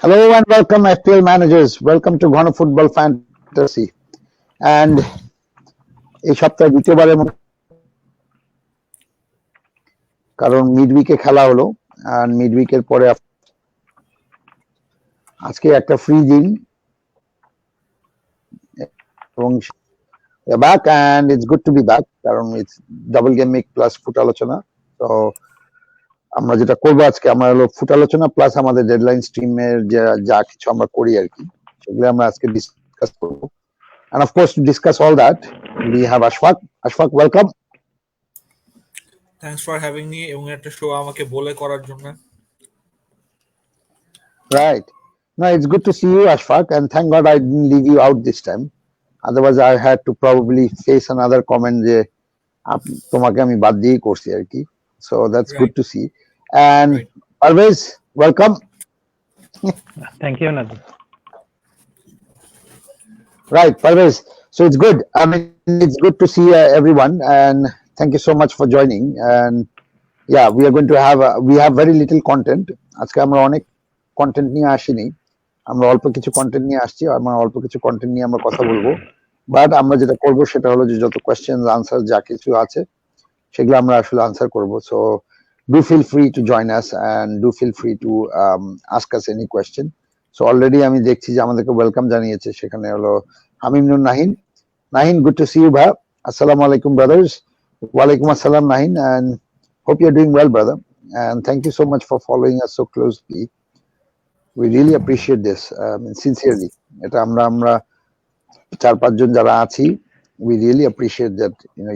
Hello and welcome FPL managers. Welcome to Ghono Football Fantasy. And এই সপ্তাহে দ্বিতীয়বারের মতো কারণ মিডউইকে খেলা হলো আর মিডউইকের পরে আজকে একটা ফ্রি দিন এবং back and it's good to be back কারণ it's double game week plus ফুটালোচনা। তো আমরা যেটা করবো আজকে আমরা হলো ফুটালোচনা প্লাস আমাদের ডেডলাইন স্ট্রিমের যা কিছু আমরা করি আর কি সেগুলো আমরা আজকে ডিসকাস করবো। And of course, to discuss all that, we have Ashfaq. Ashfaq, welcome. Thanks for having me. এবং একটা শো আমাকে বলে করার জন্য। Right. No, it's good to see you, Ashfaq, and thank God I didn't leave you out this time. Otherwise, I had to probably face another comment যে তোমাকে আমি বাদ দিয়ে করছি আর কি। So that's good to see. And Parvez, welcome. Thank you, Nadir. Right, Parvez. So it's good. I mean, it's good to see everyone, and thank you so much for joining. And yeah, we are going to have we have very little content. আজকে আমরা অনেক content নিয়ে আসিনি, আমরা অল্প কিছু content নিয়ে আসছি, আমরা অল্প কিছু কন্টেন্ট নিয়ে আমরা কথা বলবো। বাট আমরা যেটা করব সেটা হলো যে যত কোয়েশ্চেন আনসার যা কিছু আছে সেগুলো আমরা আসলে আনসার করব। So do feel free to join us and do feel free to ask us any question. So already আমি দেখছি যে আমাদেরকে ওয়েলকাম জানিয়েছে, সেখানে হলো হামিম Nur Nahin. Nahin, good to see you, bhai. Assalamu alaikum, brothers. Walaikum assalam, Nahin, and hope you're doing well, brother. And thank you so much for following us so closely. We really appreciate this, sincerely. এটা আমরা 4-5 জন যারা আছি, we really appreciate that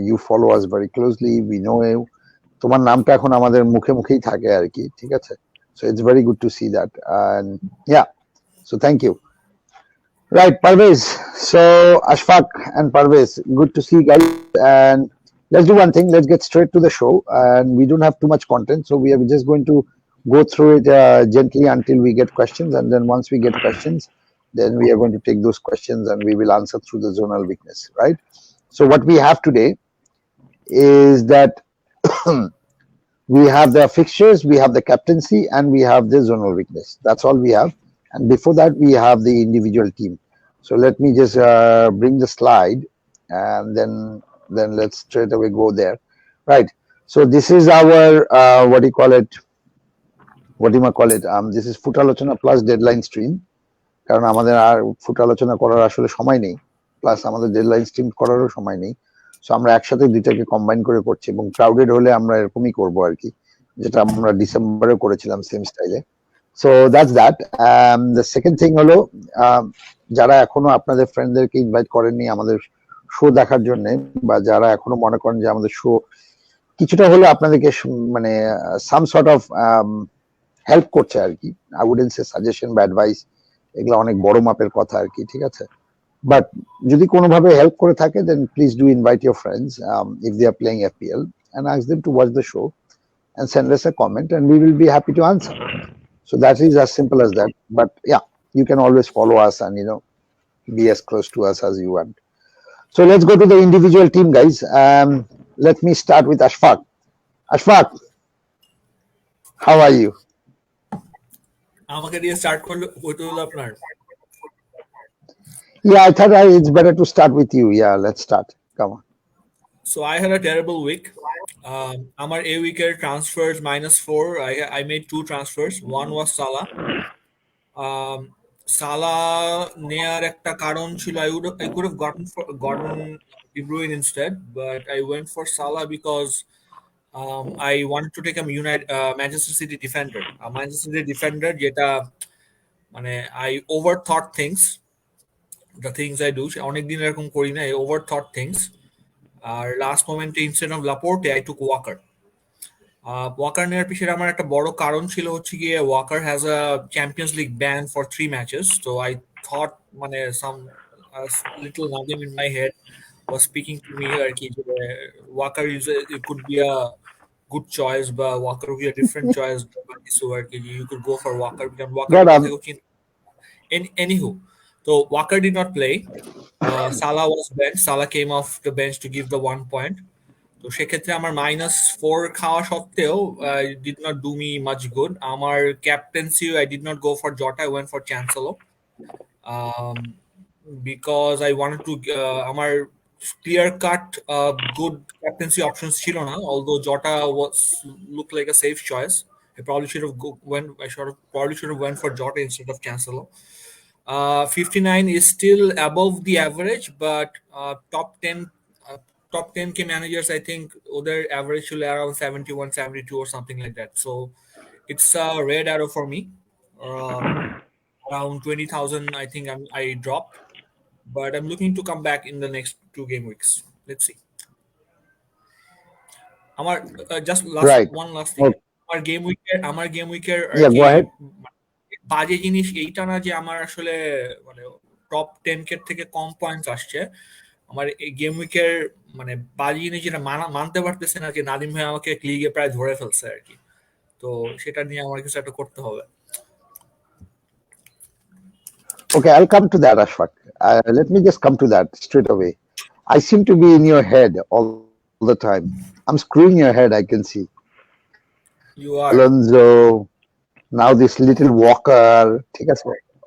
you follow us very closely. We know you. তোমার নামটা এখন আমাদের মুখে মুখেই থাকে আর কি, ঠিক আছে? So it's very good to see that, and yeah, so thank you. Right, Parvez. So Ashfaq and Parvez, good to see you guys. And let's do one thing. Let's get straight to the show. And we don't have too much content, so we are just going to go through it gently until we get questions. And then once we get questions, then we are going to take those questions and we will answer through the zonal weakness, right? So what we have today is that we have the fixtures, we have the captaincy, and we have the zonal weakness. That's all we have. And before that, we have the individual team. So let me just bring the slide, and then let's straight away go there. Right. So this is our what do you call it? This is Footalochona plus deadline stream. কারণ আমাদের আর ফুটালোচনা করার আসলে সময় নেই, plus আমাদের deadline stream করারও সময় নেই। সো আমরা একসাথে দুইটাকে কম্বাইন করে করছি এবং ক্রাউডেড হলে আমরা এরকমই করবো আর কি, যেটা আমরা ডিসেম্বরে করেছিলাম সেম স্টাইলে। So that's that. The second thing হলো যারা এখনো আপনাদের ফ্রেন্ডদেরকে ইনভাইট করেননি আমাদের শো দেখার জন্য, বা যারা এখনো মনে করেন যে আমাদের শো কিছুটা হলে আপনাদেরকে মানে সাম সর্ট অফ হেল্প করছে আর কি, আই উডেন্ট সে সাজেশন বা অ্যাডভাইস, এগুলো অনেক বড় মাপের কথা আর কি, ঠিক আছে? বাট যদি কোনোভাবে হেল্প করে থাকে then please do invite your friends if they are playing FPL and ask them to watch the show and send us a comment and we will be happy to answer. So that is as simple as that. But yeah, you can always follow us and be as close to us as you want. So let's go to the individual team, guys. Let me start with Ashfaq. Ashfaq, how are you? আমাকে দিয়ে start করলে ওইটা হলো আপনার। Yeah, I thought it's better to start with you. Yeah, let's start. Come on. So I had a terrible week. আমার এই উইকের transfers -4. I made 2 transfers. One was Salah. Salah নেয়ার একটা কারণ ছিল I could have gotten De Bruyne instead, but I went for Salah because I wanted to take a Manchester City defender. A Manchester City defender যেটা মানে I overthought things. The things I do, অনেকদিন এরকম করি না, I overthought things. আর last মোমেন্টে instead of Laporte I took Walker. Walker নেওয়ার পিছনে আমার একটা বড় কারণ ছিল হচ্ছে গিয়ে Walker has a Champions League ban for 3 matches. So I thought মানে some little nagging in my head was speaking to me আর কি, Waker it could be a good choice, but Walker would be a different choice. So you could go for Walker because Walker. Anywho, so Walker did not play. Salah was bench. Salah came off the bench to give the 1 point. তো সেক্ষেত্রে আমার -4 খাওয়া সত্ত্বেও did not do me much good. আমার captaincy I did not go for Jota, I went for Chancellor because I wanted to আমার clear cut good captaincy options ছিল না, although Jota was look like a safe choice. I probably should have went for Jota instead of Chancellor. 59 is still above the average, but top 10k managers, I think their average should be around 71, 72 or something like that. So it's a red arrow for me. Around 20,000, I think I dropped, but I'm looking to come back in the next 2 game weeks. Let's see. আমার just Right. one last thing. Okay. আমার game উইকের Yeah, go ahead. বাজে জিনিস এইটা না যে আমার আসলে মানে টপ 10k থেকে কম পয়েন্টস আসছে। আমার এই গেম উইকের মানে বাজে জিনিস যেটা মানতে পারতেছে না যে নাদিম ভাই আমাকে লিগে প্রায় ধরে ফেলছে আর কি। তো সেটা নিয়ে আমার কিছু একটা করতে হবে। Okay, I'll come to that, Ashfaq. Let me just come to that straight away. I seem to be in your head all the time. I'm screwing your head, I can see. You are. Alonso, now this little Walker,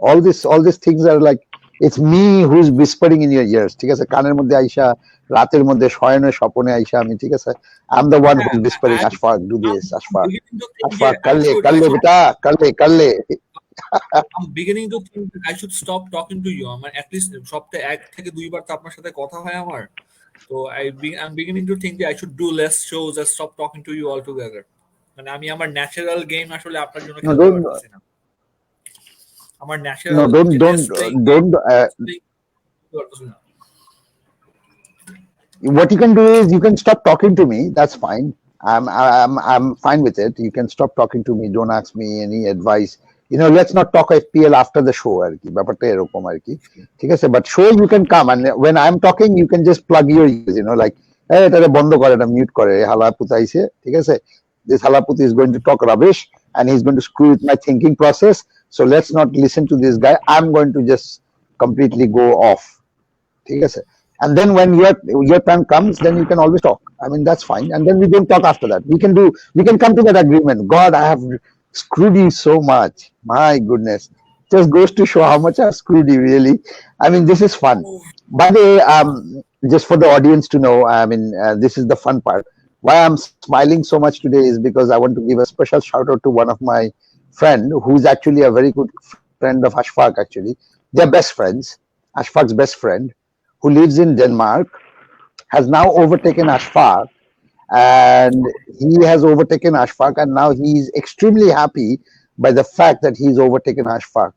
all these things are like, it's me who's whispering in your ears. কানের মধ্যে আইসা, রাতের মধ্যে শয়নে স্বপনে আইসা আমি, I'm the one who's whispering, Ashfaq, do this, Ashfaq, kalle beta, kalle. I'm beginning to think that I should stop talking to you. আমার at least সপ্তাহে 1 থেকে 2 বার তো আপনার সাথে কথা হয় আমার। তো I'm beginning to think that I should do less shows and stop talking to you altogether. মানে আমি আমার ন্যাচারাল গেম আসলে আপনার জন্য খেলতে পারতেছি না। আমার natural don't what you can do is you can stop talking to me. That's fine. I'm fine with it. You can stop talking to me. Don't ask me any advice. Let's not talk FPL after the show আর কি, ব্যাপারটা এরকম আর কি, ঠিক আছে? But show you can come, and when I'm talking you can just plug your ears, like এটা বন্ধ করে, এটা মিউট করে, হালাপুত আইছে, ঠিক আছে? This halaput is going to talk rubbish and he's going to screw with my thinking process, so let's not listen to this guy. I'm going to just completely go off, ঠিক আছে? And then when your turn comes, then you can always talk. I mean, that's fine. And then we don't talk after that. We can come to that agreement. God, I have screwed you so much. My goodness. Just goes to show how much I've screwed you, really. I mean, this is fun. By the way, just for the audience to know, I mean, this is the fun part. Why I'm smiling so much today is because I want to give a special shout out to one of my friend who's actually a very good friend of Ashfaq, actually. They're best friends. Ashfaq's best friend, who lives in Denmark, has now overtaken Ashfaq, and he has overtaken Ashfaq, and now he's extremely happy by the fact that he's overtaken Ashfaq.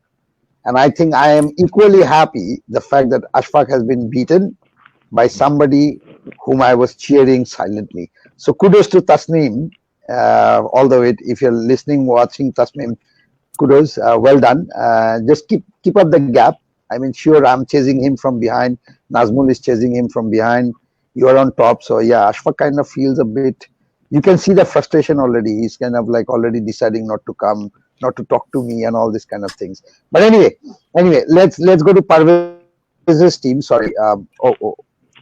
And I think I am equally happy the fact that Ashfaq has been beaten by somebody whom I was cheering silently. So kudos to Tasneem, all the way. If you're listening, watching, Tasneem, kudos, well done. Just keep up the gap. I mean, sure, I'm chasing him from behind. Nazmul is chasing him from behind. You're on top. So yeah, Ashfaq kind of feels a bit, you can see the frustration already. He's kind of like already deciding not to come, not to talk to me and all these kind of things. But anyway, let's go to Parvez's team. Sorry.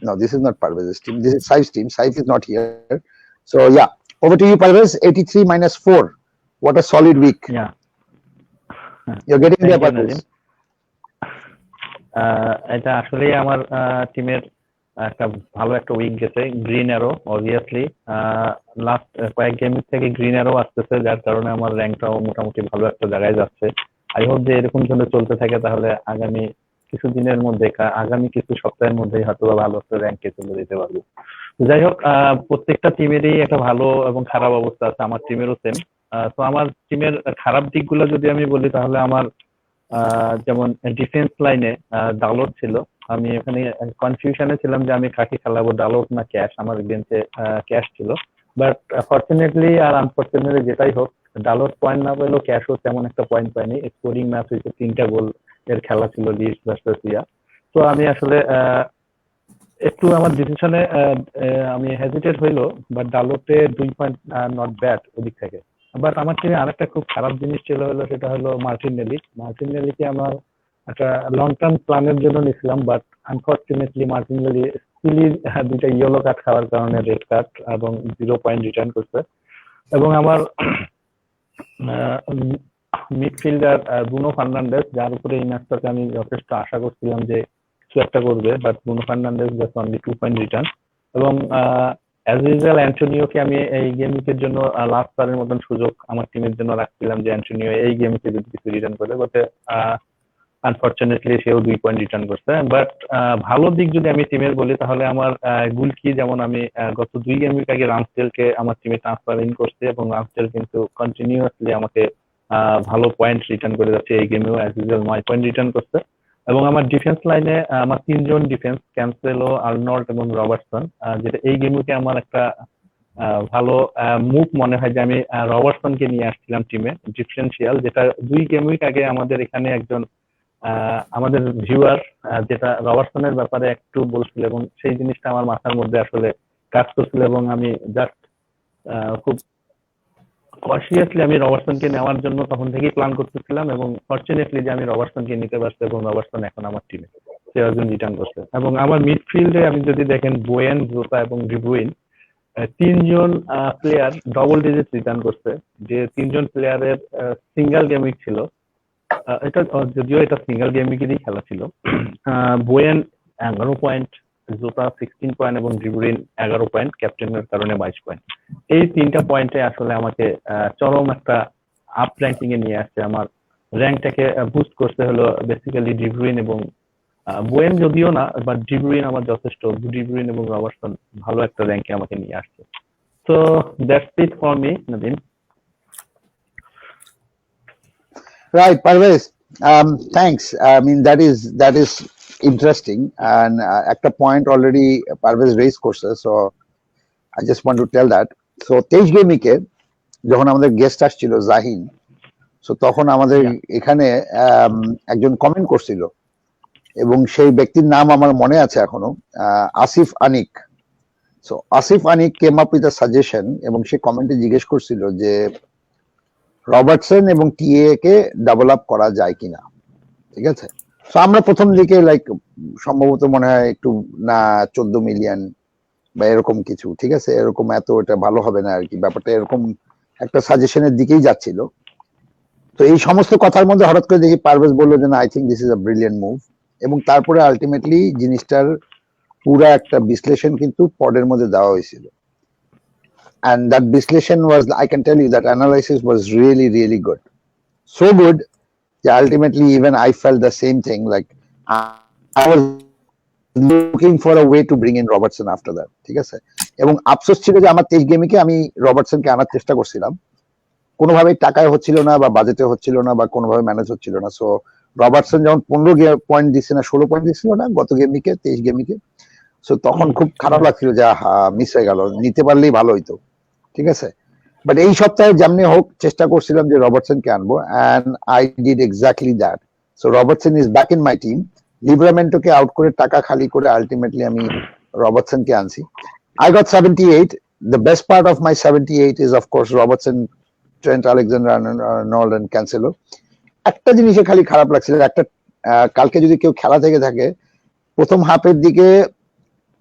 No, this is not Parvez's team. This is Saif's team. Saif is not here. So yeah, over to you, Parvez. 83 minus 4. What a solid week. Yeah. You're getting there, Parvez. এটা আসলে আমার টিমের একটা ভালো একটা week গেছে। Green arrow obviously last কয়েক game থেকে গ্রিন অ্যারো আসতেছে, যার কারণে আমার র্যাঙ্কটাও মোটামুটি ভালো একটা জায়গায় যাচ্ছে। আই হোপ যে এরকম যদি চলতে থাকে তাহলে আগামী কিছু দিনের মধ্যে, আগামী কিছু সপ্তাহের মধ্যেই হয়তো ভালো একটা র্যাঙ্কে চলে যেতে পারবো। যাই হোক, প্রত্যেকটা টিমেরই একটা ভালো এবং খারাপ অবস্থা আছে, আমার টিমেরও সেম। তো আমার টিমের খারাপ দিকগুলো যদি আমি বলি তাহলে আমার যেমন ডিফেন্স লাইনে ডালট ছিল। আমি এখানে কনফিউশনে ছিলাম যে আমি কাকে খেলাবো, ডালট না ক্যাশ। আমার বেঞ্চে ক্যাশ ছিল, বাট ফরচুনেটলি আর আনফরচুনেটলি যেটাই হোক, ডালট পয়েন্ট না পেলেও ক্যাশও তেমন একটা পয়েন্ট পাইনি। স্কোরিং ম্যাচ হয়েছে, 3টা গোল এর খেলা ছিল লিডস ভার্সেস ইয়া। তো আমি আসলে একটু আমার ডিসিশনে আমি হেজিটেট হইলো, বাট ডালটে 2 পয়েন্ট নট ব্যাড ওদিক থেকে। বাট আমার টিমে আরেকটা খুব খারাপ জিনিস ছিল, সেটা হলো মার্টিনেলিকে আমার একটা লং টার্ম প্ল্যানের জন্য নিয়েছিলাম, বাট আনফরচুনেটলি মার্টিনেলি সিলি দুইটা ইয়েলো কার্ড খাওয়ার কারণে রেড কার্ড এবং 0 পয়েন্ট রিটার্ন করছে। এবং আমার মিডফিল্ডার ব্রুনো ফার্নান্ডেজ, যার উপরে এই ম্যাচটাকে আমি যথেষ্ট আশা করছিলাম যে কিছু একটা করবে, but Bruno Fernandes just only 2 point return. এবং অ্যাজ ইউজুয়াল অ্যান্টোনিওকে আমি এই গেম উইকের জন্য লাস্ট বারের মতন সুযোগ আমার টিমের জন্য রাখছিলাম যে অ্যান্টোনিও এই গেম উইকে যদি কিছু রিটার্ন করে, বাট আনফরচুনেটলি সেও 2 পয়েন্ট রিটার্ন করছে। বাট ভালো দিক যদি আমি টিমের বলি তাহলে আমার গুলকি, যেমন আমি গত 2 গেম উইক আগে রামসডেলকে আমার টিমে ট্রান্সফার ইন করছি এবং রামসডেল কিন্তু কন্টিনিউয়াসলি আমাকে ভালো পয়েন্ট রিটার্ন করে যাচ্ছে। এই গেমেও অ্যাজ ইউজুয়াল 9 পয়েন্ট রিটার্ন করছে। এবং আমার ডিফেন্স লাইনে আমার 3 জন ডিফেন্স, ক্যান্সেলো, আর্নল্ড এবং রবার্টসন, যেটা এই গেম উইকে আমার একটা ভালো মুভ মনে হয় যে আমি রবার্টসনকে নিয়ে আসছিলাম টিমে ডিফারেন্সিয়াল, যেটা 2 গেম উইক আগে আমাদের এখানে একজন আমাদের ভিউয়ার যেটা রবার্টসনের ব্যাপারে একটু বলছিল এবং সেই জিনিসটা আমার মাথার মধ্যে আসলে কাজ করছিল এবং আমি জাস্ট খুব কনসিয়াসলি আমি রবার্টসনকে নেওয়ার জন্য তখন থেকেই প্ল্যান করতেছিলাম এবং ফরচুনেটলি যে আমি রবার্টসনকে নিতে পারছি এবং রবার্টসন এখন আমার টিমে সে একজন রিটার্ন করছে। এবং আমার মিডফিল্ডে আপনি যদি দেখেন বোয়েন, জোতা এবং ডিব্রুইন, 3 জন প্লেয়ার ডবল ডিজিট রিটার্ন করছে, যে 3 জন প্লেয়ারের সিঙ্গেল গেম উইক ছিল। এটা যদিও এটা সিঙ্গেল গেম উইকেরই খেলা ছিল। বোয়েন 11 পয়েন্ট, জোতা 16 পয়েন্ট এবং ডিব্রুইন 11 পয়েন্ট, ক্যাপ্টেনের কারণে 22 পয়েন্ট। এই 3টা পয়েন্টে আসলে আমাকে চরম একটা আপ র্যাঙ্কিং এ নিয়ে আসছে। আমার র্যাঙ্কটাকে বুস্ট করতে হলো বেসিক্যালি ডিব্রুইন এবং বোয়েন যদিও না, বাট ডিব্রুইন আমার যথেষ্ট, ডিব্রুইন এবং রবার্টসন ভালো একটা র্যাঙ্কে আমাকে নিয়ে আসছে। So that's it for me, Nabin. Right, Parvez. Thanks. I mean, that is interesting, and একটা point already Parvez raised courses, so I just want to tell that. So 23 game উইকে যখন আমাদের গেস্ট আসছিল জাহিন, সো তখন আমাদের এখানে একজন comment করছিল এবং সেই ব্যক্তির নাম আমার মনে আছে এখনো, Asif Anik. So Asif Anik came up with a suggestion এবং সে কমেন্টে জিজ্ঞেস করছিল যে রবার্টসন এবং টিএ কে ডাবল আপ করা যায় কিনা, ঠিক আছে। তো আমরা প্রথম দিকে লাইক সম্ভবত মনে হয় একটু না 14 মিলিয়ন বা এরকম কিছু, ঠিক আছে, এরকম এত এটা ভালো হবে না আর কি, ব্যাপারটা এরকম একটা সাজেশনের দিকেই যাচ্ছিল। তো এই সমস্ত কথার মধ্যে হঠাৎ করে দেখি পারভেজ বললো যে না, I think this is a brilliant move, এবং তারপরে আলটিমেটলি জিনিসটার পুরা একটা বিশ্লেষণ কিন্তু পডের মধ্যে দেওয়া হয়েছিল। And that বিশ্লেষণ was, I can tell you that analysis was really, really good. So good that ultimately even I felt the same thing. Like I was looking for a way to bring in Robertson after that. ঠিক আছে, এবং আফসোস ছিল যে আমার 23 গেমে আমি রবার্টসনকে আনার চেষ্টা করছিলাম, কোনোভাবেই টাকায় হচ্ছিল না বা বাজেটে হচ্ছিল না বা কোনোভাবে ম্যানেজ হচ্ছিল না। সো রবার্টসন যেমন 15 পয়েন্ট দিচ্ছে না, 16 পয়েন্ট দিচ্ছিল না গত গেমিকে, 23 গেমিকে। সো তখন খুব খারাপ লাগছিল যে মিস হয়ে গেল, নিতে পারলেই ভালো হইতো, ঠিক আছে। বাট এই সপ্তাহে যেমনি হোক চেষ্টা করছিলাম যে রবার্টসনকে আনবো, and I did exactly that. So Robertson is back in my team. লিব্রামেন্টোকে আউট করে টাকা খালি করে আলটিমেটলি আমি রবার্টসনকে আনছি। I got 78. The best part of my 78 is of course Robertson, Trent Alexander-Arnold and Cancelo. একটা জিনিসে খালি খারাপ লাগছিল, একটা কালকে যদি কেউ খেলা থেকে থাকে, প্রথম হাফের দিকে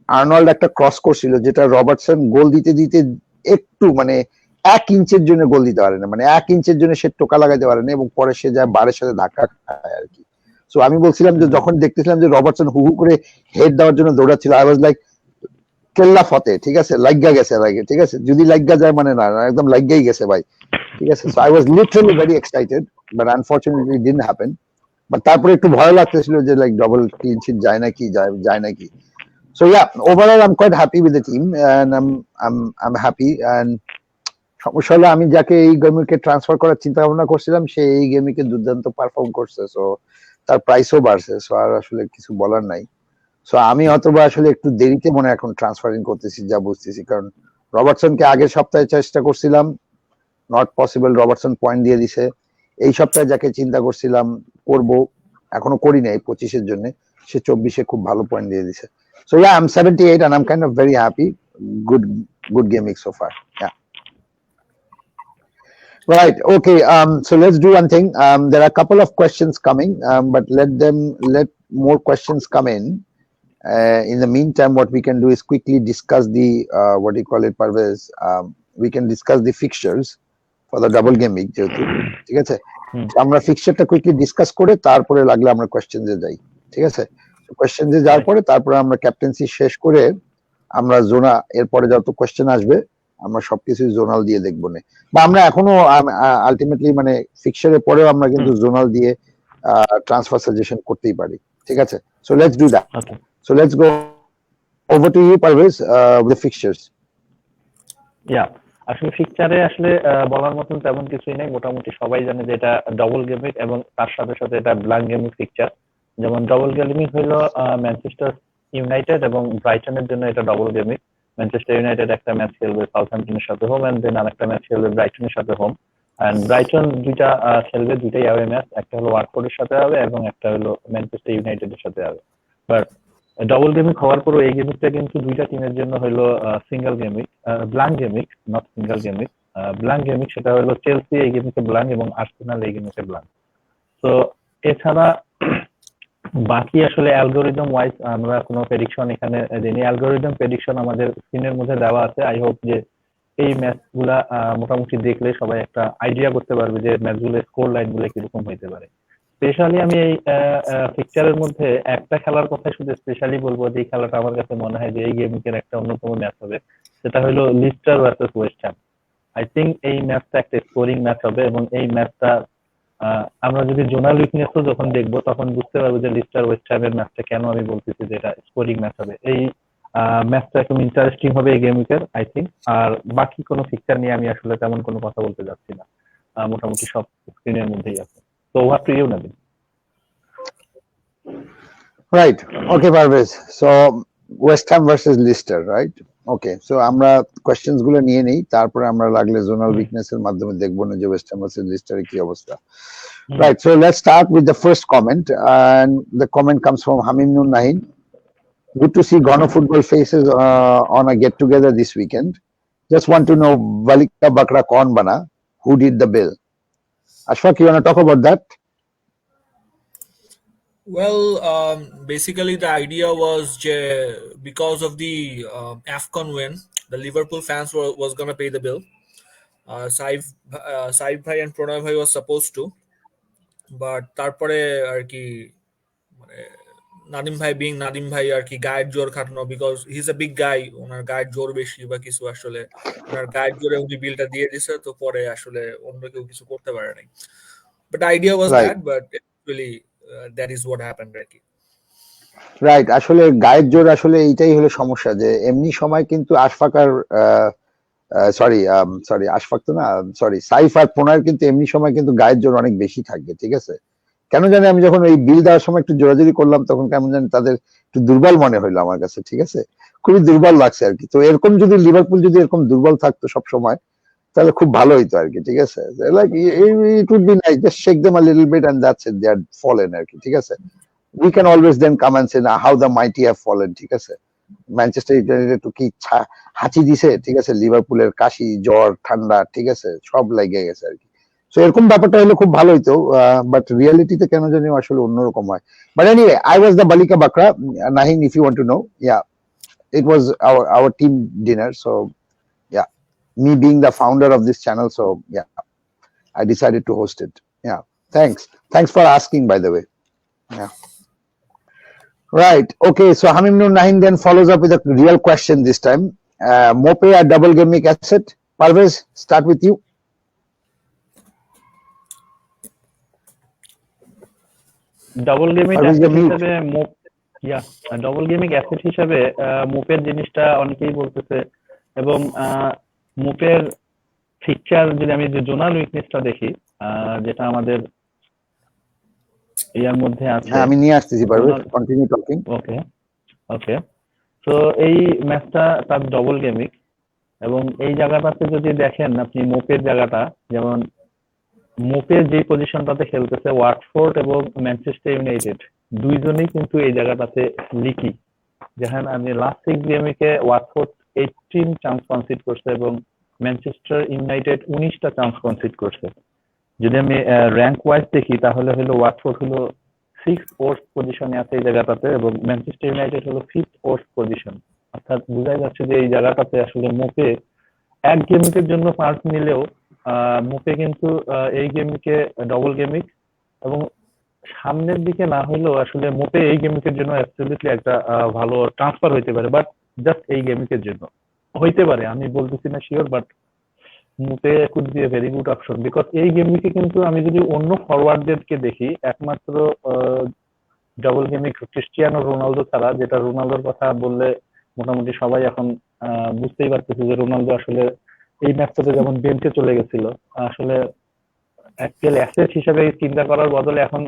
আর্নল্ড একটা ক্রস করছিল যেটা রবার্টসন গোল দিতে দিতে একটু মানে 1 ইঞ্চের জন্য গোল দিতে পারে না, মানে 1 ইঞ্চের জন্য সে টোকা লাগাইতে পারে না, এবং পরে সে যায় বারের সাথে ধাক্কা খায় আর কি। সো আমি বলছিলাম যে যখন দেখতেছিলাম যে রবার্টসন হু হু করে হেড দেওয়ার জন্য দৌড়াচ্ছিল, আই ওয়াজ লাইক কেল্লা ফতে, ঠিক আছে, লাইগা গেছে লাগে, ঠিক আছে, যদি লাইগা যায় মানে না, একদম লাইগাই গেছে ভাই, ঠিক আছে। So I was literally very excited, but unfortunately it didn't happen. But তারপরে একটু ভয় লাগতেছিল যে লাইক ডবল ক্লিন শিট যায় নাকি, যায় নাকি। So yeah, overall I'm quite happy with the team, and I'm happy. And সমস্যা হলো আমি যাকে এই গেমকে ট্রান্সফার করার চিন্তা ভাবনা করছিলাম সে এই গেমকে দুর্দান্ত পারফর্ম করছে, সো তার প্রাইসও বাড়ছে, সো আর আসলে কিছু বলার নাই। সো আমি অথবা আসলে একটু দেরিতে মনে এখন ট্রান্সফারিং করতেছি যা বুঝতেছি, কারণ রবার্টসনকে আগের সপ্তাহে চেষ্টা করছিলাম, নট পসিবল, রবার্টসন পয়েন্ট দিয়ে দিছে। এই সপ্তাহে যাকে চিন্তা করছিলাম করব, এখনো করি নাই 25-এর জন্য, সে 24-এ খুব ভালো পয়েন্ট দিয়ে দিছে। So yeah, I'm 78 and I'm kind of very happy. Good gaming so far. Yeah. Right. Okay. So let's do one thing. There are a couple of questions coming, but let more questions come in, In the meantime, what we can do is quickly discuss the what do you call it, Parvez? We can discuss the fixtures for the double game week যেহেতু ঠিক আছে আমরা ফিক্সচারটা quickly discuss করে তারপরে লাগলে আমরা কোশ্চেনসে যাই ঠিক আছে কোশ্চেনসে যাওয়ার পরে তারপরে আমরা ক্যাপ্টেন্সি শেষ করে আমরা জোনা এরপরে যত কোশ্চেন আসবে আমরা সবকিছু জোনাল দিয়ে দেখবো না বা আমরা এখনো আলটিমেটলি মানে ফিক্সচারের পরেও আমরা কিন্তু জোনাল দিয়ে ট্রান্সফার সাজেশন করতেই পারি ঠিক আছে so let's do that so let's go over to you Parvez with fixtures yeah আসলে ফিক্সচারে আসলে বলার মতন তেমন কিছুই নাই মোটামুটি সবাই জানে যে এটা ডবল গেমিং এবং তার সাথে সাথে এটা ব্ল্যাঙ্ক গেমিং ফিক্সচার যেমন ডবল গেমিং হলো ম্যানচেস্টার ইউনাইটেড এবং ব্রাইটনের জন্য এটা ডবল গেমিং ম্যানচেস্টার ইউনাইটেড একটা ম্যাচ খেলবে সাউথহ্যাম্পটনের সাথে হোম এন্ড দেন আরেকটা ম্যাচ খেলবে ব্রাইটনের সাথে হোম এন্ড ব্রাইটন দুইটা খেলবে দুইটাই অ্যাওয়ে ম্যাচ একটা হলো ওয়াটফোর্ডের সাথে হবে এবং একটা হলো ম্যানচেস্টার ইউনাইটেডের সাথে হবে বাট ডবল গেমিং হওয়ার পরও এই গেমিংটা কিন্তু দুইটা টিমের জন্য হলো single gaming blank gaming not single gaming blank gaming সেটা হলো চেলসি এই গেমিংকে ব্ল্যাঙ্ক এবং আর্সেনাল এই গেমিংকে ব্ল্যাঙ্ক তো এছাড়া বাকি আসলে অ্যালগোরিদম ওয়াইজ আমরা কোনো প্রেডিকশন এখানে দিইনি অ্যালগোরিদম প্রেডিকশন আমাদের স্ক্রিনের মধ্যে দেওয়া আছে আই হোপ যে এই ম্যাচগুলা মোটামুটি দেখলে সবাই একটা আইডিয়া করতে পারবে যে ম্যাচগুলো স্কোর লাইনগুলো কিরকম হইতে পারে স্পেশালি আমি এই ফিক্সচারের মধ্যে একটা খেলার কথা শুধু স্পেশালি বলবো যে এই খেলাটা আমার কাছে মনে হয় যে এই গেমিংয়ের একটা অন্যতম ম্যাচ হবে সেটা হলো Leicester versus West Ham I think এই ম্যাচটা একটা স্কোরিং ম্যাচ হবে এবং এই ম্যাচটা আমরা যদি জোনাল উইকনেসও যখন দেখবো তখন বুঝতে পারবো যে লিস্টার ওয়েস্ট হ্যামের ম্যাচটা কেন আমি বলতেছি যে এটা স্কোরিং ম্যাচ হবে এই ম্যাচটা একদম ইন্টারেস্টিং হবে এই গেমিংয়ের আই থিঙ্ক আর বাকি কোনো ফিক্সচার নিয়ে আমি আসলে তেমন কোনো কথা বলতে যাচ্ছি না মোটামুটি সব স্ক্রিনের মধ্যেই আছে So over to you, Nabil. Right. Okay, Parvez. So West Ham versus Leicester, right? Okay. So আমরা questions গুলো নিয়ে নেই তারপরে আমরা লাগলে zonal weakness এর মাধ্যমে দেখব না যে West Ham versus Leicester এর কি অবস্থা. Right. So let's start with the first comment and the comment comes from Hamim Nur Nahin. Good to see Ghono football faces on a get together this weekend. Just want to know Balika Bakra kaun bana? Who did the bill? Ashfaq, you want to talk about that? Well, basically the idea was because of the AFCON win, the Liverpool fans was going to pay the bill. Saif Bhai and Pranay Bhai was supposed to, but তারপরে আর কি মানে নাদিম ভাই being Nadim ভাই আর কি গায়ের জোর খাটানো because he's a big guy ওনার গায়ের জোর বেশি বা কিছু আসলে ওনার গায়ের জোরে উনি বিলটা দিয়ে দিছে তো পরে আসলে অন্য কেউ কিছু করতে পারে নাই but the idea was that but actually that is what happened আর কি রাইট আসলে গায়ের জোর আসলে এইটাই হলো সমস্যা যে এমনি সময় কিন্তু আশফাক আর সরি আশফাক তো না সরি সাইফ আর প্রণয়ের কিন্তু এমনি সময় কিন্তু গায়ের জোর অনেক বেশি থাকবে ঠিক আছে কেন জানি আমি যখন এই বিল দেওয়ার সময় একটু জোরাজোরি করলাম তখন কেমন জানি তাদের একটু দুর্বল মনে হইলো আমার কাছে ঠিক আছে খুবই দুর্বল লাগছে আর কি তো এরকম যদি লিভারপুল যদি এরকম দুর্বল থাকতো সব সময় তাহলে খুব ভালো হইতো আর কি ঠিক আছে like it would be nice just shake them a little bit and that's it they are fallen আর কি ঠিক আছে we can always then come and say now how the mighty have fallen ঠিক আছে ম্যানচেস্টার ইউনাইটেড তো কি হাঁচি দিছে ঠিক আছে লিভারপুলের কাশি জ্বর ঠান্ডা ঠিক আছে সব লেগে গেছে আর কি সো এরকম ব্যাপারটা হলে খুব ভালো হইতো বাট রিয়ালিটিতে কেন জানি আসলে অন্যরকম হয় but anyway I was the বালিকা বাকরা নাহিন if you want to know yeah it was our team dinner so yeah me being the founder of this channel so yeah I decided to host it yeah thanks for asking by the way yeah right okay so Hamim Nur Nahin then follows up with a real question this time Mope a double gamic asset Parvez start with you double gaming asset হিসেবে double gaming asset হিসেবে মোপের জিনিসটা অনেকেই বলতেছে এবং মোপের fixture যদি আমি যে zonal উইকনেসটা দেখি যেটা আমাদের এর মধ্যে আছে আমি নিয়ে আসতেছি পারবে কন্টিনিউ টকিং ওকে তো এই ম্যাচটা তার ডবল গেমিং এবং এই জায়গাটাতে যদি দেখেন আপনি মোপের জায়গাটা যেমন মোপের যে পজিশনটাতে খেলতেছে ওয়াটফোর্ড এবং ম্যানচেস্টার ইউনাইটেড দুইজনেই কিন্তু এই জায়গাটাতে লিকি যেখানে আমি লাস্ট 6 গেমিংয়ে ওয়াটফোর্ড 18 চান্স কনসিড করছে এবং ম্যানচেস্টার ইউনাইটেড 19টা চান্স কনসিড করছে যদি আমি র্যাঙ্ক ওয়াইজ দেখি তাহলে হলো ওয়াটফোর্ড হলো সিক্স ওর্স পজিশনে আছে এই জায়গাটাতে, এবং ম্যানচেস্টার ইউনাইটেড হলো ফিফথ ওর্স পজিশন। অর্থাৎ বোঝাই যাচ্ছে যে এই জায়গাটাতে আসলে মোপে এক গেমিকের জন্য পার্ট নিলেও মোপে কিন্তু এই গেমিকে ডবল গেমিক, এবং সামনের দিকে না হইলেও আসলে মোপে এই গেমিকের জন্য অ্যাবসলিউটলি একটা ভালো ট্রান্সফার হইতে পারে, বাট জাস্ট এই গেমিকের জন্য হইতে পারে, আমি বলতেছি না sure, but Pope could be a very good option. Because এই গেমিকে কিন্তু আমি যদি অন্য ফরওয়ার্ডদেরকে দেখি, একমাত্র ডবল গেমিক ক্রিস্টিয়ানো রোনালদো ছাড়া, যেটা রোনালদোর কথা বললে মোটামুটি সবাই এখন বুঝতেই পারতেছে যে রোনালদো আসলে এই ম্যাচটাতে যেমন বেঞ্চে চলে গেছিল, আসলে অ্যাকচুয়ালি অ্যাসেট হিসেবে চিন্তা করার বদলে এখন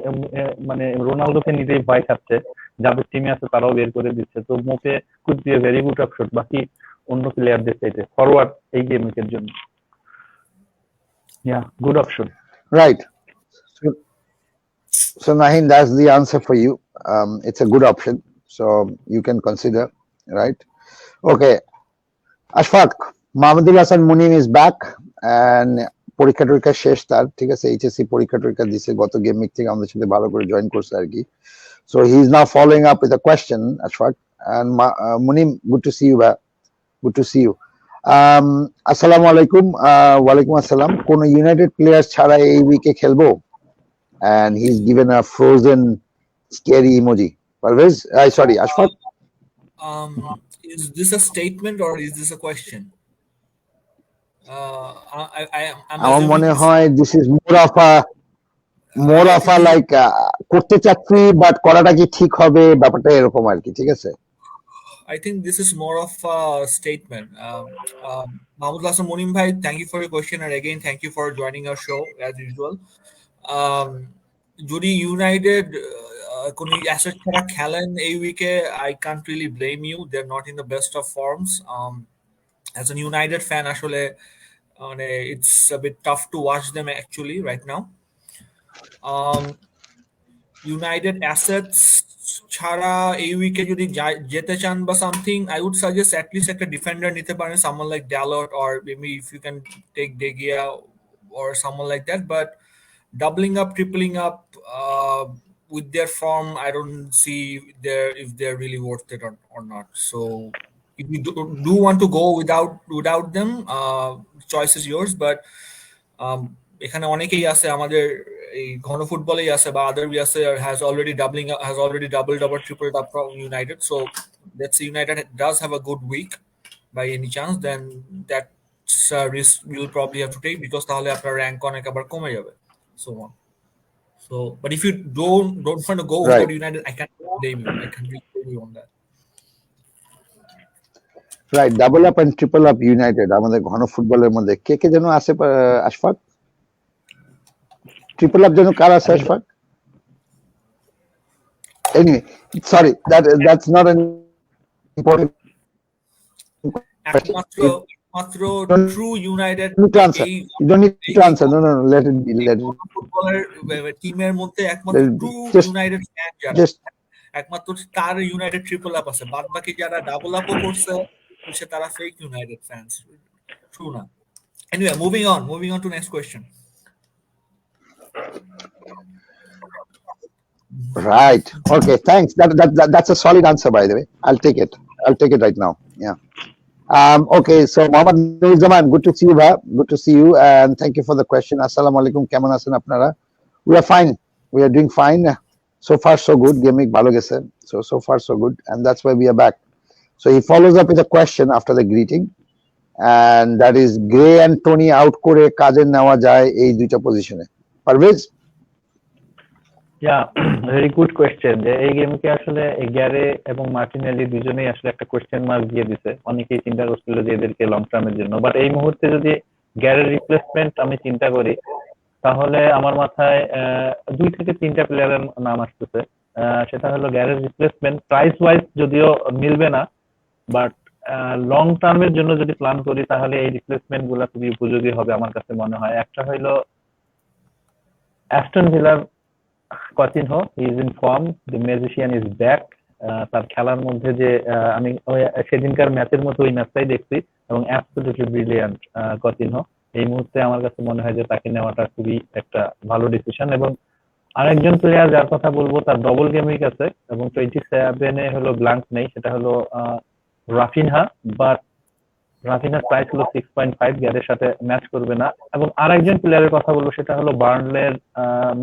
মানে রোনালদোকে নিজেই ভয় খাচ্ছে, যাদের টিমে আছে তারাও বের করে দিচ্ছে। তো Pope could be a very good option বাকি অন্য প্লেয়ারদের চাইতে ফরওয়ার্ড এই গেমিকের জন্য। Yeah, good option. Right. So Nahin, that's the answer for you. It's a good option, so you can consider, right? Okay. Ashfaq, Mahmudul Hasan Munim is back, and পরীক্ষা টরীক্ষা শেষ তার, ঠিক আছে, এইচএসসি পরীক্ষা টরীক্ষা দিছে, গত গেম উইক থেকে আমাদের সাথে ভালো করে জয়েন করছে আর কি। So he is now following up with a question, Ashfaq, and Munim, good to see you back. Good to see you. আসসালামু আলাইকুম। ওয়ালাইকুম আসসালাম। কোন ইউনাইটেড প্লেয়ার ছাড়া এই উইকে খেলবো? And he's given a frozen scary emoji. Parvez, sorry, Ashfaq. Is this a statement or is this a question? I'm আমার assuming মনে this- হয় this is more of a like করতে চাচ্ছি বাট করাটা কি ঠিক হবে, ব্যাপারটা এরকম আর কি, ঠিক আছে। I think this is more of a statement. Mahmoud Hassan Monim bhai, thank you for your question, and again thank you for joining our show as usual. যদি ইউনাইটেড কোন অ্যাসেট ছাড়া খেলেন এই উইকে, I can't really blame you. They're not in the best of forms. As a United fan, আসলে মানে it's a bit tough to watch them actually right now. United assets ছাড়া এই উইকে যদি যেতে চান বা something, I would suggest at least একটা ডিফেন্ডার নিতে পারেন, someone like Dalot, or maybe if you can take De Gea or someone like that, but doubling up, tripling up with their form, I don't see if they're really worth it or not. So if you do want to go without them, choice is yours. But এখানে অনেকেই আছে আমাদের এই ঘন ফুটবলেই আছে বা আদার আছে has already doubled up or tripled up from United. So let's say United does have a good week by any chance, then that's a risk you'll probably have to take, because তাহলে আপনার rank অনেক আবার কমে যাবে, so on. So but if you don't want to go Right. without United, I can't blame you. I can't really blame you on that. Right, double up and triple up United আমাদের ঘন ফুটবলের মধ্যে কে কে যেন আছে? Ashfaq, triple up যেন কার আছে Ashfaq? Anyway, sorry, that's not an important question. একমাত্র true United You need to answer. You don't need to answer. No, let it be. ফুটবলের টিমের মধ্যে একমাত্র ট্রু ইউনাইটেড ফ্যান যারা, Just একমাত্র তার ইউনাইটেড ট্রিপল আপ আছে, বাদ বাকি যারা ডাবল আপও করছে সে তারা ফেক ইউনাইটেড ফ্যান্স, ট্রু না। Anyway, moving on to next question. right. Okay, thanks. That's a solid answer, by the way. I'll take it right now. Yeah. Okay, so Mohammad Nurjaman, good to see you, bhai. Good to see you, and thank you for the question. Assalamu alaikum, কেমন আছেন আপনারা? We are fine. We are doing fine. So far, so good. Gaming bhalo geche. So far, so good, and that's why we are back. So he follows up with a question after the greeting, and that is Gray and Tony out করে কাজে নেওয়া যায় এই দুইটা পজিশনে? Parvez? Yeah, very good question. যে এই গেমকে আসলে গ্যারে এবং মার্টিনেলি দুজনেই আসলে একটা কোয়েশ্চেন মার্ক দিয়ে দিছে। অনেকেই চিন্তা করছিল যে এদেরকে লং টার্মের জন্য, বাট এই মুহূর্তে যদি গ্যারের রিপ্লেসমেন্ট আমি চিন্তা করি, তাহলে আমার মাথায় 2 থেকে 3টা প্লেয়ারের নাম আসতেছে। সেটা হলো গ্যারের রিপ্লেসমেন্ট, প্রাইস ওয়াইজ যদিও মিলবে না, বাট লং টার্মের জন্য যদি প্ল্যান করি তাহলে এই রিপ্লেসমেন্ট গুলা খুবই উপযোগী হবে আমার কাছে মনে হয়। একটা হলো অ্যাস্টন ভিলার Coutinho, he is in form, the magician is back. তার খেলার মধ্যে যে আমি সেদিনকার ম্যাচের মতো ওই ম্যাচটাই দেখছি এবং অ্যাবসলিউটলি ব্রিলিয়ান্ট কতিনহো। এই মুহূর্তে আমার কাছে মনে হয় যে তাকে নেওয়াটা খুবই একটা ভালো ডিসিশন, এবং আরেকজন প্লেয়ার যার কথা বলবো তার ডবল গেম উইক আছে এবং 27-এ হলো ব্ল্যাঙ্ক নেই, সেটা হলো রাফিনহা। বাট রাফিনহার প্রাইস হলো 6.5, গ্যারের সাথে ম্যাচ করবে না। এবং আরেকজন প্লেয়ারের কথা বলবো সেটা হলো বার্নলের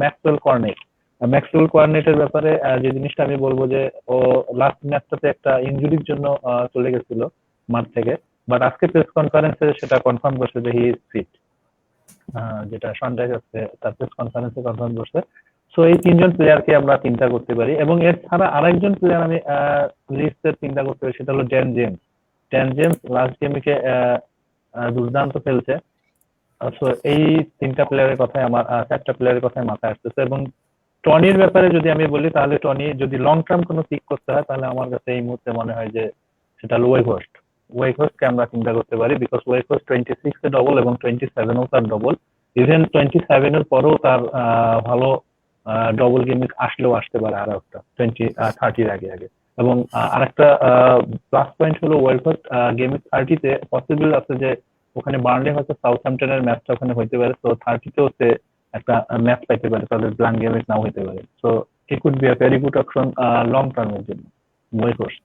ম্যাক্সওয়েল কর্নেট। ম্যাক্সওয়েল কর্নেটের ব্যাপারে যে জিনিসটা আমি বলবো যে ও লাস্ট ম্যাচটাতে একটা ইনজুরির জন্য চলে গেছিল মাঠ থেকে, বাট আজকে প্রেস কনফারেন্সে সেটা কনফার্ম করছে যে হি ইজ ফিট, যেটা সন্ধ্যায় যাচ্ছে তার প্রেস কনফারেন্সে কনফার্ম করছে। সো এই তিনজন প্লেয়ারকে আমরা চিন্তা করতে পারি। এবং এর ছাড়া আরেকজন প্লেয়ার আমি লিস্টের চিন্তা করতে পারি, সেটা হলো Dan James. Dan James last গেমে দুর্দান্ত খেলছে। সো এই তিনটা প্লেয়ারের কথাই আমার, চারটা প্লেয়ারের কথাই মাথায় আসতেছে। এবং টনির ব্যাপারে যদি আমি বলি তাহলে টনি যদি লং টার্ম কোনো পিক করতে হয় তাহলে আমার কাছে এই মুহূর্তে মনে হয় যে সেটা ওয়েঘোস্ট। ওয়েঘোস্টকে আমরা চিন্তা করতে পারি, বিকজ ওয়েঘোস্ট 26-এ ডবল এবং 27-এও তার ডবল। ইভেন 27-এর পরেও তার ভালো ডবল গেমিং আসলেও আসতে পারে আরো একটা 30-এর আগে আগে। এবং আরেকটা প্লাস পয়েন্ট হলো ওয়েঘোস্ট গেমিং 30-তে পসিবল আছে যে ওখানে বার্নলি হয়তো সাউথহ্যাম্পটনের ম্যাচটা ওখানে হইতে পারে, তো 30-তেও সে একটা ম্যাচ পাইতে পারে, তাদের ব্ল্যাঙ্ক গেমিং নাও হইতে পারে। So it could be a very good option long টার্মের জন্য ওয়েঘোস্ট।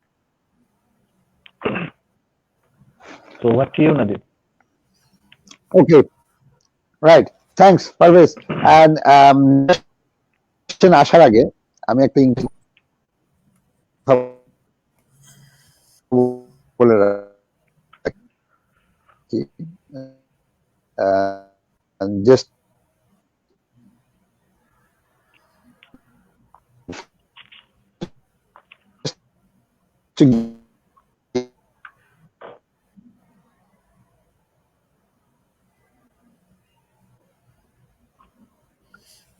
So what do you Nadir? Okay, right. Thanks, Parvez. And question আসার আগে আমি একটা বলে রাখি, just to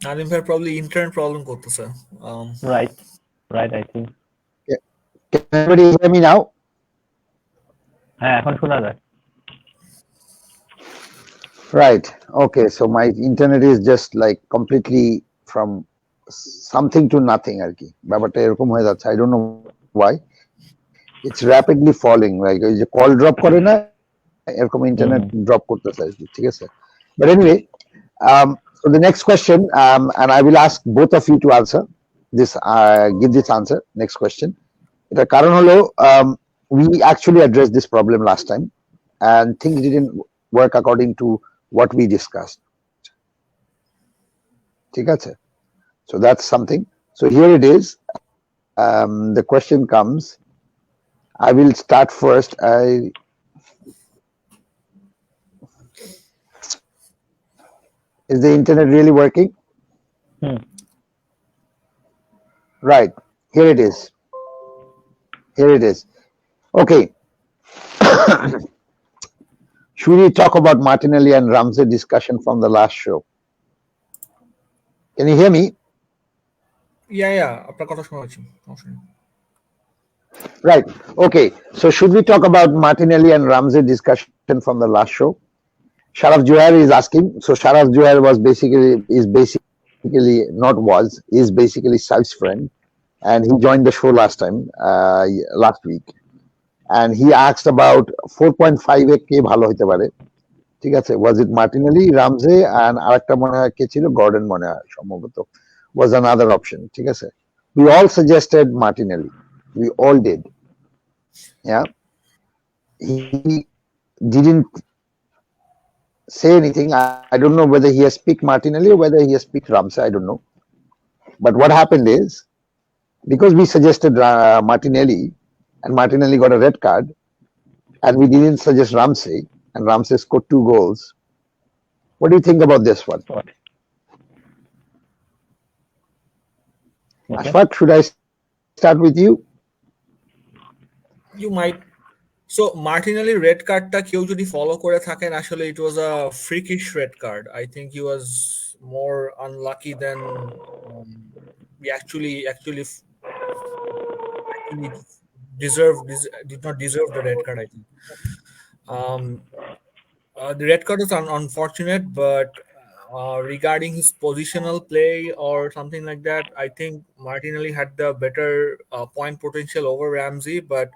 নাদিম ভাই probably internet problem করতেছে। Right, I think. Can everybody hear me now? হ্যাঁ, এখন শোনা যায়। Right. Okay. So my internet is just like completely from something to nothing আর কি, ব্যাপারটা এরকম হয়ে যাচ্ছে। I don't know why. It's rapidly falling. Like ওই যে কল ড্রপ করে না এরকম ইন্টারনেট ড্রপ করতেছে আর কি, ঠিক আছে? But anyway, so the next question, and I will ask both of you to answer this, give this answer. Next question. এটার কারণ হলো we actually addressed this problem last time and things didn't work according to what we discussed. ঠিক আছে? So that's something. So here it is. The question comes. I will start first. Is the internet really working? Right. Here it is. Here it is. Okay. Should we talk about Martinelli and Ramsey discussion from the last show? Can you hear me? Yeah, আপনার কথা শোনা যাচ্ছে। Right. Okay. So should we talk about Martinelli and Ramsey discussion from the last show? Sharaf Juhair is asking. So Sharaf Juhair is basically Saif's friend, and he joined the show last week, and he asked about 4.5 কে ভালো হতে পারে, ঠিক আছে? Was it Martinelli, Ramsey, and আরেকটা মনে হয় কে ছিল, Gordon মনে হয় সম্ভবত was another option, ঠিক আছে? We all suggested Martinelli. We all did. Yeah. He didn't say anything. I don't know whether he has picked Martinelli or whether he has picked Ramsey. I don't know. But what happened is, because we suggested Martinelli, and Martinelli got a red card, and we didn't suggest Ramsey, and Ramsey scored 2 goals. What do you think about this one? Okay. Ashfaq, should I start with you? You might. So Martinelli red cardটা কেউ যদি follow করে থাকেন, আসলে it was a freakish red card. I think he was more unlucky than we actually did not deserve the red card, I think. The red card was unfortunate, but regarding his positional play or something like that, I think Martinelli had the better point potential over Ramsey, but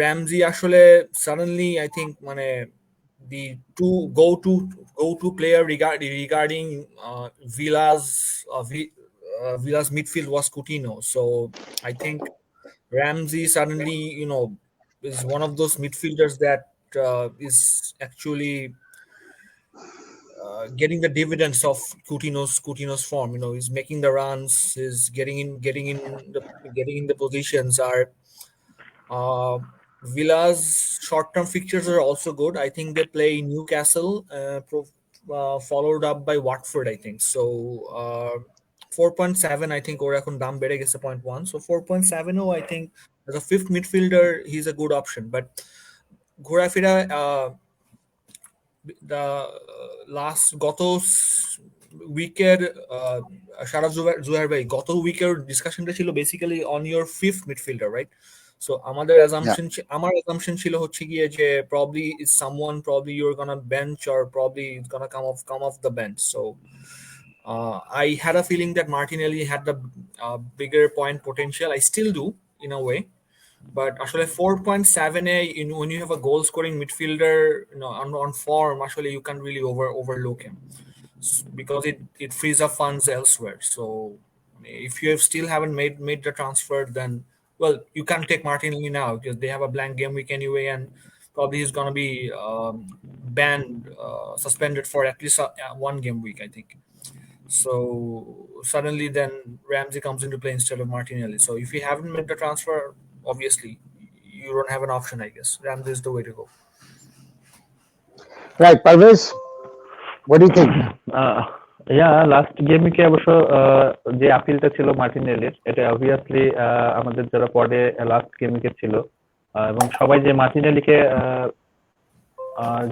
Ramsey আসলে suddenly I think মানে the two go-to player regarding Villa's midfield was Coutinho. So I think Ramsey suddenly, is one of those midfielders that is actually getting the dividends of Coutinho's form. He's making the runs, he's getting in the positions. Are uh, Villa's short-term fixtures are also good. I think they play Newcastle, followed up by Watford, I think. So 4.7, I think, or এখন দাম বেড়ে গেছে 0.1. So 4.70, I think, as a fifth midfielder, he's a good option. But ঘোরাফেরা the last উইকের Sharaf জুহার ভাই, গত উইকের ডিসকাশনটা ছিল basically on your fifth midfielder, right? So আমার assumption ছিল হচ্ছে গিয়ে যে probably is someone probably you're gonna bench or probably is gonna come off the bench. So I had a feeling that Martinelli had the bigger point potential. I still do in a way, but actually 4.7 when you have a goal scoring midfielder, on form, actually you can't really overlook him because it frees up funds elsewhere. So if you still haven't made the transfer, then well, you can't take Martinelli now because they have a blank game week anyway, and probably he's gonna be suspended for at least one game week, I think. So suddenly then Ramsey comes into play instead of Martinelli. So if you haven't made the transfer, obviously you don't have an option, I guess. Ramsey is the way to go. Right, Parvez, what do you think? Last game উইকে অবশ্য যে আপিলটা ছিল মার্টিনেলির, এটা obviously আমাদের যারা পরে last game উইকে ছিল এবং সবাই যে মার্টিনেলিকে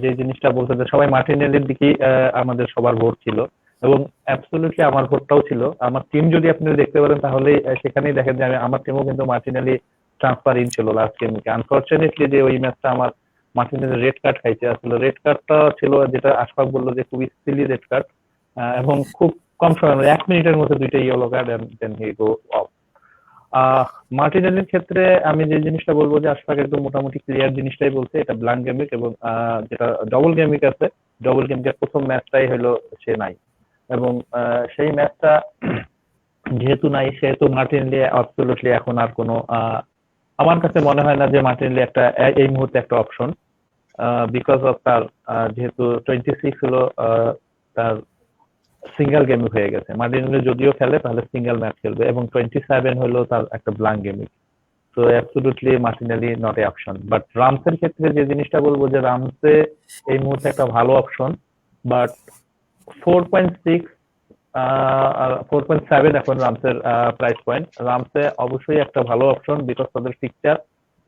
যে জিনিসটা বলতে, সবাই মার্টিনেলির দিকেই আমাদের সবার ভোট ছিল এবং অ্যাবসলিউটলি আমার ভোটটাও ছিল। আমার টিম যদি আপনি দেখতে পারেন তাহলে সেখানেই দেখেন যে আমার টিমও কিন্তু মার্টিনেলি ট্রান্সফার ইন ছিল লাস্ট গেম উইকে। আনফরচুনেটলি যে ওই ম্যাচটা আমার মার্টিনেলি রেড কার্ড খাইছে, আসলে রেড কার্ডটা ছিল যেটা আশফাক বললো যে খুবই সিলি রেড কার্ড এবং খুব কম সময়, 1 মিনিটের মধ্যে 2টা yellow card and then he go off. মার্টিনেলির ক্ষেত্রে আমি যে জিনিসটা বলবো যে আশফাক একদম মোটামুটি ক্লিয়ার জিনিসটাই বলছে, এটা ব্ল্যাঙ্ক গেম উইক এবং যেটা ডবল গেম উইক আছে, ডবল গেম উইকের প্রথম ম্যাচটাই হলো সে নাই এবং সেই ম্যাচটা যেহেতু নাই সেহেতু মার্টিনেলি অ্যাবসলিউটলি এখন আর কোনো আমার কাছে মনে হয় না যে মার্টিনেলি একটা এই মুহূর্তে একটা অপশন, বিকজ অফ তার যেহেতু 26 হলো তার সিঙ্গেল গেম হয়ে গেছে। মার্টিনেলি যদিও খেলে তাহলে সিঙ্গেল ম্যাচ খেলবে এবং 27 হলো তার একটা blank game. So absolutely Martinelli not a option. But রামসের ক্ষেত্রে যে জিনিসটা বলবো যে রামসে এই মুহূর্তে একটা ভালো অপশন, বাট 4.6 আর 4.7 এখন রামসের প্রাইস পয়েন্ট। রামসে অবশ্যই একটা ভালো অপশন বিকজ তাদের ফিক্সচার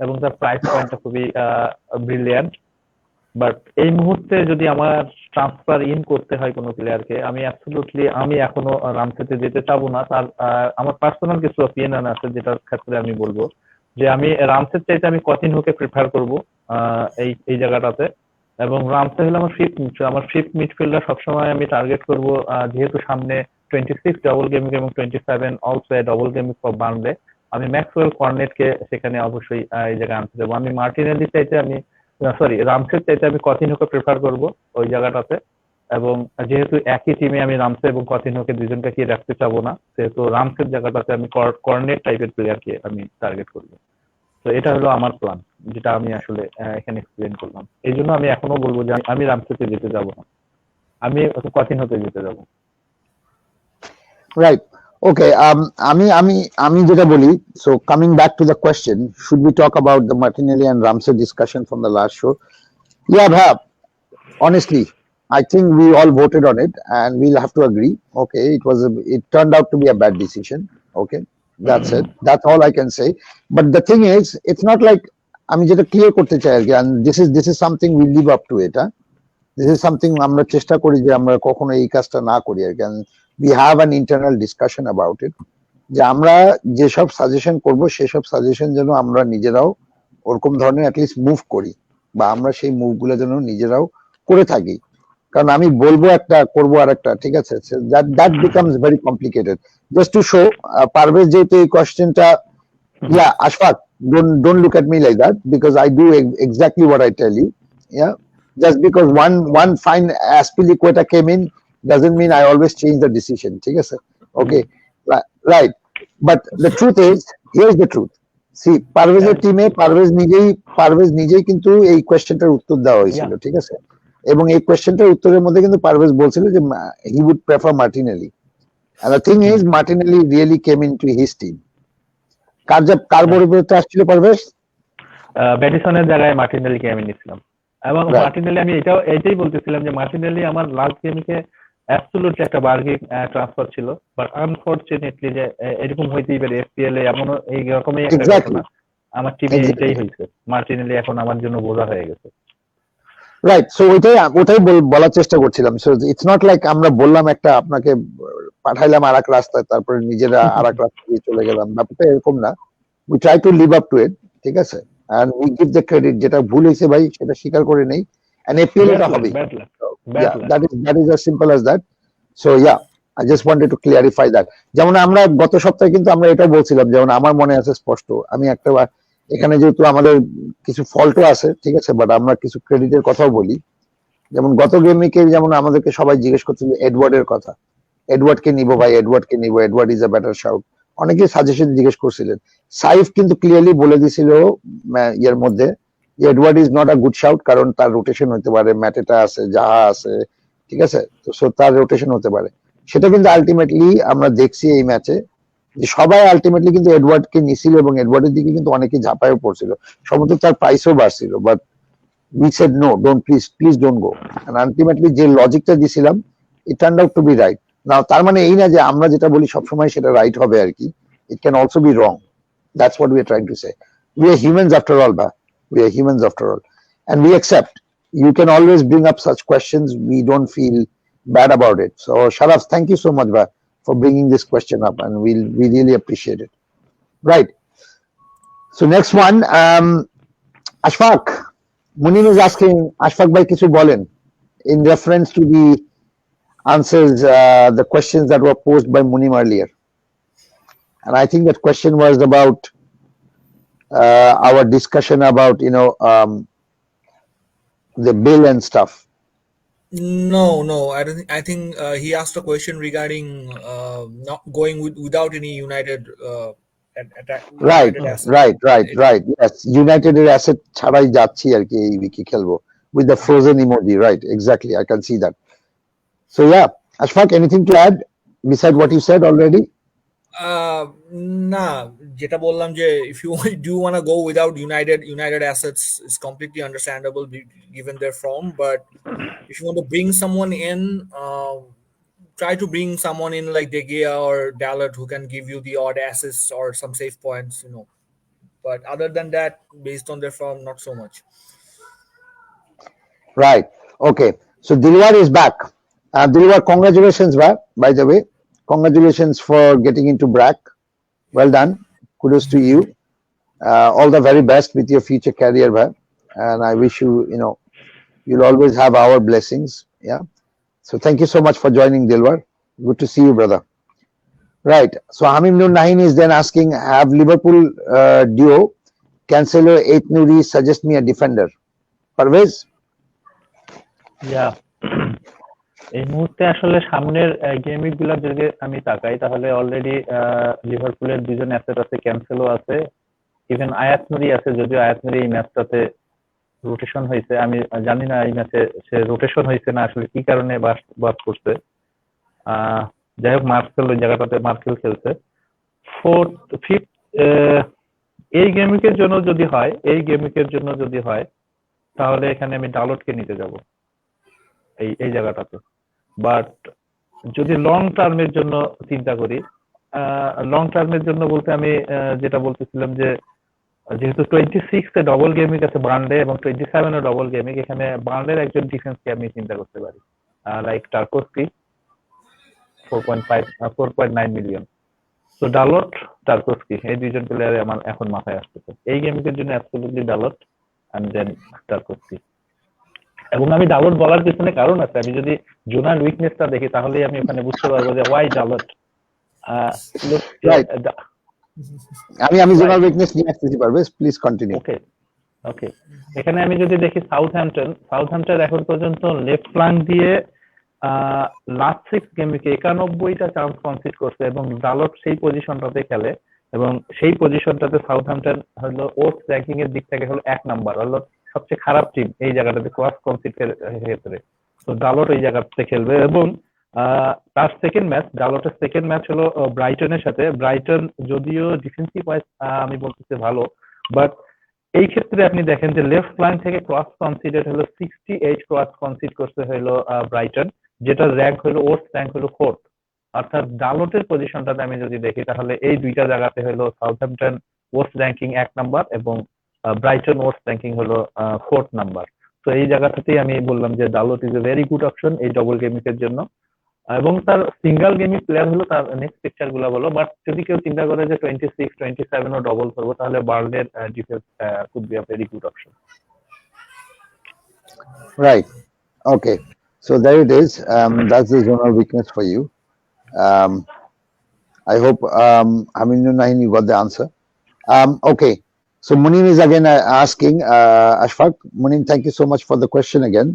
এবং তার প্রাইস পয়েন্টটা খুবই ব্রিলিয়ান্ট। বাট এই মুহূর্তে যদি আমার ট্রান্সফার ইন করতে হয় কোনো প্লেয়ারকে, আমি এখনো রামসেতে যেতে চাবো না। তার আমার পার্সোনাল কিছু অপিনিয়ন আছে যেটার ক্ষেত্রে আমি বলবো যে আমি রামসের চাইতে আমি কতিনহোকে প্রেফার করবো এই জায়গাটাতে। এবং রামসে হলো আমার ফিফথ মিডফিল্ডার সবসময় আমি টার্গেট করবো, যেহেতু সামনে 26 ডবল গেম এবং 27 অলসো ডবল গেম ফর বার্নলে। আমি ম্যাক্সওয়েল কর্নেটকে সেখানে অবশ্যই এই জায়গায় আনতে দেবো। আমি মার্টিনেলি চাইতে রামসের চাইতে আমি কতিনহোকে প্রেফার করবো ওই জায়গাটাতে। এবং যেহেতু একই টিমে আমি রামসে এবং কতিনহোকে দুজনকে কি রাখতে চাবো না, সেহেতু রামসের জায়গাটাতে আমি কর্নেট টাইপের প্লেয়ারকে আমি টার্গেট করবো। তো এটা হলো আমার প্ল্যান, যেটা আমি আসলে এখানে এক্সপ্লেন করলাম। এই জন্য আমি এখনো বলবো যে আমি রামসেতে যেতে যাব না, আমি কতিনহোতে যেতে যাব। Right. Okay. আমি যেটা বলি, so coming back to the question, should we talk about the Martinelli and Ramsey discussion from the last show? Yeah, bhai, honestly, I think we all voted on it and we'll have to agree. Okay, it turned out to be a bad decision. Okay, that's it. That's all I can say. But the thing is, it's not like আমি যেটা clear করতে চাই আর কি, and this is something we live up to it. This is something আমরা চেষ্টা করি যে আমরা কখনো এই কাজটা না করি আর কি। We have an internal discussion about it, যে আমরা যেসব সাজেশন করব সেসব সাজেশন যেন আমরা নিজেরাও ওরকম ধরনের অ্যাটলিস্ট মুভ করি, বা আমরা সেই মুভগুলো যেন নিজেরাও করে থাকি। কারণ আমি বলবো একটা, করবো আর একটা, ঠিক আছে, that becomes very complicated. Just to show, Parvez যেহেতু এই কোয়েশ্চেনটা, Ashfaq, don't look at me like that because I do exactly what I tell you. Yeah, just because one fine Aspilicueta came in doesn't mean I always change the decision. ঠিক আছে? Okay, right. But the truth is, here's the truth. See, পারভেজের টিমে পারভেজ নিজেই কিন্তু এই কোয়েশ্চেনটার উত্তর দেওয়া হয়েছিল, ঠিক আছে? এবং এই কোয়েশ্চেনটার উত্তরের মধ্যে কিন্তু পারভেজ বলছিল যে he would prefer Martinelli. And the thing is, Martinelli really came into his team. কার পরিবর্তে আসছিল পারভেজ? ব্যাটিসনের জায়গায় মার্টিনেলিকে আমি নিছিলাম, এবং মার্টিনেলি আমি এটাই বলতেছিলাম যে মার্টিনেলি আমার লাস্ট গেমকে অ্যাবসলিউটলি একটা বার্গেন ট্রান্সফার ছিল, বাট আনফরচুনেটলি যে এরকম হইতেই পারে এফপিএল এ এমন এই রকমই একটা ঘটনা আমার টিমে এটাই হয়েছে, মার্টিনেলি এখন আমার জন্য বোঝা হয়ে গেছে। রাইট, সো ওটাই বলার চেষ্টা করছিলাম। সো ইটস নট লাইক আমরা বললাম একটা, আপনাকে পাঠাইলাম আর এক রাস্তায়, তারপরে নিজেরা আর এক রাস্তা দিয়ে চলে গেলাম, ব্যাপারটা এরকম না। We try to live up to it, ঠিক আছে? and we give the credit, যেটা ভুল হয়েছে ভাই সেটা স্বীকার করে নেই, and APL এটা হবে। Yeah, that is as simple as that. So yeah, I just wanted to clarify that. যেমন আমরা গত সপ্তাহে কিন্তু আমরা এটা বলছিলাম, যেমন আমার মনে আছে স্পষ্ট, আমি একটা এখানে যেহেতু আমাদের কিছু ফল্টও আছে, ঠিক আছে, বাট আমরা কিছু ক্রেডিটের কথাও বলি। যেমন গত গেমে যেমন আমাদেরকে সবাই জিজ্ঞেস করছিল এডওয়ার্ডের কথা, এডওয়ার্ডকে নিব ভাই, এডওয়ার্ডকে নিব, Edward is a better shout, অনেকে সাজেশন জিজ্ঞেস করছিলেন। সাইফ কিন্তু ক্লিয়ারলি বলে দিছিল এর মধ্যে যে Edward is not a good shout, কারণ তার রোটেশন হতে পারে, ম্যাটেটা আছে, যাহা আছে, ঠিক আছে, তো সো তার রোটেশন হতে পারে। সেটা কিন্তু আলটিমেটলি আমরা দেখছি এই ম্যাচে যে সবাই আলটিমেটলি কিন্তু এডওয়ার্ডকে নিছিল, এবং এডওয়ার্ডের দিকে কিন্তু অনেকে ঝাঁপায়ও পড়ছিল, সম্ভবত তার প্রাইসও বাড়ছিল, but we said no, don't, please don't go, and ultimately যে লজিকটা দিছিলাম it turned out to be right. Now তার মানে এই না যে আমরা যেটা বলি সবসময় সেটা রাইট হবে আর কি, it can also be wrong. That's what we are trying to say. We are humans after all, we are humans after all, and we accept. You can always bring up such questions, we don't feel bad about it. So Sharaf, thank you so much for bringing this question up, and we really appreciate it. Right, so next one, Ashfaq Munim is asking, Ashfaq bhai kichu bolen in reference to the answers, the questions that were posed by Munim earlier, and I think that question was about our discussion about the bill and stuff. No, I don't think. I think he asked a question regarding not going without any United attack. Right. Yes, United asset ছাড়াই যাচ্ছি আর কি এই উইকে খেলবো, with the frozen emoji, right? Exactly, I can see that. So yeah, Ashfaq, anything to add beside what you said already? না, যেটা বললাম যে if you do want to go without United assets is completely understandable given their form, but if you want to bring someone in, try to bring someone in like De Gea or Dalot who can give you the odd assists or some save points, but other than that, based on their form, not so much. Right, okay, so Dilwar is back. Dilwar, congratulations, by the way, congratulations for getting into BRAC. Well done, kudos to you. All the very best with your future career, and I wish you, you'll always have our blessings. Yeah, so thank you so much for joining, Dilwar. Good to see you, brother. Right, so Hamim Nur Nahin is then asking, have Liverpool duo Cancelo, Eight Nuri suggest me a defender? Parvez? Yeah. এই মুহূর্তে আসলে সামনের game গুলো যদি আমি তাকাই তাহলে already লিভারপুলের দুজন অ্যাসেট আছে, ক্যান্সেলো আছে, ইভেন আয়াত নুরি আছে, যদিও আয়াত নুরি এই ম্যাচটাতে রোটেশন হয়েছে, আমি জানি না এই ম্যাচে সে রোটেশন হয়েছে না আসলে কি কারণে বাদ করছে, যাই হোক মার্কেল ওই জায়গাটাতে মার্কেল খেলছে। ফিফথ এই গেমিকের জন্য যদি হয় তাহলে এখানে আমি ডালটকে নিতে যাব এই জায়গাটাতে, বাট যদি লং টার্মের জন্য চিন্তা করি, লং টার্মের জন্য বলতে আমি যেটা বলতেছিলাম যে যেহেতু 26 এ ডবল গেমিং আছে বার্নডে এবং 27 এ ডবল গেমিং, এখানে বার্নডের একজন ডিফেন্সকে আমি চিন্তা করতে পারি, লাইক টার্কোস্কি 4.9 মিলিয়ন। তো ডালট, টার্কোস্কি এই দুইজন প্লেয়ারে আমার এখন মাথায় আসতেছে এই গেমিংয়ের জন্য, অ্যাবসলিউটলি ডালট এন্ড দেন টার্কোস্কি। এবং আমি ডালট বলার পিছনে কারণ আছে, আমি যদি জোনাল উইকনেসটা দেখি তাহলে আমি ওখানে বুঝতে পারবো যে ওয়াই ডালট। আমি জোনাল উইকনেস নিয়ে আসতেছি, পারবে প্লিজ কন্টিনিউ। ওকে, ওকে, এখানে আমি যদি দেখি সাউথহ্যাম্পটন এখন পর্যন্ত লেফট ফ্ল্যাঙ্ক দিয়ে লাস্ট 6 গেম উইকে 91টা চান্স কনসিড করছে এবং ডালট সেই পজিশনটাতে খেলে এবং সেই পজিশনটাতে সাউথহ্যাম্পটন হলো ওটস র্যাঙ্কিং এর দিক থেকে হলো 1 নাম্বার, হলো সবচেয়ে খারাপ টিম এই জায়গাটাতে ক্রস কনসিড ক্ষেত্রে। তো ডালট এই জায়গাতে খেলবে এবং তার ডালটের সেকেন্ড ম্যাচ হলো ব্রাইটনের সাথে। ব্রাইটন যদিও ডিফেন্সিভ ওয়াইজ আমি বলতেছি ভালো, বাট এই ক্ষেত্রে আপনি দেখেন যে লেফট ফ্ল্যাঙ্ক থেকে ক্রস কনসিডার হলো 68 ক্রস কনসিড করছে হলো ব্রাইটন, যেটা র্যাঙ্ক হলো ওটস র্যাঙ্ক হলো 4th। অর্থাৎ ডালটের পজিশনটাতে আমি যদি দেখি তাহলে এই দুইটা জায়গাতে হলো সাউথহ্যাম্পটন ওটস র্যাঙ্কিং 1 নাম্বার এবং ব্রাইটন ওটস র্যাঙ্কিং হলো 4th নাম্বার। তো এই জায়গাটাতেই আমি বললাম যে Dalot is a very good option এই ডবল গেমিংয়ের জন্য। এবং তার সিঙ্গেল গেমিং প্লেয়ার হলো তার নেক্সট পিকচার গুলো বলো, বাট যদি কেউ চিন্তা করে যে 26 27 ও ডবল করবো তাহলে বার্লের defence could be a very good option. Right. Okay. So there it is. That's the zonal weakness for you. I hope Aminul Nahin, you got the answer. Okay. So Munim is again asking, Ashfaq. Munim, thank you so much for the question again.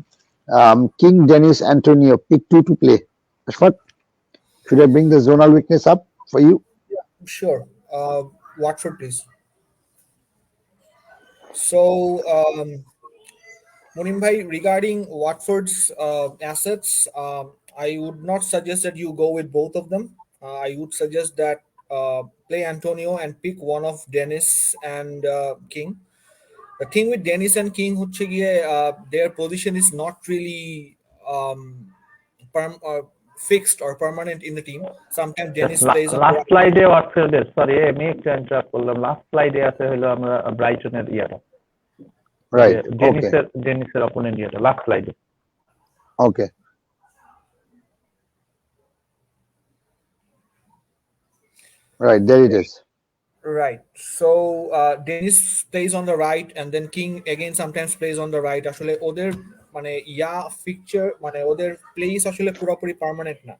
King Dennis Antonio, pick 2 to play. Ashfaq, should I bring the zonal weakness up for you? Sure. Watford, please. So, Munim bhai, regarding Watford's assets, I would not suggest that you go with both of them. I would suggest that play Antonio and pick one of Dennis and King. The thing with Dennis and King, their position is not really fixed or permanent in the team. Sometimes Dennis plays on last স্লাইডে ওয়াটফোর্ডের, sorry আমি একটু interrupt করলাম, last স্লাইডে আছে হলো আমরা ব্রাইটনের ইয়াটা, Right. Okay. ডেনিসের opponent ইয়াটা লাস্ট স্লাইডে। Okay. Right. There it is. Right. So Dennis plays on the right and then King again sometimes plays on the right. আসলে ওদের মানে ফিকচার মানে ওদের প্লেস আসলে পুরোপুরি পার্মানেন্ট না।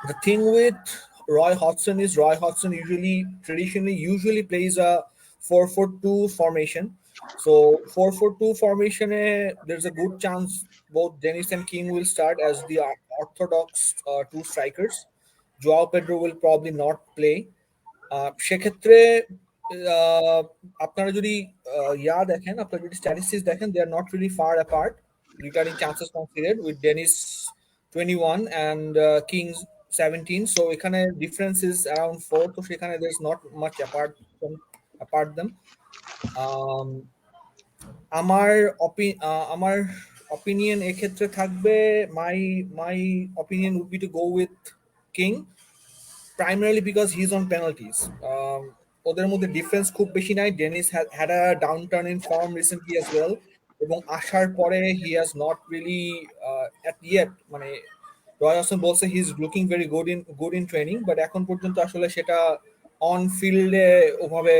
The thing with Roy Hodgson is Roy Hodgson usually plays a 4-4-2 formation. So 4-4-2 formation, there's a good chance both Dennis and King will start as the orthodox two strikers. Joao Pedro will probably not play. সেক্ষেত্রে আপনারা যদি দেখেন, আপনারা যদি statistics দেখেন, they are not really far apart regarding chances conceded with Dennis 21 and King's 17. So এখানে difference is around 4. তো সেখানে there's not much apart them. আমার opinion এক্ষেত্রে থাকবে, my opinion would be to go with King primarily because he's on penalties. ওদের মধ্যে difference খুব বেশি নাই। Dennis had a downturn in form recently as well এবং আসার পরে he has not really at yet মানে রয় হাসন বলছে he is looking very good in training, but এখন পর্যন্ত আসলে সেটা অন ফিল্ডে ওভাবে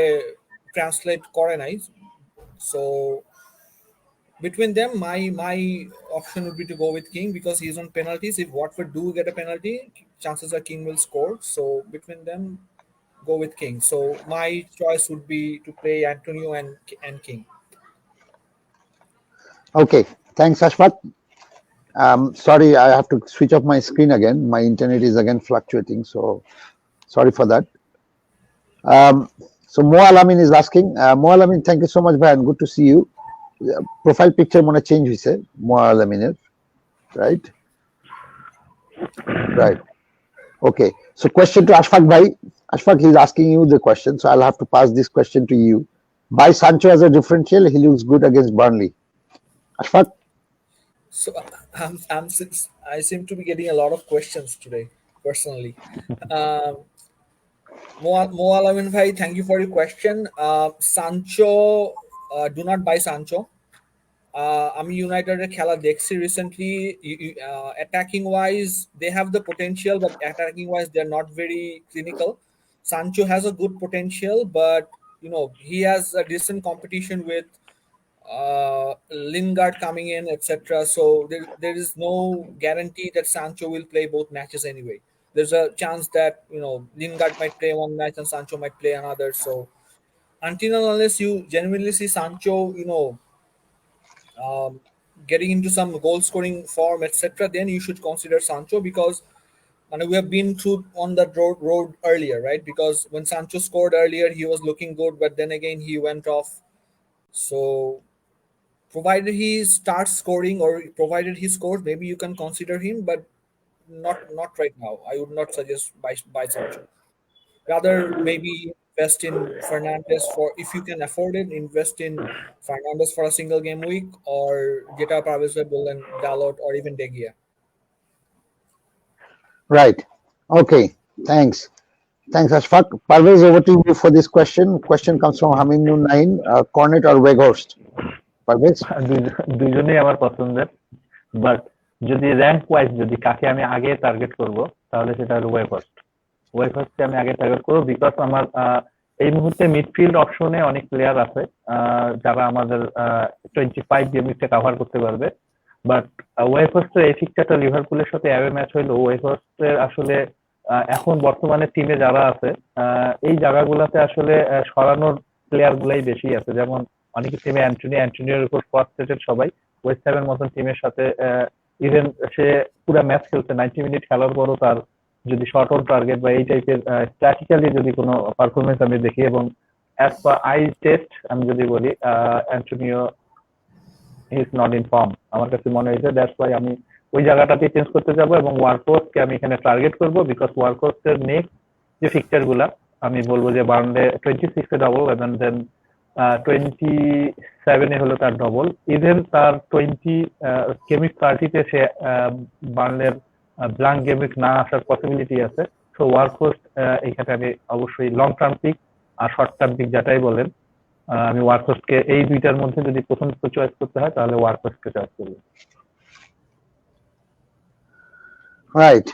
ট্রান্সলেট করে নাই। So between them, my option would be to go with King because he's on penalties. If Watford do get a penalty, chances are King will score. So between them, go with King. So my choice would be to play Antonio and King. Okay. Thanks, Ashfaq. Sorry, I have to switch off my screen again. My internet is again fluctuating, so sorry for that. So Mo Alamin is asking. Mo Alamin, thank you so much, man. Good to see you. Profile picture mone change hoise Mo Alamin, right? Right. Okay. So question to Ashfaq bhai. Ashfaq, he's asking you the question, so I'll have to pass this question to you. Buy Sancho as a differential. He looks good against Burnley. Ashfaq. So I seem to be getting a lot of questions today, personally. Mo Alamin bhai, thank you for your question. Sancho, do not buy Sancho. আমি ইউনাইটেডের খেলা দেখছি recently. Attacking wise they have the potential, but attacking wise they are not very clinical. Sancho has a good potential, but he has a decent competition with Lingard coming in, etc. So there is no guarantee that Sancho will play both matches anyway. There's a chance that Lingard might play one match and Sancho might play another. So until and unless you genuinely see Sancho, um, getting into some goal scoring form, etc., then you should consider Sancho because we have been through on that road earlier, right? Because when Sancho scored earlier, he was looking good, but then again he went off. So provided he starts scoring or provided he scores, maybe you can consider him, but not right now. I would not suggest buy Sancho. Rather, maybe invest in Fernandes for if you can afford it. Invest in Fernandes for a single game week, or যেটা Parvez's বললেন Dalot or even De Gea. Right. Okay. Thanks. Thanks, Ashfaq. Parvez, over to you for this question. Question comes from Hamimnu 9, Cornet or Weghorst? Parvez? দুইজনেই আমার পছন্দের, but যদি rank wise যদি কাকে আমি আগে টার্গেট করব তাহলে সেটা হলো ওয়েঘর্স্টকে আমি আগে টার্গেট করবো, বিকজ আমার এই মুহূর্তে মিডফিল্ড অপশনে অনেক প্লেয়ার আছে যারা আমাদের 25 গেমটা কভার করতে পারবে। বাট ওয়েঘর্স্টের এই ফিক্সচারটা লিভারপুলের সাথে অ্যাওয়ে ম্যাচ হইলো ওয়েঘর্স্টের আসলে এখন বর্তমানে টিমে যারা আছে এই জায়গাগুলোতে আসলে সরানোর প্লেয়ার গুলাই বেশি আছে। যেমন অনেকে টিমে অ্যান্টনিওর উপর ফ্রাস্ট্রেটেড সবাই, ওয়েস্ট হ্যামের মতন টিমের সাথে ইভেন সে পুরো ম্যাচ খেলছে 90 মিনিট খেলার পরও তার যদি শর্ট অন টার্গেট বা এই টাইপের স্ট্র্যাটেজিক্যালি যদি কোনো পারফরমেন্স আমি দেখি, এবং অ্যাজ পার আই টেস্ট আমি যদি বলি Antonio is not in form, আমার কাছে মনে হয়েছে। দ্যাটস ওয়াই আমি ওই জায়গাটাতে চেঞ্জ করতে যাব এবং ওয়ার্কহোর্সকে আমি এখানে টার্গেট করব, বিকজ ওয়ার্কহোর্সের নেক্সট যে ফিক্সচার গুলা আমি বলবো যে বার্নলে 26 ডাবল এবং দেন 27 হলো তার ডবল, ইভেন তার 30তে সে বার্নলের ব্ল্যাঙ্ক গেমিক না আসার পসিবিলিটি আছে। সো ওয়ার্কহোর্স এখানে আমি অবশ্যই লং টার্ম পিক আর শর্ট টার্ম পিক যেটাই বলেন, আমি ওয়ার্কহোর্সকে এই দুইটার মধ্যে যদি প্রথম চয়েস করতে হয় তাহলে ওয়ার্কহোর্সকে চয়েস করব। Right.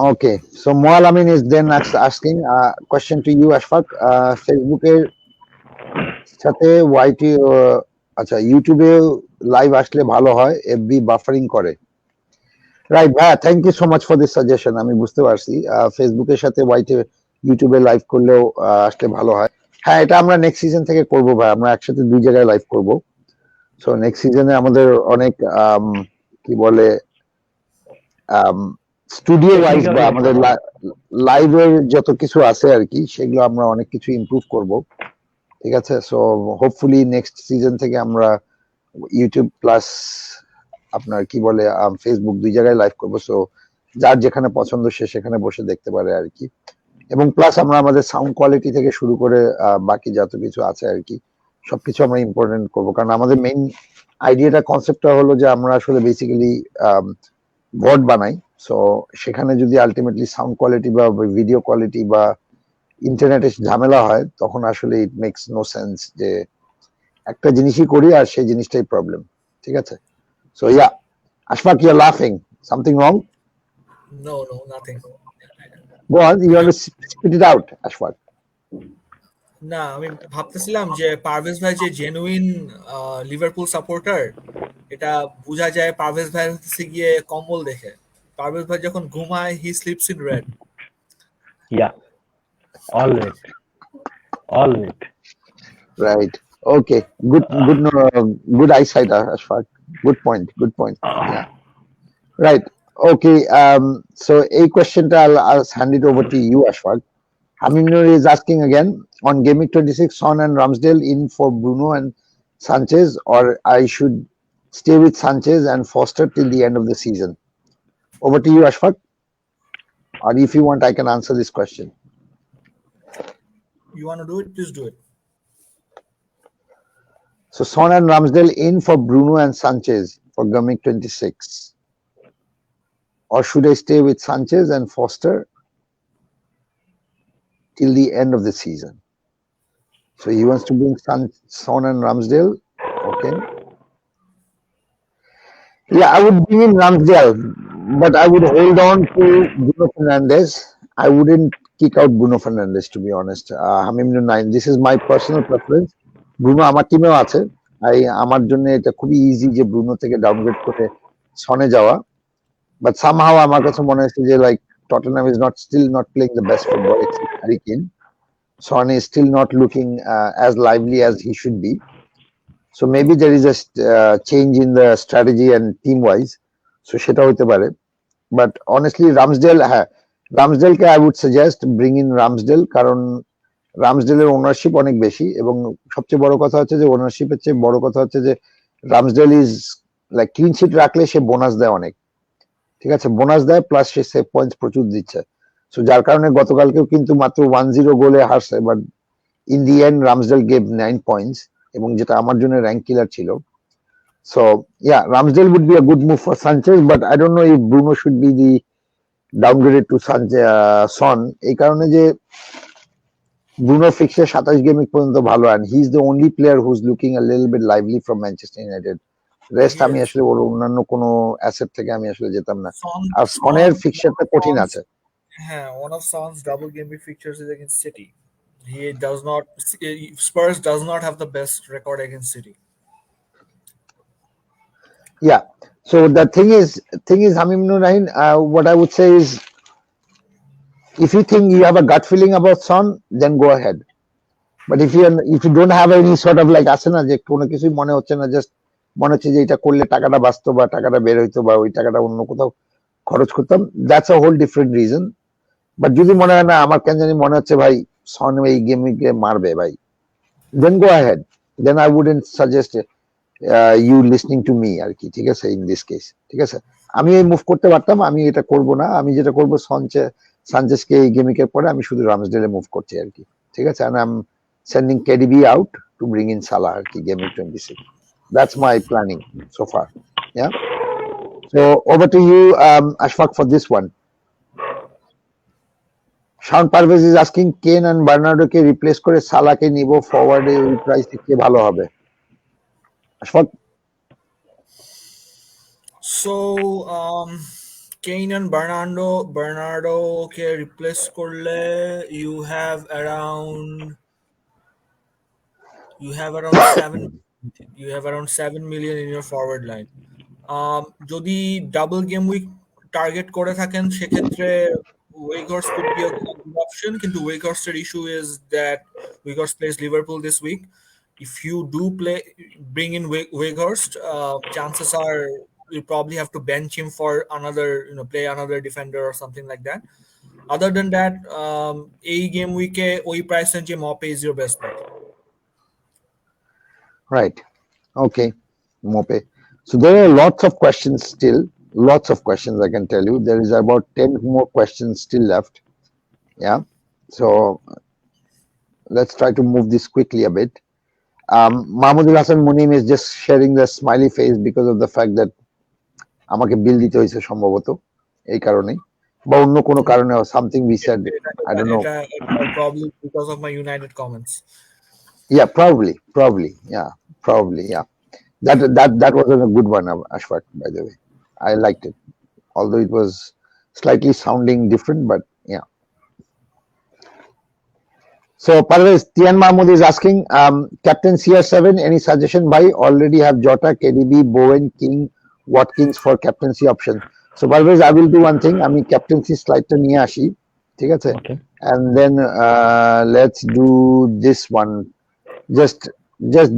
Okay. So Moal Amin is then asking a question to you, Ashfaq. Facebook সাথে ওয়াইটি আচ্ছা ইউটিউবে লাইভ আসলে ভালো হয়, এফবি বাফারিং করে। রাইট ভাইয়া, thank you so much for this suggestion. আমি বুঝতে পারছি ফেসবুকের সাথে ওয়াইটি ইউটিউবে লাইভ করলেও আসলে ভালো হয়। হ্যাঁ, এটা আমরা নেক্সট সিজন থেকে করবো ভাই, আমরা একসাথে দুই জায়গায় লাইভ করবো। সো নেক্সট সিজনে আমাদের অনেক কি বলে স্টুডিও ওয়াইজ বা আমাদের লাইভের যত কিছু আছে আর কি, সেগুলো আমরা অনেক কিছু ইমপ্রুভ করব। ঠিক আছে, সো হোপফুলি নেক্সট সিজন থেকে আমরা ইউটিউব প্লাস আপনার কি বলে ফেসবুক দুই জায়গায় লাইভ করবো। সো যার যেখানে পছন্দ সে সেখানে বসে দেখতে পারে আর কি। এবং প্লাস আমরা আমাদের সাউন্ড কোয়ালিটি থেকে শুরু করে বাকি যত কিছু আছে আর কি সবকিছু আমরা ইম্পর্টেন্ট করবো, কারণ আমাদের মেইন আইডিয়াটা কনসেপ্টটা হলো যে আমরা আসলে বেসিক্যালি ভোট বানাই। সো সেখানে যদি আলটিমেটলি সাউন্ড কোয়ালিটি বা ভিডিও কোয়ালিটি বা ইন্টারনেটে ঝামেলা হয়, তখন আসলে ইট মেক্স নো সেন্স যে একটা জিনিসই করি আর সেই জিনিসটাই প্রবলেম। ঠিক আছে, so yeah Ashfaq, you're laughing. Something wrong? No, nothing. Go on, you want to spit it out, Ashfaq. না, আমি ভাবতেছিলাম যে পারভেজ ভাই যে জেনুইন লিভারপুল সাপোর্টার, এটা বোঝা যায় পারভেজ ভাই হচ্ছে গিয়ে কম্বল দেখে। পারভেজ ভাই যখন ঘুমায় হি slips in red. Yeah, always. Right. Okay. Good eyesight, Ashfaq. Good point. Yeah. Right. Okay. So a question I'll hand it over to you, Ashfaq. Hamimnur is asking again on Game Week 26, Son and Ramsdale in for Bruno and Sanchez, or I should stay with Sanchez and Foster till the end of the season. Over to you, Ashfaq. Or if you want, I can answer this question. You want to do it? Please do it. So Son and Ramsdale in for Bruno and Sanchez for Game Week 26. Or should I stay with Sanchez and Foster till the end of the season? So he wants to bring Son and Ramsdale. Okay. Yeah, I would bring in Ramsdale, but I would hold on to Bruno Fernandes. I wouldn't kick out Bruno Fernandes, to be honest. Hamimnu 9. This is my personal preference. Bruno আমার টিমেও আছে। আমার জন্য এটা খুবই easy যে Bruno থেকে downgrade করে সনে যাওয়া, বাট সামহাও আমার কাছে মনে হচ্ছে যে like Tottenham is still not playing the best football except Harry Kane. Son is still not looking as lively as he should be. So maybe there is a change in the strategy and team wise. So সেটা হতে পারে। But honestly, রামসডেলকে I would suggest bring in Ramsdale, কারণ রামসডেলের ownership অনেক বেশি, এবং সবচেয়ে বড় কথা হচ্ছে যে ওনারশিপের চেয়ে বড় কথা হচ্ছে যে Ramsdale is like clean sheet রাখলে সে বোনাস দেয় অনেক, ঠিক আছে, বোনাস দেয় প্লাস সে সেভ পয়েন্টস প্রচুর দিচ্ছে। সো যার কারণে গতকালকেও কিন্তু মাত্র 1-0 গোলে হারছে, but in the end Ramsdale gave 9 points, এবং যেটা আমার জন্য র্যাঙ্ক কিলার ছিল। So yeah, Ramsdale would be a good move for Sanchez, but I don't know if Bruno should be the downgraded to Son, এই কারণে যে Bruno fixture 27 game পর্যন্ত ভালো, and he is the only player who's looking a little bit lively from Manchester United. Rest আমি Yes. আসলে ওর অন্যান্য কোনো asset থেকে আমি আসলে যেতাম না। Son, আর সনের Son, ফিক্সারটা কঠিন Son's- আছে। yeah, one of Son's double game week fixtures is against City. He does not. Spurs does not have the best record against City. Yeah. So the thing is, Hamim Nurain, what I would say is, if you think you have a gut feeling about Son, then go ahead. But if you don't have any sort of like আসে না যে কোনো কিছুই মনে হচ্ছে না, just মনে হচ্ছে যে এটা করলে টাকাটা বাঁচতো বা টাকাটা বের হইতো বা ওই টাকাটা অন্য কোথাও খরচ করতাম, that's a whole different reason. But যদি মনে হয় না আমার কেন জানি মনে হচ্ছে ভাই সন এই গেমে মারবে ভাই, then go ahead. Then I wouldn't suggest you listening to me আর কি, ঠিক আছে, in this case, ঠিক আছে। আমি এই মুভ করতে পারতাম, আমি এটা করব না। আমি যেটা করবো সানচেজকে এই গেমিংয়ের পরে আমি শুধু রামসডেলে মুভ করছি আর কি, ঠিক আছে। And I'm sending KDB out to bring in Salah আর কি, game week 26. That's my planning so far. Yeah. So over to you, Ashfaq, for this one. Sean Parvez is asking, Kane and Bernardo K replace করে সালাকে নিব ফরওয়ার্ডে, ওই প্রাইসে কে ভালো হবে? Ashfaq? So, Kane and Bernardo ke replace korle, you have around 7 million in your forward line. যদি double game week target করে থাকেন সেক্ষেত্রে Weghorst could be a good option, কিন্তু Weghorst's issue is that Weghorst plays Liverpool this week. If you do bring in Weghorst, chances are you probably have to bench him for play another defender or something like that. Other than that, a game week oi price range Mope is your best bet. Right. Okay. Mope. So there are lots of questions still. Lots of questions, I can tell you. There is about 10 more questions still left. Yeah. So let's try to move this quickly a bit. Mahmoudul Hassan Munim is just sharing the smiley face because of the fact that আমাকে বিল দিতে হয়েছে সম্ভবত, এই কারণে বা অন্য কোনো কারণে, something we said, I don't know. Probably because of my United comments. Yeah, probably. Yeah, probably. Yeah, that was a good one, Ashfaq, by the way. I liked it, although it was slightly sounding different, but yeah. So Parvez, Tian Mahmood is asking, Captain CR7, any suggestion? By already have Jota, KDB, Bowen, King, Watkins for captaincy option. So Parvez, I will do one thing. I mean, captaincy slide to niye ashi, ঠিক আছে? Okay. And then let's do this one, just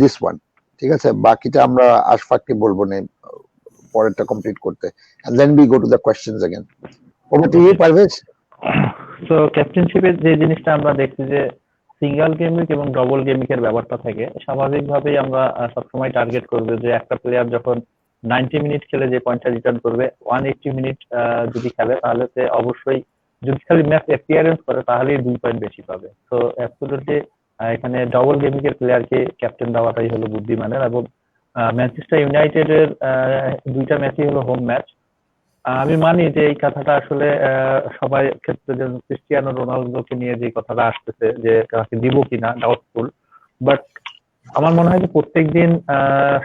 this one, ঠিক আছে? বাকিটা আমরা আশফাককে বলবো না পরেরটা complete করতে, and then we go to the questions again. Over to you, Parvez. So ক্যাপ্টেনশিপের যে জিনিসটা আমরা দেখছি যে সিঙ্গেল গেমিং এবং ডবল গেমিং এর ব্যাপারটা থাকে, স্বাভাবিকভাবেই আমরা সবসময় টার্গেট করব যে একটা প্লেয়ার যখন 90 মিনিট খেলে যে পয়েন্টটা রিটার্ন করবে, 180 মিনিট যদি খেলে তাহলে সে অবশ্যই, যদি খালি ম্যাচ অ্যাপিয়ারেন্স করে তাহলেই 2 পয়েন্ট বেশি পাবে। তো অ্যাবসলিউটলি এখানে ডবল গেমিং এর প্লেয়ারকে ক্যাপ্টেন দেওয়াটাই হলো বুদ্ধিমানের। এবং ম্যানচেস্টার ইউনাইটেডের 2টা ম্যাচই হলো হোম ম্যাচ। আমি মানি যে এই কথাটা আসলে সবাই ক্ষেত্রে, যে ক্রিস্টিয়ানো রোনালদোকে নিয়ে যে কথাটা আসতেছে যে তাকে দিব কিনা ডাউটফুল, বাট আমার মনে হয় যে প্রত্যেকদিন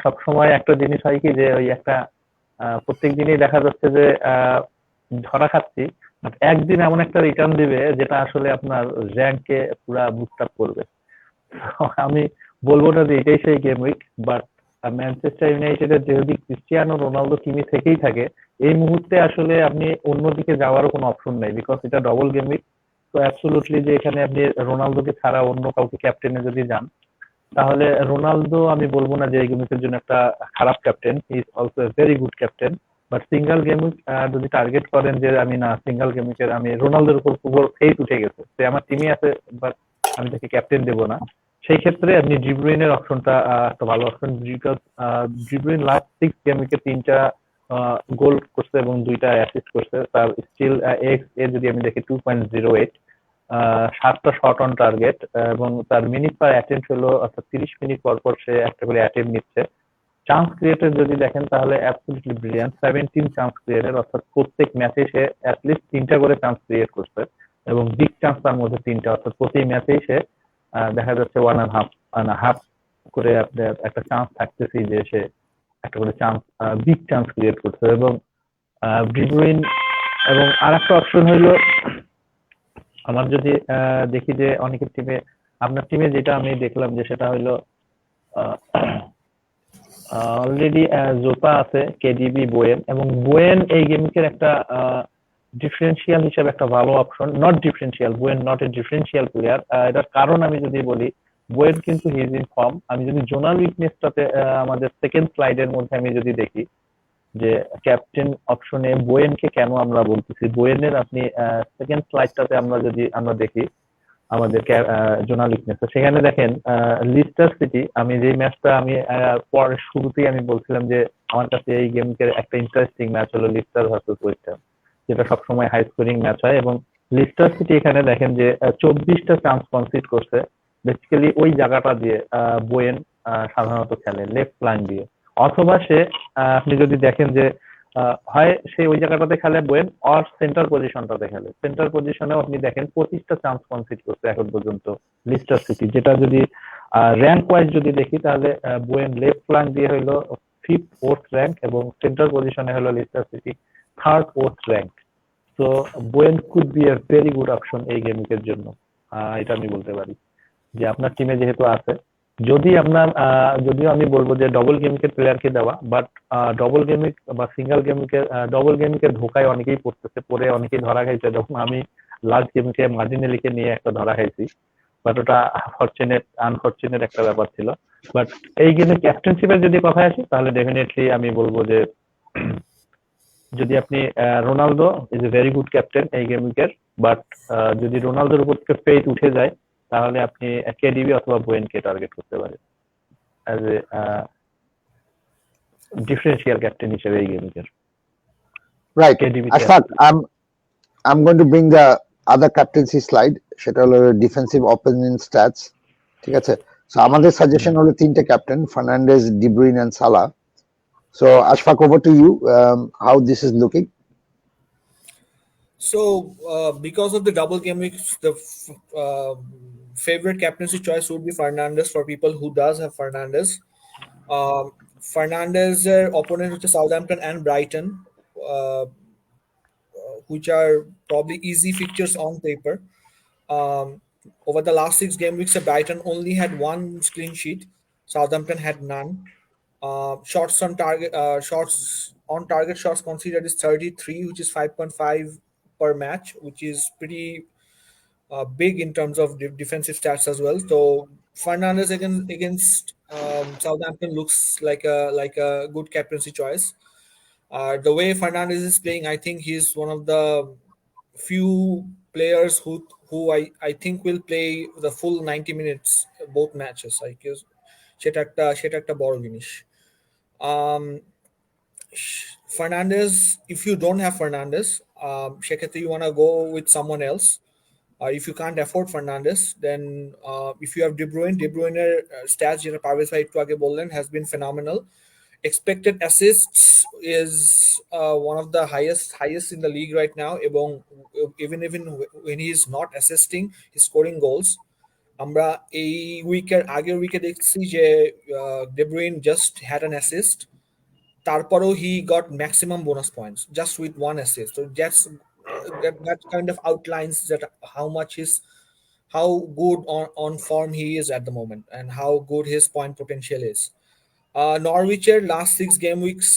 সবসময় একটা জিনিস হয় কি, যে ওই একটা প্রত্যেক দিনই দেখা যাচ্ছে যে ধরা খাচ্ছি, একদিন এমন একটা রিটার্ন দিবে যেটা আসলে আপনার র্যাঙ্ককে পুরা বুস্ট আপ করবে। আমি বলবো না যে এটাই সেই গেম উইক, বাট ম্যানচেস্টার ইউনাইটেডের যদি ক্রিস্টিয়ানো রোনালদো টিমে থেকেই থাকে, এই মুহূর্তে আসলে আপনি অন্যদিকে যাওয়ারও কোনো অপশন নেই, বিকজ এটা ডবল গেম উইক। তো অ্যাবসলিউটলি যে এখানে আপনি রোনালদোকে ছাড়া অন্য কাউকে ক্যাপ্টেনে যদি যান, তাহলে রোনালদো আমি বলবো না যে এই গেমের জন্য একটা খারাপ captain, he is also a very good captain. But single game যদি টার্গেট করেন যে আমি না সিঙ্গেল গেমিকের আমি রোনালদোর উপর পুরো ফেট উঠে গেছে, সে আমার টিমে আছে বাট আমি তাকে ক্যাপ্টেন দেবো না, সেই ক্ষেত্রে আপনি ডিব্রুইনের অপশনটা একটা ভালো অপশন, বিকজ ডিব্রুইন লাস্ট 6 গেমিকে 3টা গোল করছে এবং 2টা অ্যাসিস্ট করছে, তার স্টিল এক্স এ যদি আমি দেখি 2.08, 7টা শট অন টার্গেট, এবং তার মিনিট পার অ্যাটেম্প্ট হলো, অর্থাৎ 30 মিনিট পর পর সে একটা করে অ্যাটেম্প্ট নিচ্ছে। চান্স ক্রিয়েটেড যদি দেখেন তাহলে অ্যাবসলিউটলি ব্রিলিয়ান্ট, 17 চান্স ক্রিয়েটেড, অর্থাৎ প্রত্যেক ম্যাচে সে অ্যাটলিস্ট 3টা করে চান্স ক্রিয়েট করছে এবং বিগ চান্স তার মধ্যে 3টা, অর্থাৎ প্রতি ম্যাচেই সে দেখা যাচ্ছে 1.5 করে আপনার একটা চান্স থাকতেছি যে সে একটা করে চান্স, বিগ চান্স ক্রিয়েট করছে। এবং ডিব্রুইন এবং আরেকটা অপশন হইলো আমার যদি দেখি যে অনেকের টিমে, আপনার টিমে যেটা আমি দেখলাম যে সেটা হইলো অলরেডি জোতা আছে, কেডিবি, বোয়েন, এবং বোয়েন এই গেমকের একটা ডিফারেন্সিয়াল হিসেবে একটা ভালো option, not differential, বোয়েন not a differential player. এটার কারণ আমি যদি বলি, বোয়েন কিন্তু হিজ ইন ফর্ম। আমি যদি জোনাল উইকনেসটাতে আমাদের সেকেন্ড স্লাইডের মধ্যে আমি যদি দেখি যে ক্যাপ্টেন অপশনে বোয়েনকে কেন আমরা বলতেছি, বোয়েনের আপনি সেকেন্ড স্লাইডটাতে আমরা দেখি আমাদের জোনাল উইকনেস, সেখানে দেখেন লিস্টার সিটি, আমি যে ম্যাচটা আমি পরে শুরুতেই আমি বলছিলাম যে আমার কাছে এই গেমকে একটা ইন্টারেস্টিং ম্যাচ হলো লিস্টার ভার্সেস ওয়েস্ট হ্যাম, যেটা সবসময় হাই স্কোরিং ম্যাচ হয়, এবং লিস্টার সিটি এখানে দেখেন যে 24টা চান্স কনসিড করছে। বেসিক্যালি ওই জায়গাটা দিয়ে বোয়েন সাধারণত খেলে লেফট ফ্ল্যাঙ্ক দিয়ে, অথবা সে আপনি যদি দেখেন যে হয় সে ওই জায়গাটাতে খেলে বোয়েন, অর সেন্টার পজিশনটাতে খেলে। সেন্টার পজিশনেও আপনি দেখেন 25টা চান্স কনসিড করছে এখন পর্যন্ত লিস্টার সিটি, যেটা যদি র্যাঙ্ক ওয়াইজ যদি দেখি তাহলে বোয়েন লেফট ফ্ল্যাঙ্ক দিয়ে হইলো 5th 4th র্যাঙ্ক, এবং সেন্টার পজিশনে হলো Lister city 3rd 4th rank. তো Bowen could be a very good option এই গেমিংয়ের জন্য, এটা আমি বলতে পারি যে আপনার টিমে যেহেতু আছে, যদি আপনার যদিও আমি বলবো যে ডবল গেমিকের প্লেয়ারকে দেওয়া, বাট ডবল গেমিক বা সিঙ্গেল গেমিকের ডবল গেমিকের ধোকায় অনেকেই পড়তেছে, পরে অনেকেই ধরা খাইছে, যখন আমি লাস্ট গেমিকে মার্টিনেলিকে নিয়ে একটা ধরা খাইছি, বাট ওটা আনফরচুনেট একটা ব্যাপার ছিল। বাট এই গেমে ক্যাপ্টেনশিপের যদি কথা আসি তাহলে ডেফিনেটলি আমি বলবো যে যদি আপনি Ronaldo is a very good captain এই গেমিকের, বাট যদি রোনালদোর উপর থেকে ফেট উঠে যায় তাহলে আপনি কেডিবি অথবা বোয়েনকে টার্গেট করতে পারেন অ্যাজ এ ডিফারেন্সিয়াল ক্যাপ্টেন হিসেবে এই গেমিকের। Right. KDB Ashfaq, I'm going to bring the other captaincy slide, সেটা হলো ডিফেন্সিভ ওপেনিং স্ট্যাটস, ঠিক আছে? সো আমাদের সাজেশন হলো 3টে ক্যাপ্টেন, ফার্নান্ডেজ, ডিব্রুইন এন্ড সালা। So Ashfaq, over to you. How this is looking? So, because of the double game week, the favorite captaincy choice would be Fernandes for people who does have Fernandes. Fernandes opponent which is Southampton and Brighton, uh, which are probably easy fixtures on paper. Um, Over the last 6 game weeks, Brighton only had one clean sheet. Southampton had none. Shots on target shots considered is 33, which is 5.5 per match, which is pretty big in terms of defensive stats as well. So Fernandes against Southampton looks like a good captaincy choice. The way Fernandes is playing, I think he's one of the few players who I think will play the full 90 minutes both matches. Like সেটা একটা বড় জিনিস। Fernandes, if you don't have Fernandes, সেক্ষেত্রে you want to go with someone else. If you can't afford Fernandes, then if you have De Bruyne stats যেটা পারভেজ ভাই একটু আগে বললেন has been phenomenal. Expected assists is one of the highest in the league right now. এবং even when he is not assisting, he's scoring goals. আমরা এই আগের উইকে দেখছি যে De Bruyne just had an assist, তারপরেও he got maximum bonus points just with one assist. So that kind of outlines that how good on form he is at the moment and how good his point potential is. Norwicher last 6 game weeks,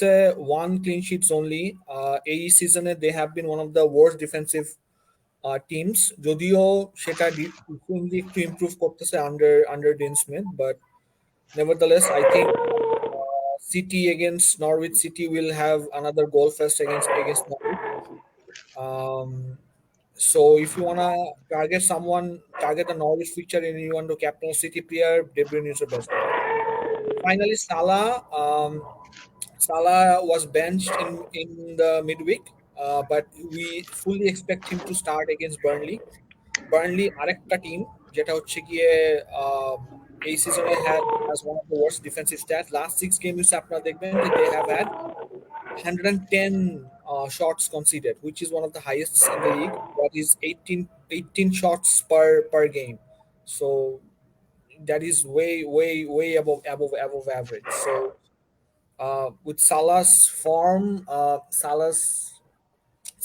one clean sheets only. A season they have been one of the worst defensive teams. যদিও সেটা recently একটু improve করতেছে under Dean Smith, but nevertheless, I think City against Norwich City will have another goal fest against Norwich. Um, so if you wanna target a Norwich fixture and you want to captain a City player, De Bruyne is the best bet. Finally, Salah. Salah was benched in the midweek, but we fully expect him to start against Burnley. Burnley আরেকটা team যেটা হচ্ছে গিয়ে এই সিজনে has one of the worst defensive stats. Last 6 games আপনারা দেখবেন যে they have had 110 shots conceded, which is one of the highest in the league. That is 18 shots per game. So that is way above average. So with Salah's form,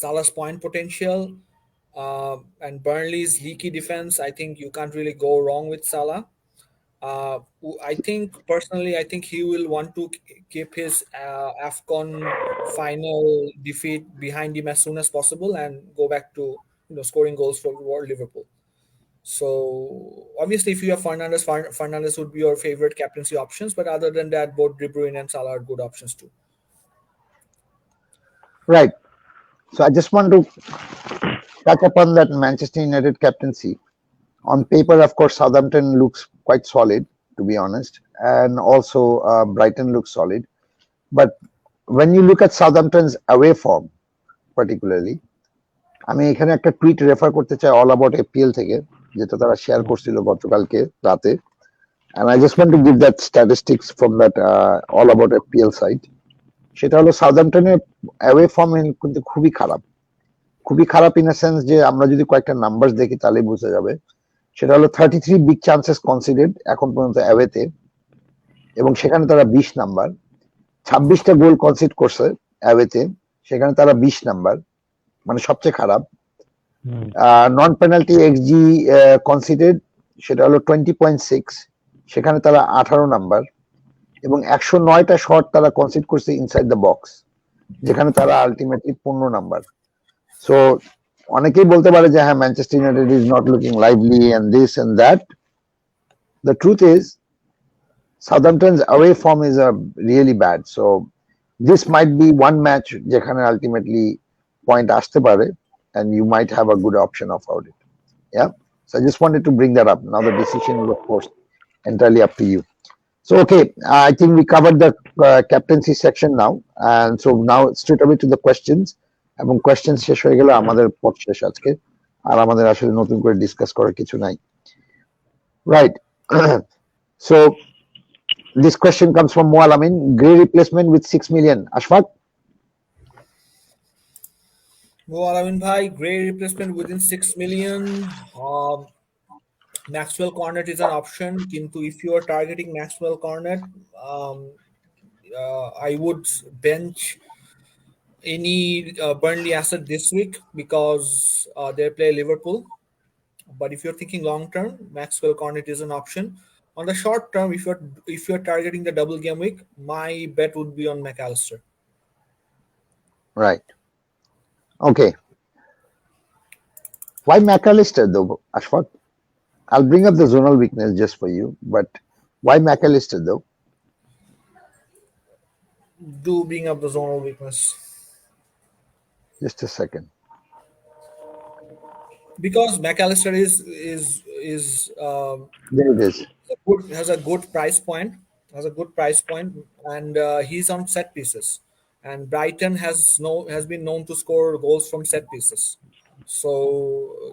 Salah's point potential, and Burnley's leaky defense, I think you can't really go wrong with Salah. I think personally, I think he will want to keep his AFCON final defeat behind him as soon as possible and go back to scoring goals for Liverpool. So obviously, if you have Fernandes would be your favorite captaincy options. But other than that, both De Bruyne and Salah are good options too. Right. So I just want to touch upon that Manchester United captaincy. On paper, of course, Southampton looks quite solid, to be honest, and also Brighton looks solid. But when you look at Southampton's away form, particularly, আমি এখানে একটা tweet refer করতে চাই all about APL থেকে, যেটা তারা share করছিল গতকালকে রাতে, and I just want to give that statistics from that all about FPL site. সেটা হলো সাউদাম্পটনের অ্যাওয়ে ফর্ম কিন্তু খুবই খারাপ ইন আ সেন্স যে আমরা যদি কয়েকটা নাম্বার দেখি তাহলে বোঝা যাবে। সেটা হলো 33 বিগ চান্সেস কনসিডার্ড এখন পর্যন্ত অ্যাওয়েতে, এবং সেখানে তারা 20 নাম্বার। 26টা গোল কনসিড করছে অ্যাওয়েতে, সেখানে তারা 20 নাম্বার, মানে সবচেয়ে খারাপ। নন পেনাল্টি এক্সজি কনসিডার্ড সেটা হলো 20.6, সেখানে তারা 18 নাম্বার, এবং 109টা শট তারা কনসিড করছে ইনসাইড দ্য বক্স, যেখানে তারা আলটিমেটলি 15 নাম্বার। সো অনেকেই বলতে পারে যে হ্যাঁ Manchester United is not looking lively and this and that. The truth is Southampton's away form is really bad. So this might be one match যেখানে ultimately point আসতে পারে and you might have a good option about it. Yeah. So I just wanted to bring that up. Now the decision is of course entirely up to you. So okay, I think we covered the captaincy section now, and so now straight away to the questions. এবং questions শেষ হয়ে গেলে আমাদের পথ শেষ আজকে, আর আমাদের আসলে নতুন করে ডিসকাস করার কিছু নাই। Right. So this question comes from Mo Alamin. Great replacement with 6 million. Ashfaq? Mo Alamin bhai, great replacement within 6 million. Maxwell Cornet is an option. Kintu if you are targeting Maxwell Cornet, I would bench any Burnley asset this week because they play Liverpool. But if you're thinking long term, Maxwell Cornet is an option. On the short term, if you're targeting the double game week, my bet would be on McAllister. Right. Okay. Why McAllister though, Ashfaq? I'll bring up the zonal weakness just for you, but why McAllister though? Do bring up the zonal weakness. Just a second. Because McAllister is There it is. has a good price point, and he's on set pieces, and Brighton has been known to score goals from set pieces. So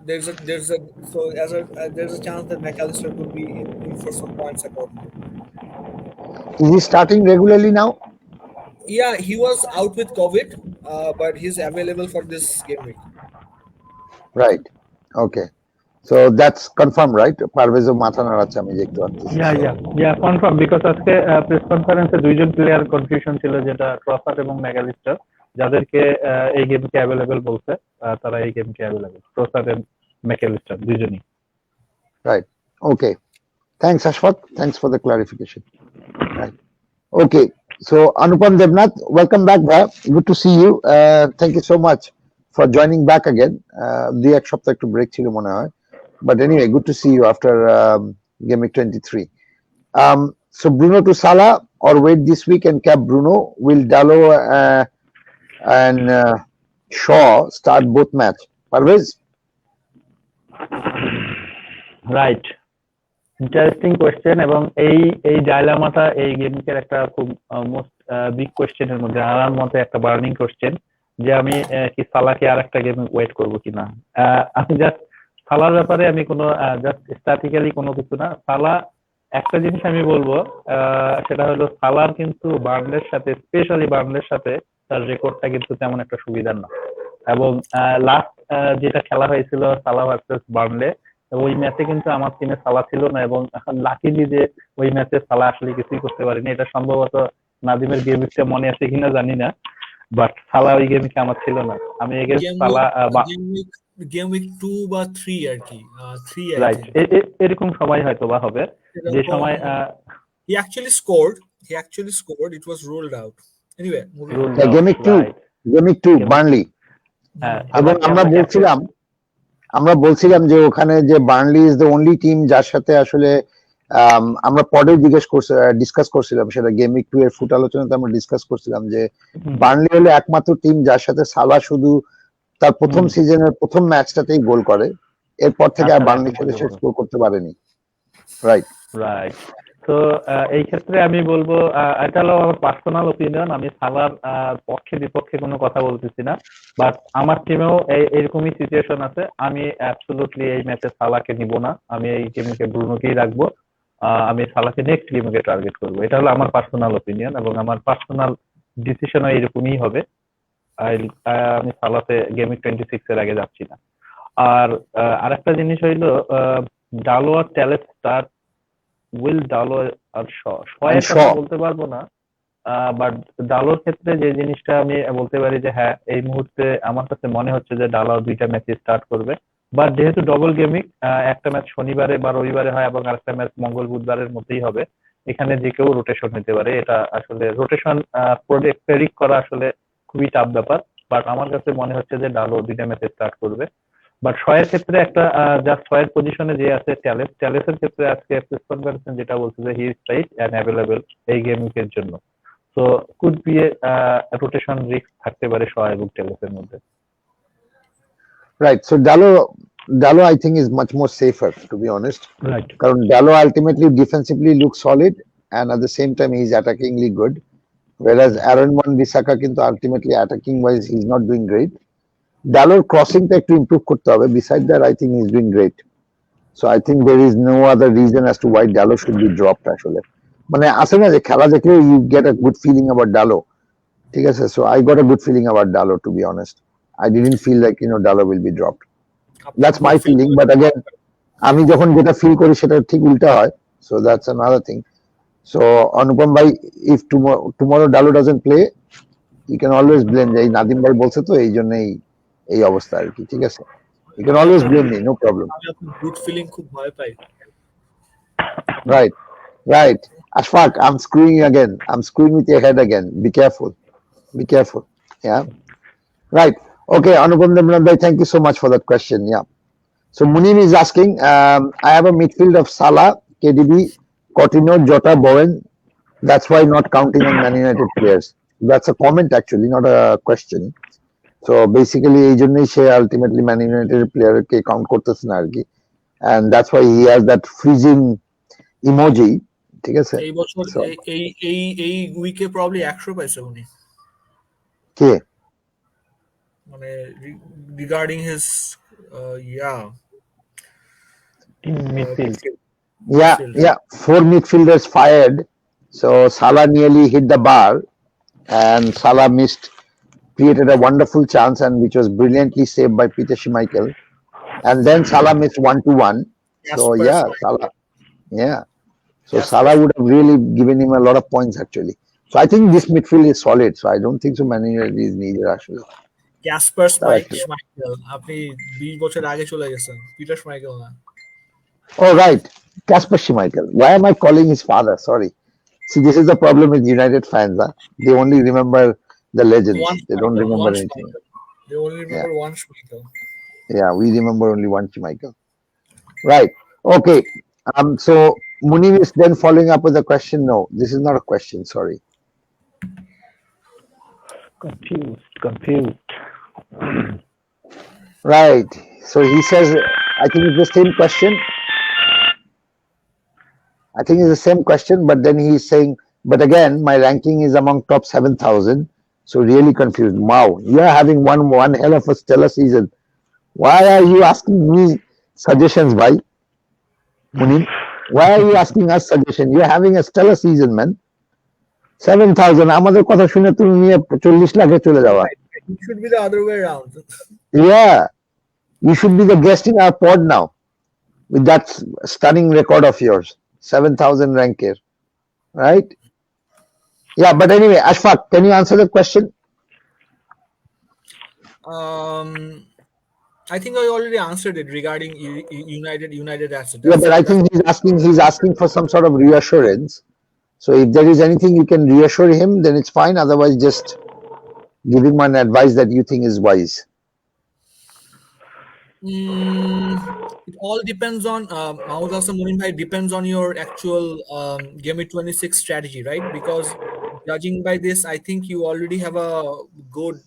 there's a chance that McAllister could be in for some points accordingly. Is he starting regularly now? Yeah, he was out with COVID, but he's available for this game week. Right. Okay. So that's confirmed, right? Parvez মাথা নাড়াচ্ছে আমি দেখতে পাচ্ছি। Yeah, confirm, because আজকে press কনফারেন্সে দুইজন player confusion ছিল, যেটা ট্রসার এবং ম্যাগালিস্টার, যাদেরকে এই গেমকে অ্যাভেলেবল বলছে, তারা এই গেমকে অ্যাভেলেবল, ট্রসার এবং ম্যাগালিস্টার দুইজনই। Right. Okay. Thanks, Ashfaq. Thanks for the clarification. Right. Okay. So Anupam Devnath, welcome back, bhai. Good to see you. Thank you so much for joining back again. দুই এক সপ্তাহ একটু ব্রেক ছিল মনে হয়, but anyway, good to see you after game week 23. So Bruno to Salah or wait this week and cap Bruno? Will Dallo and Shaw start both match? Parvez? Right, interesting question, এবং এই ডায়লামাটা এই গেমকের একটা খুব most big কোয়েশ্চেনের মধ্যে আমার মতে একটা burning question, যে আমি কি সালাকে আর একটা গেম ওয়েট করবো কিনা। আমি জাস্ট সালার ব্যাপারে আমি কোনো জাস্ট স্ট্যাটিক্যালি কোনো কিছু না, সালা একটা জিনিস আমি বলবো, সেটা হলো সালার কিন্তু বার্নলের সাথে, স্পেশালি বার্নলের সাথে তার রেকর্ডটা কিন্তু তেমন একটা সুবিধার না। এবং লাস্ট যেটা খেলা হয়েছিল সালা ভার্সেস বার্নলে, ওই ম্যাচে কিন্তু আমার টিমে সালা ছিল না, এবং লাকিলি যে ওই ম্যাচে সালা আসলে কিছুই করতে পারিনি। এটা সম্ভবত নাদিমের গেমটা মনে আছে কিনা জানি না, বাট সালা ওই গেমকে আমার ছিল না। আমি সালা গেম উইক 2 বা 3 আর কি, 3 রাইট, এরকম সময় হয়তো বা হবে যে সময় he actually scored, it was ruled out anyway, game week 2 Burnley, এবং আমরা বলছিলাম যে ওখানে যে Burnley is the only team যার সাথে আসলে আমরা পরে ডিসকাস করছিলাম, সেটা গেম উইক 2 এর ফুট আলোচনাতে আমরা ডিসকাস করছিলাম যে বার্নলি হলো একমাত্র টিম যার সাথে সালা শুধু তার প্রথম সিজনের প্রথম ম্যাচটাতেই গোল করে, এরপর থেকে আর বার্নলির সাথে সে স্কোর করতে পারেনি। রাইট। তো এই ক্ষেত্রে আমি বলবো, এটা হলো আমার পার্সোনাল ওপিনিয়ন, আমি সালার পক্ষে বিপক্ষে কোনো কথা বলতেছি না, বাট আমার টিমেও এইরকমই সিচুয়েশন আছে। আমি অ্যাবসলিউটলি এই ম্যাচে সালাকে নিব না, আমি এই গেমকে ব্রুনোকেই রাখবো, আমি সালাকে নেক্সট গেমকে টার্গেট করবো। এটা হলো আমার পার্সোনাল ওপিনিয়ন, এবং আমার পার্সোনাল ডিসিশনও এইরকমই হবে। আমি সালাতে গেম উইক 26 এর আগে যাচ্ছি না। আর আরেকটা জিনিস হইলো, ডালো আর ট্যালেস স্টার্ট, উইল ডালো আর শয়ের কথা বলতে পারবো না, বাট ডালোর ক্ষেত্রে যে জিনিসটা আমি বলতে পারি যে হ্যাঁ, এই মুহূর্তে আমার কাছে মনে হচ্ছে যে ডালো 2টা ম্যাচ স্টার্ট করবে, বাট যেহেতু ডবল গেমিং, একটা ম্যাচ শনিবারে বা রবিবারে হয় এবং আরেকটা ম্যাচ মঙ্গল বুধবারের মধ্যেই হবে, এখানে যে কেউ রোটেশন নিতে পারে। এটা আসলে রোটেশন প্রেডিক্ট করা আসলে খুবই টাফ ব্যাপার, বাট আমার কাছে মনে হচ্ছে যে ডালো 2টা ম্যাচ স্টার্ট করবে। বাট শয়ের ক্ষেত্রে একটা জাস্ট শয়ের পজিশনে যে আছে ট্যালেসের ক্ষেত্রে আজকে প্রেস কনফারেন্সে যেটা বলছে যে he is right and available এই গেমিংয়ের জন্য, so could be a rotation risk থাকতে পারে শয় এবং ট্যালেসের মধ্যে। Right, so Dalot I think is much more safer, to be honest, right, কারণ Dalot ultimately defensively looks solid and at the same time he is attackingly good, whereas Aaron Wan-Bissaka কিন্তু ultimately attacking wise he is not doing great. Dalloর ক্রসিংটা একটু improve করতে হবে, beside that I think he is doing great, so I think there is no other reason as to why Dallo should be dropped আসলে। মানে আছে না যে খেলা দেখলে you get a good feeling about Dallo, ঠিক আছে, so I got a good feeling about Dallo, to be honest. I didn't feel like Dallo will be dropped. That's my feeling, but again আমি যখন যেটা feel করি সেটা ঠিক উল্টা হয়, so that's another thing. So Anupam bhai, if tomorrow Dallo doesn't play, you can always blame যে নাদিম ভাই বলছে তো এই জন্যই এই অবস্থা আর কি, ঠিক আছে, you can always blame me, no problem. আমি আপনার গুড ফিলিং খুব ভয় পাই। Right, Ashfaq, I'm screwing with your head again, be careful, yeah, right. Okay, Anupam Demran bhai, thank you so much for that question. Yeah, so Munir is asking, I have a midfield of Salah, KDB, Coutinho, Jota, Bowen, that's why not counting on Man United players. That's a comment actually, not a question. So basically এই জন্যই সে ultimately Man United player কে count করতেছে না আর কি, and that's why he has that freezing emoji, ঠিক আছে। এই বছর এই উইকে প্রবাবলি 100 পাইছে উনি, কে মানে regarding his midfield, yeah, 4 midfielders fired, so Salah nearly hit the bar and Salah created a wonderful chance and which was brilliantly saved by Peter Schmeichel, and then Salah missed 1-1, so yeah, Salah would have really given him a lot of points actually, so I think this midfield is solid, so I don't think so Man United is needed actually. Kasper Schmeichel, আপনি 20 বছর আগে চলে গেছেন, Peter Schmeichel না। Oh right, Kasper Schmeichel, why am I calling his father, sorry, see this is the problem with United fans, they only remember the legends, they don't remember anything. You only remember one Schmeichel. Yeah, we remember only one Schmeichel. Right. Okay. So Munir is then following up with a question. No, this is not a question. Sorry. Confused. Right. So he says, I think it's the same question. I think it's the same question, but then he's saying, but again, my ranking is among top 7,000. So really confused. Wow, you are having one hell of a stellar season. Why are you asking me suggestions, bhai? Munir, why are you asking us suggestion? You're having a stellar season, man. 7,000. আমাদের কথা শুনে তুমি নিয়ে 40 লাখে চলে যাওয়া। It should be the other way around. Yeah, you should be the guest in our pod now with that stunning record of yours, 7,000 rank here, right? Yeah, but anyway, Ashfaq, can you answer the question? I think I already answered it regarding United assets. Yeah, but I think he's asking for some sort of reassurance. So if there is anything you can reassure him, then it's fine. Otherwise, just give him an advice that you think is wise. It all depends on Mahmoud Hassan Munim bhai, depends on your actual Game Week 26 strategy, right? Because judging by this, I think you already have a good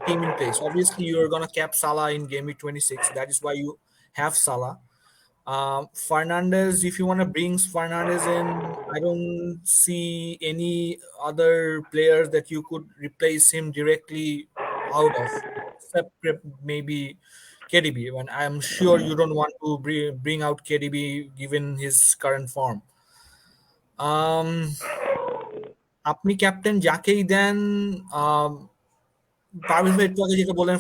team in place. Obviously, you're gonna cap Salah in Game Week 26. That is why you have Salah. Fernandez, if you want to bring Fernandez in, I don't see any other players that you could replace him directly out of, except maybe KDB. When I'm sure you don't want to bring out KDB given his current form. আপনি captain যাকেই দেন, পারভেজ ভাই একটু আগে যেটা বললেন,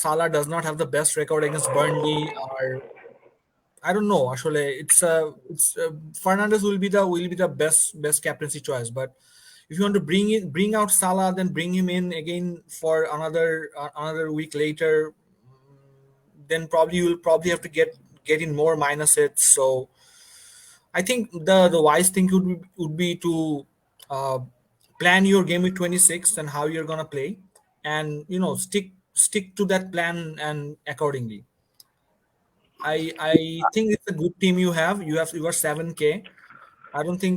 Salah does not have the best record against Burnley, or I don't know. Actually, it's Fernandez will be the best captaincy choice. But if you want to bring out Salah, then bring him in again for another week later. Then you will probably have to get in more minus hits. So I think the wise thing would be to plan your Game Week 26 and how you're gonna play, and stick to that plan and accordingly. I think it's a good team you have. You are 7K. I don't think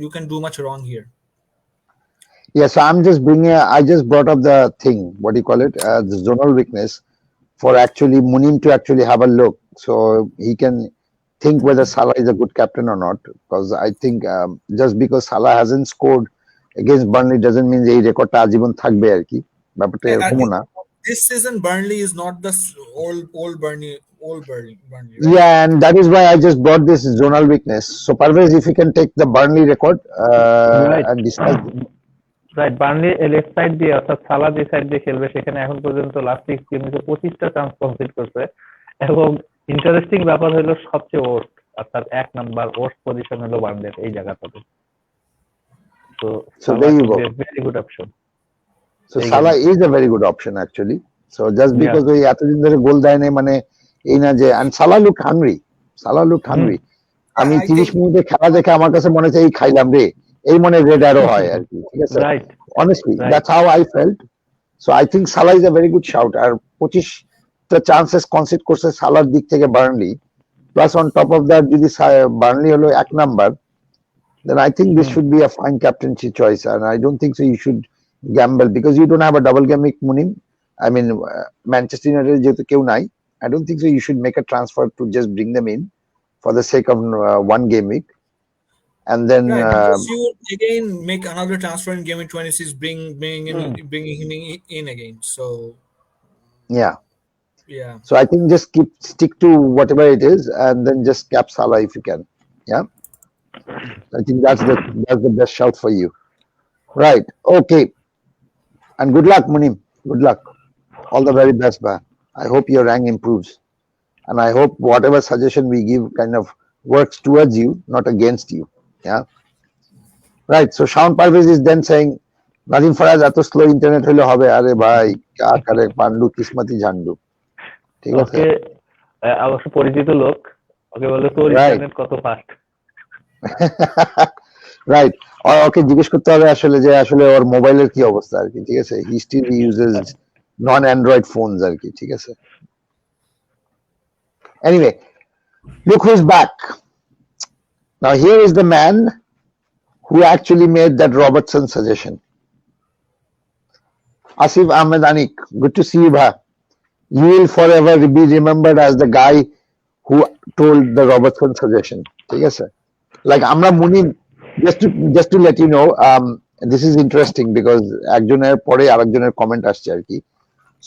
you can do much wrong here. Yeah, so I just brought up the thing, what do you call it, the zonal weakness, for actually Munim to actually have a look, so he can think whether Salah is a good captain or not. Because I think just because Salah hasn't scored against Burnley doesn't mean এই রেকর্ডটা আজীবন থাকবে আর কি, ব্যাপারটা এরকমও না। This season Burnley is not the old Burnley. Right? Yeah, and that is why I just brought this zonal weakness. So Parvez, if you can take the Burnley record Right. and discuss. Right, Burnley left side দিয়ে অর্থাৎ সালা যে side দিয়ে খেলবে, সেখানে এখন পর্যন্ত last 6 গেমে 25টা চান্স কমপ্লিট করছে, এবং ইন্টারেস্টিং ব্যাপার হলো সবচেয়ে ওর্স্ট, অর্থাৎ 1 নাম্বার ওর্স্ট পজিশন হলো বার্নলির এই জায়গাটাতে। So there you go. Very good option. So Salah is a very good option actually. So just because ওই এতদিন ধরে গোল দেয় না মানে এই না যে, and Salah looked hungry. আমি 30 মিনিটে খেলা দেখে আমার কাছে মনে হচ্ছে এই খাইলাম রে, এই মনে রেড অ্যারো হয় আর কি, ঠিক আছে? Right. Honestly, that's how I felt. So I think Salah is a very good shout. আর 25টা চান্সেস কনসিড করছে সালার দিক থেকে Burnley, plus on top of that যদি Burnley হলো 1 number, then I think this should be a fine captaincy choice, and I don't think so you should gamble because you don't have a double game week Munim. I mean, Manchester United যেহেতু কেউ নাই, I don't think so you should make a transfer to just bring them in for the sake of one game week. And then because you again make another transfer in Game Week 26, bringing him in again. So yeah. Yeah. So I think just stick to whatever it is, and then just cap Salah if you can. Yeah. I think that's the best shout for you. Right. Okay. And good luck, Munim. Good luck. All the very best, man. I hope your rank improves, and I hope whatever suggestion we give kind of works towards you, not against you. Yeah. Right. So Shaun Parvez is then saying, Nadim Faraz এত slow internet হলে হবে? আরে ভাই কা করে পান্ডু কিসমতি ঝান্ডু, ঠিক আছে? ওকে, অবশ্য পরিচিত লোক, ওকে বলে তোর ইন্টারনেট কত ফাস্ট। রাইট, ওকে জিজ্ঞেস করতে হবে আসলে যে আসলে ওর মোবাইলের কি অবস্থা আর কি, ঠিক আছে, he still uses non android phones আর কি, ঠিক আছে। Anyway, look who's back. Now here is the man who actually made that Robertson suggestion. Asif Ahmed Anik, good to see you, bha. You will forever be remembered as the guy who told the Robertson suggestion. ঠিক আছে? Like আমরা Munim, just to let you know, this is interesting because একজনের পরে আরেকজনের comment আসছে আর কি।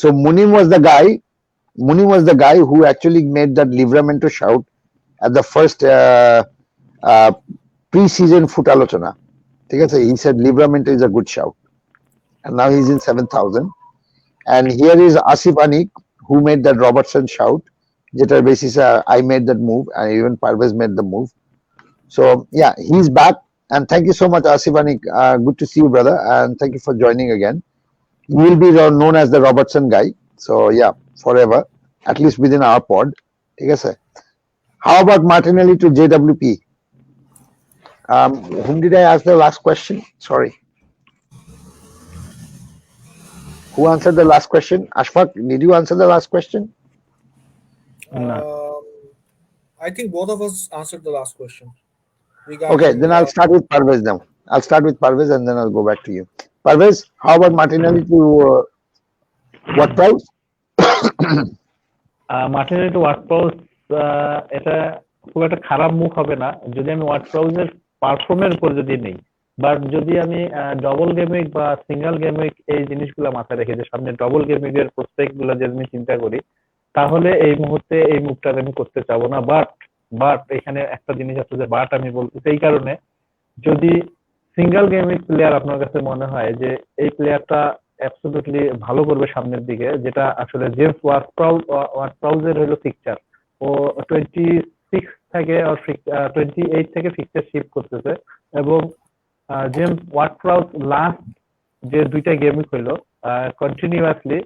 So Munim was the guy who actually made that Livramento shout at the first pre-season Footalochona. ঠিক আছে? He said Livramento is a good shout. And now he's in 7,000. And here is Asif Anik, who made that Robertson shout. Jetar basis, I made that move, and even Parvez made the move. So yeah, he's back. And thank you so much, Asif Anik. Good to see you, brother. And thank you for joining again. You will be known as the Robertson guy. So yeah, forever, at least within our pod. How about Martinelli to JWP? Whom did I ask the last question? Sorry. Who answered the last question? Ashfaq, did you answer the last question? No. I think both of us answered the last question. Okay, then I'll start with Parvez now. I'll start with Parvez and then I'll go back to you. Parvez, how about Martinelli to what price? Martinelli to Ward Prowse, এটা খুব একটা খারাপ মুখ হবে না যদি আমি word প্রাউজের পারফর্মের উপর যদি নেই, বাট যদি আমি ডবল গেমিক বা সিঙ্গেল গেমিক এই জিনিসগুলো মাথায় রেখে যে সামনে ডবল গেমিক এর প্রসপেক্ট গুলো যদি আমি চিন্তা করি, তাহলে এই মুহূর্তে এই মুভটা আমি করতে চাবো না। বাট এখানে একটা জিনিস আছে যে বাট আমি বলতেছি এই কারণে, যদি সিঙ্গেল গেমিক প্লেয়ার আপনার কাছে মনে হয় যে এই প্লেয়ারটা অ্যাবসলিউটলি ভালো করবে সামনের দিকে, যেটা আসলে জেমস ওয়ার্ড প্রাউজের হলো ফিক্সচার, ও 26 থেকে 28 থেকে ফিক্সচার শিফট করতেছে, এবং জেমস ওয়ার্ড প্রাউজ লাস্ট যে দুইটা গেমিক হইলো continuously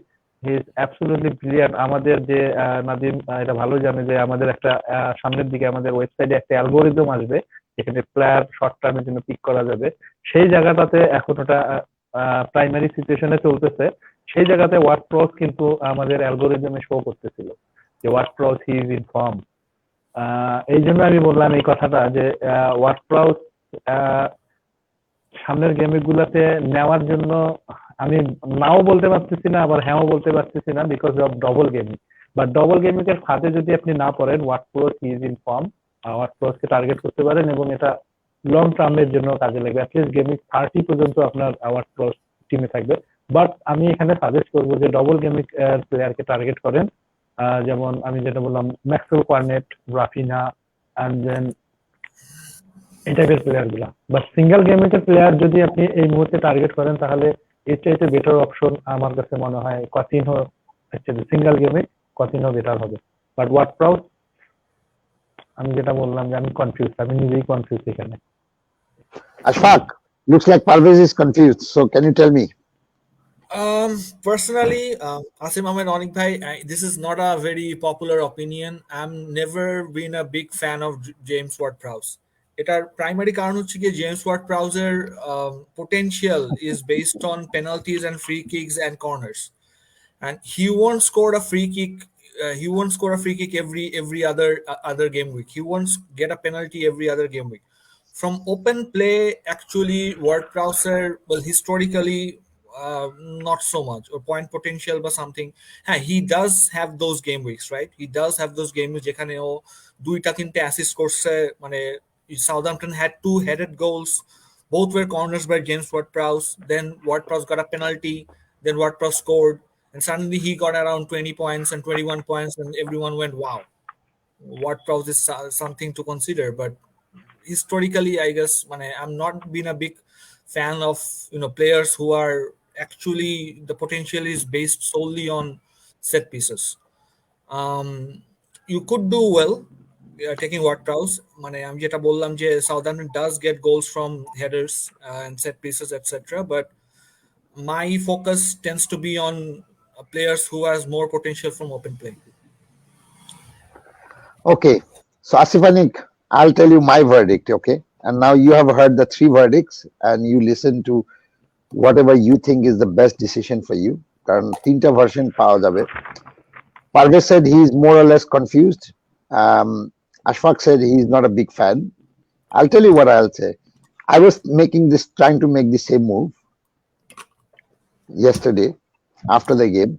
he is absolutely brilliant. আমাদের যে নাদিম এটা ভালো জানে যে আমাদের একটা সামনের দিকে আমাদের ওয়েবসাইটে একটা অ্যালগোরিদম আসবে যেখানে প্লেয়ার শর্ট টার্মের জন্য পিক করা যাবে, সেই জায়গাটাতে এখন ওটা প্রাইমারি সিচুয়েশনে চলতেছে। সেই জায়গাতে ওয়ার্ড প্রাউজ কিন্তু আমাদের অ্যালগোরিদমে শো করতেছিল যে Ward Prowse he is in form. এই জন্য আমি বললাম এই কথাটা যে ওয়ার্ড প্রাউজ সামনের গেমিং গুলাতে নেওয়ার জন্য আমি নাও বলতে পারতেছি না আবার হ্যাঁও বলতে পারতেছি না, because of double gaming. But double gaming এর ফাঁদে যদি আপনি না পড়েন, Ward Prowse he is in form, Ward প্রাউজকে টার্গেট করতে পারেন এবং এটা লং টার্মের জন্য কাজে লাগবে। অ্যাটলিস্ট গেমিং 30 পর্যন্ত আপনার ওয়ার্ড প্রাউজ টিমে থাকবে। বাট আমি এখানে সাজেস্ট করবো যে ডবল গেমিং প্লেয়ারকে টার্গেট করেন, যেমন আমি যেটা বললাম ম্যাক্সওয়েল কোয়ার্নেট, রাফিনা, অ্যান্ড দেন এই টাইপের প্লেয়ার গুলা। বাট সিঙ্গেল গেমিং এর প্লেয়ার যদি আপনি এই মুহূর্তে টার্গেট করেন তাহলে এর চাইতে বেটার অপশন আমার কাছে মনে হয় কতিনহো, অ্যাকচুয়ালি সিঙ্গেল গেমে কতিনহো বেটার হবে। বাট ওয়ার্ড প্রাউজ আমি যেটা বললাম যে আমি কনফিউজ, আমি নিজেই কনফিউজ এখানে। Ashfaq, looks like Parvez is confused. So can you tell me? Personally, Asim Ahmed Onik bhai, this is not a very popular opinion. I'm never been a big fan of James Ward-Prowse. এটার primary কারণ হচ্ছে কি James Ward প্রাউজের potential is based on penalties and free kicks and corners, and he won't score a free kick. He won't score a free kick every other game week. He won't get a penalty every other game week. From open play, actually, Ward-Prowse, well, historically, not so much, or point potential বা something. He does have those game weeks, right? He does have those game weeks যেখানে ও দুইটা তিনটে assist করছে, মানে Southampton had 2 headed goals, both were corners by James Ward-Prowse. Then Ward-Prowse got a penalty, then Ward-Prowse scored, and suddenly he got around 20 points and 21 points, and everyone went, wow, Ward-Prowse is something to consider. But historically, I guess, I'm not been a big fan of players who are actually the potential is based solely on set pieces. You could do well taking Ward-Prowse. আমি যেটা বললাম যে Southampton does get goals from headers and set pieces, etc. But my focus tends to be on players who has more potential from open play. Okay, so Asif Anik, I'll tell you my verdict. Okay, and now you have heard the three verdicts and you listen to whatever you think is the best decision for you. কারণ তিনটা version পাওয়া যাবে. Parvez said he is more or less confused. Ashfaq said he is not a big fan. I'll tell you what I'll say. I was trying to make the same move yesterday after the game,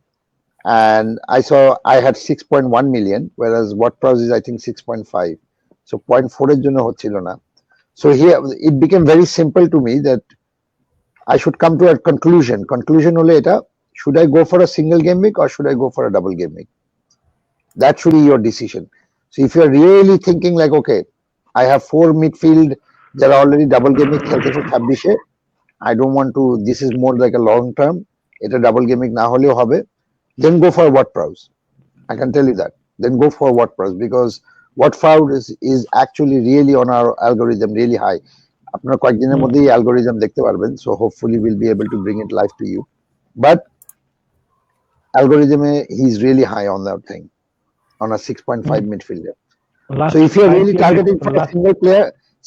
and I saw I had 6.1 million, whereas what price is I think 6.5. So 0.4 এর জন্য হচ্ছিল না. So here it became very simple to me that I should come to a conclusion. Conclusion holo eta, should I go for a single game week or should I go for a double game week? That should be your decision. So if you're really thinking like, okay, I have 4 midfield that are already double game week খেলতেছে 26 I don't want to, this is more like a long term, এটা double game week না হলেও হবে, then go for what price. I can tell you that. Then go for what price, because what fraud is actually really on our algorithm really high. আপনারা কয়েকদিনের মধ্যেই algorithm দেখতে পারবেন, so hopefully we'll be able to bring it live to you. But algorithm he's really high on that thing, on a 6.5 midfielder. So if you're really targeting for a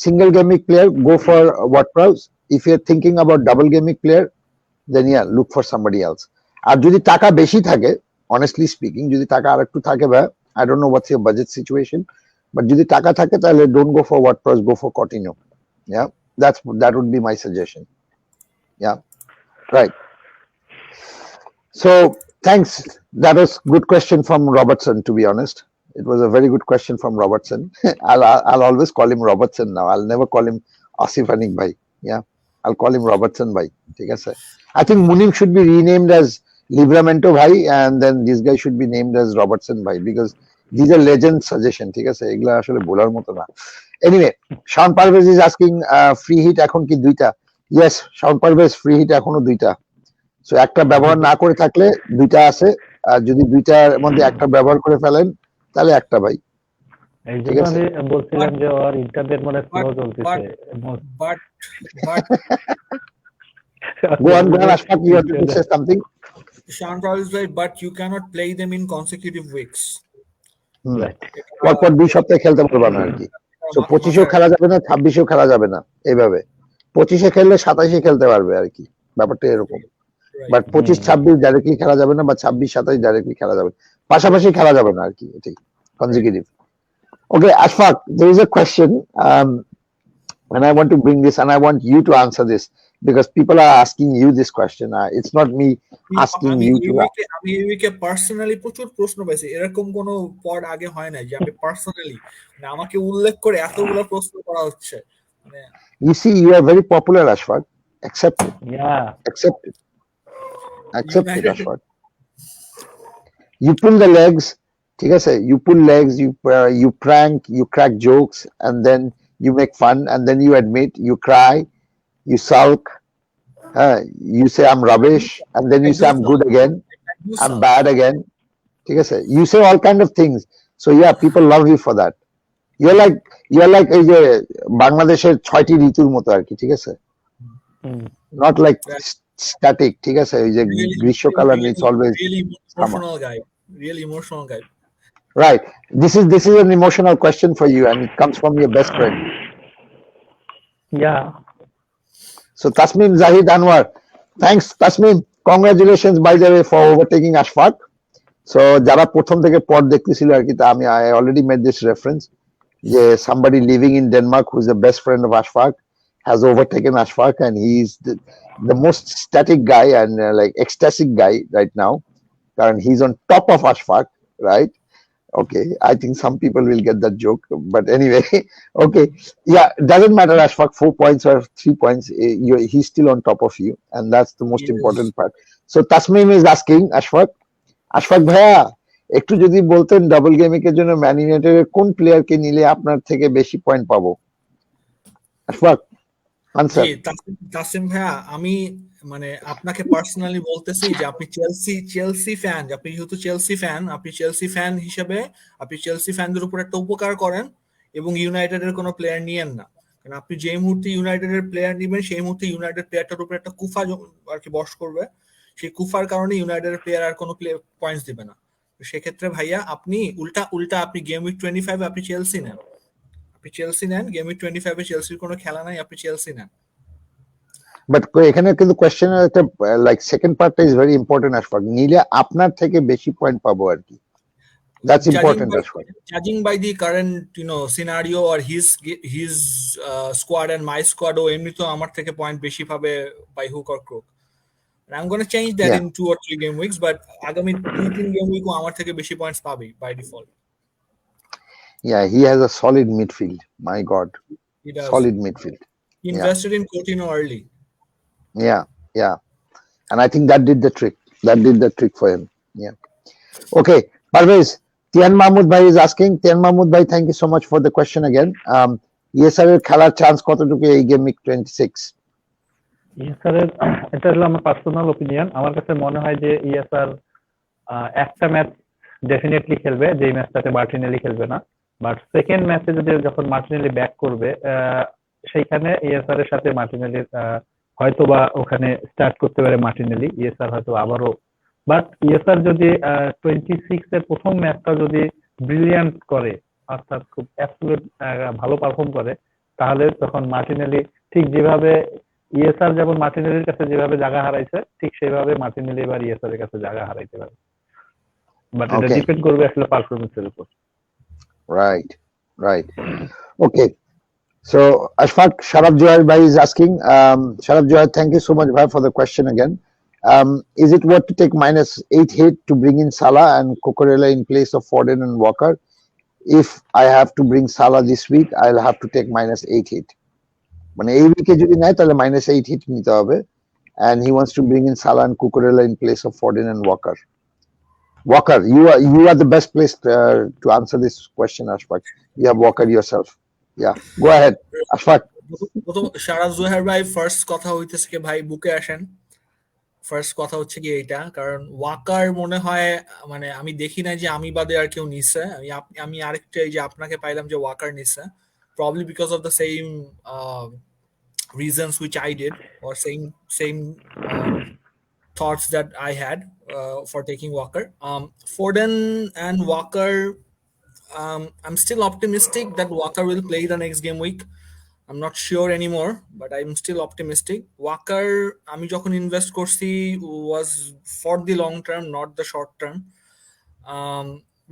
single game week player, go for what price. If you're thinking about double game week player, then yeah, look for somebody else. আর যদি টাকা বেশি থাকে, honestly speaking, যদি টাকা আরেকটু থাকে ভাই, I don't know what's your budget situation, but যদি টাকা থাকে তাহলে don't go for what price, go for Coutinho. Yeah, that would be my suggestion. Yeah, right. So thanks. That was good question from Robertson, to be honest. It was a very good question from Robertson. I'll always call him Robertson now. I'll never call him Asif Anik bhai. Yeah, I'll call him Robertson bhai. ঠিক আছে? I think Munim should be renamed as Livramento bhai, and then this guy should be named as Robertson bhai, because these are legend suggestion. ঠিক আছে? এগুলা আসলে বলার মতো না. Anyway, Sean Parvez is asking free hit এখন কি দুইটা? Yes, Sean Parvez, free hit এখনো দুইটা. So একটা ব্যবহার না করে থাকলে দুইটা আছে, আর যদি দুইটার মধ্যে একটা ব্যবহার করে ফেলেন তাহলে একটা ভাই। এই জন্য আমি বলছিলাম যে ওর ইন্টারনেট মানে স্লো চলতেছে। But Go on, Ashfaq, you have to say something. Sean Parvez, right, but you cannot play them in consecutive weeks. পরপর 2 সপ্তাহ খেলতে পারবা না আর কি। So 25-এও খেলা যাবে না, 26-এও খেলা যাবে না, এইভাবে 25-এ খেললে 27-এ খেলতে পারবে আর কি, ব্যাপারটা এরকম। বাট 25-26 ডাইরেক্টলি খেলা যাবে না, বা 26-27 ডাইরেক্টলি খেলা যাবে, পাশাপাশি খেলা যাবে না আর কি, এটাই consecutive. Okay, Ashfaq, there is a question, and I want to bring this, and I want you to answer this, because people are asking you this question. It's not me asking you to. আমি এই উইকে personally প্রচুর প্রশ্ন পাইছি, এরকম কোনো পড আগে হয় না যে আমি পার্সোনালি মানে আমাকে উল্লেখ করে এতগুলো প্রশ্ন করা হচ্ছে। মানে you see, you are very popular, Ashfaq. Accept it. Yeah, accept it, Ashfaq. You pull the legs, ঠিক আছে, you pull legs, you prank, you crack jokes, and then you make fun, and then you admit, you cry, you sulk, you say I'm rubbish, and then you say I'm good again, I'm bad again, ঠিক আছে, you say all kind of things. So yeah, people love you for that. You're like এই যে বাংলাদেশের 6টি ঋতুর মতো আর কি, ঠিক আছে, not like static, ঠিক আছে, এই যে গ্রীষ্মকাল and it's always really emotional guy. Right. This is an emotional question for you, and it comes from your best friend. yeah. So Tasmin Zahid Anwar, thanks Tasmin, congratulations by the way for overtaking Ashfaq. So যারা প্রথম থেকে পড দেখতেছিল আর কি, তা আমি I already made this reference, যে somebody living in Denmark who's the best friend of Ashfaq has overtaken Ashfaq, and he's the most static guy and like ecstatic guy right now, and he's on top of Ashfaq, right? Okay, I think some people will get that joke, but anyway, okay, yeah, it doesn't matter, Ashfaq, 4 points or 3 points, he's still on top of you, and that's the most important part. So Tasmim is asking Ashfaq ভাইয়া, একটু যদি বলতেন double গেমিংয়ের জন্য man ইউনাইটেডের কোন প্লেয়ারকে নিলে আপনার থেকে বেশি পয়েন্ট পাবো। Ashfaq, answer. তাসিম ভাইয়া, আমি মানে আপনাকে পার্সোনালি বলতেছি যে আপনি চেলসি ফ্যান, আপনি যেহেতু চেলসি ফ্যান হিসেবে আপনি চেলসি ফ্যানদের উপর একটা উপকার করেন, এবং ইউনাইটেডের কোনো প্লেয়ার নিয়েন না, কারণ আপনি যে মুহূর্তে ইউনাইটেডের প্লেয়ার নিবেন সেই মুহূর্তে ইউনাইটেড প্লেয়ারটার উপর একটা কুফা আর কি বশ করবে, সেই কুফার কারণে ইউনাইটেডের প্লেয়ার আর কোনো পয়েন্টস দিবে না। সেক্ষেত্রে ভাইয়া আপনি উল্টা আপনি গেম উইক 25 আপনি চেলসি নেন, আপনি চেলসি নেন, গেম উইক 25 এ চেলসির কোনো খেলা নাই, আপনি চেলসি নেন। বাট এখানে কিন্তু কোয়েশ্চেনের একটা লাইক সেকেন্ড পার্টটা ইজ ভেরি ইম্পর্টেন্ট আশফাক, নিলে আপনার থেকে বেশি পয়েন্ট পাবো আর কি, that's important Ashfaq. Judging by the current scenario or his squad and my squad, ও এমনি তো আমার থেকে পয়েন্ট বেশি পাবে by hook or crook. And I'm going to change that Yeah. in 2 or 3 game weeks, but আগামী 2-3 game week ও আমার থেকে বেশি পয়েন্টস পাবে by default. Yeah, he has a solid midfield. My God, He does. solid midfield. He invested in Coutinho early. Yeah, and I think that did the trick. That did the trick for him. Yeah. Okay, Parvez, Tian Mahmood Bhai is asking. Tian Mahmood Bhai, thank you so much for the question again. ESR এর খেলার chance কতটুকু এই game week 26? ESR এর এটা হলো আমার personal opinion, আমার কাছে মনে হয় যে ESR একটা ম্যাচ ডেফিনেটলি খেলবে, যে ম্যাচটাতে মার্টিনেলি খেলবে না, বাট সেকেন্ড ম্যাচে যদি যখন মার্টিনেলি ব্যাক করবে সেইখানে ESR এর সাথে মার্টিনেলির হয়তোবা ওখানে স্টার্ট করতে পারে মার্টিনেলি, ESR হয়তো আবারও। বাট ESR যদি 26 এর প্রথম ম্যাচটা যদি ব্রিলিয়ান্ট করে, অর্থাৎ খুব অ্যাবসলিউট ভালো পারফর্ম করে, তাহলে তখন মার্টিনেলি ঠিক যেভাবে ESR যেমন মার্টিনেলির কাছে যেভাবে জায়গা হারাইছে, ঠিক সেভাবে মার্টিনেলি এবার ESR এর কাছে জায়গা হারাইতে পারে। বাট এটা Okay. ডিপেন্ড করবে আসলে পারফরম্যান্সের উপর। Right. Okay. So Ashfaq, Sharaf Johar Bhai is asking. Sharaf Johar, thank you so much, Bhai, for the question again. Is it worth to take -8 hit to bring in Salah and Cucurella in place of Foden and Walker? If I have to bring Salah this week, I'll have to take -8 hit. মানে এই উইকে যদি নেয় তাহলে -8 hit নিতে হবে, and he wants to bring in Salah and Cucurella in place of Foden and Walker. Walker, you are the best placed to answer this question, Ashfaq. You have Walker yourself. Yeah, go ahead, Ashfaq. Sharaf Johar ভাই, first কথা হইতেছে কি ভাই, বুকে আসেন। First কথা হচ্ছে কি এইটা, কারণ ওয়াকার মনে হয়, মানে আমি দেখি না যে আমি বাদে আর কেউ নিছে। আমি আরেকটা এই যে আপনাকে পাইলাম যে ওয়াকার নিছে, probably because of the same reasons which I did, or same thoughts that I had for taking Walker. Foden and Walker, I'm still optimistic that Walker will play the next game week. I'm not sure anymore, but I'm still optimistic. Walker, আমি যখন invest করছি was for the long term, not the short term.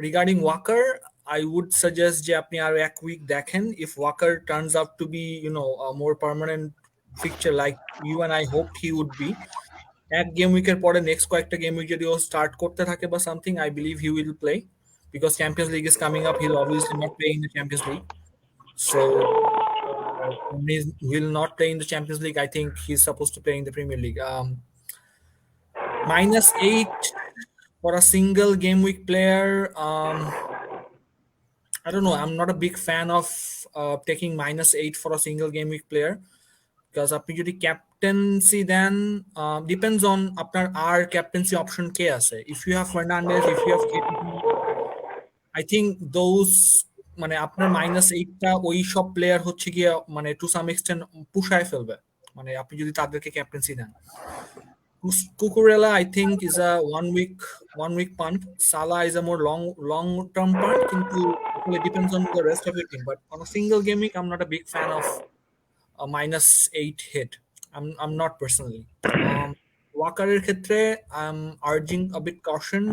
Regarding Walker, I would suggest যে আপনি আর এক week দেখেন. If Walker turns out to be, a more permanent fixture like you and I hoped he would be, এক game উইকের পরে next কয়েকটা game week যদি ও start করতে থাকে বা something, I believe he will play, because Champions League is coming up. He'll obviously not play in the Champions League. So he will not play in the Champions League. I think he's supposed to play in the Premier League. -8 for a single game week player. I don't know. I'm not a big fan of taking -8 for a single game week player, because আপনি যদি captaincy then, depends on আপনার আর captaincy option কে আছে. If you have Fernandes, if you have KDB, I think those, মানে আপনার -8টা ওই সব player হচ্ছে গিয়ে মানে টু সাম এক্সটেন্ট পুশায় ফেলবে, মানে আপনি যদি তাদেরকে ক্যাপ্টেন্সি দেন। Cucurella, I think, is a one week punt. Salah is a more long term punt, কিন্তু it depends on the rest of your team. But on a single game week, I'm not a big fan of a -8 hit. I'm not personally. Walker-এর ক্ষেত্রে I'm urging a bit caution,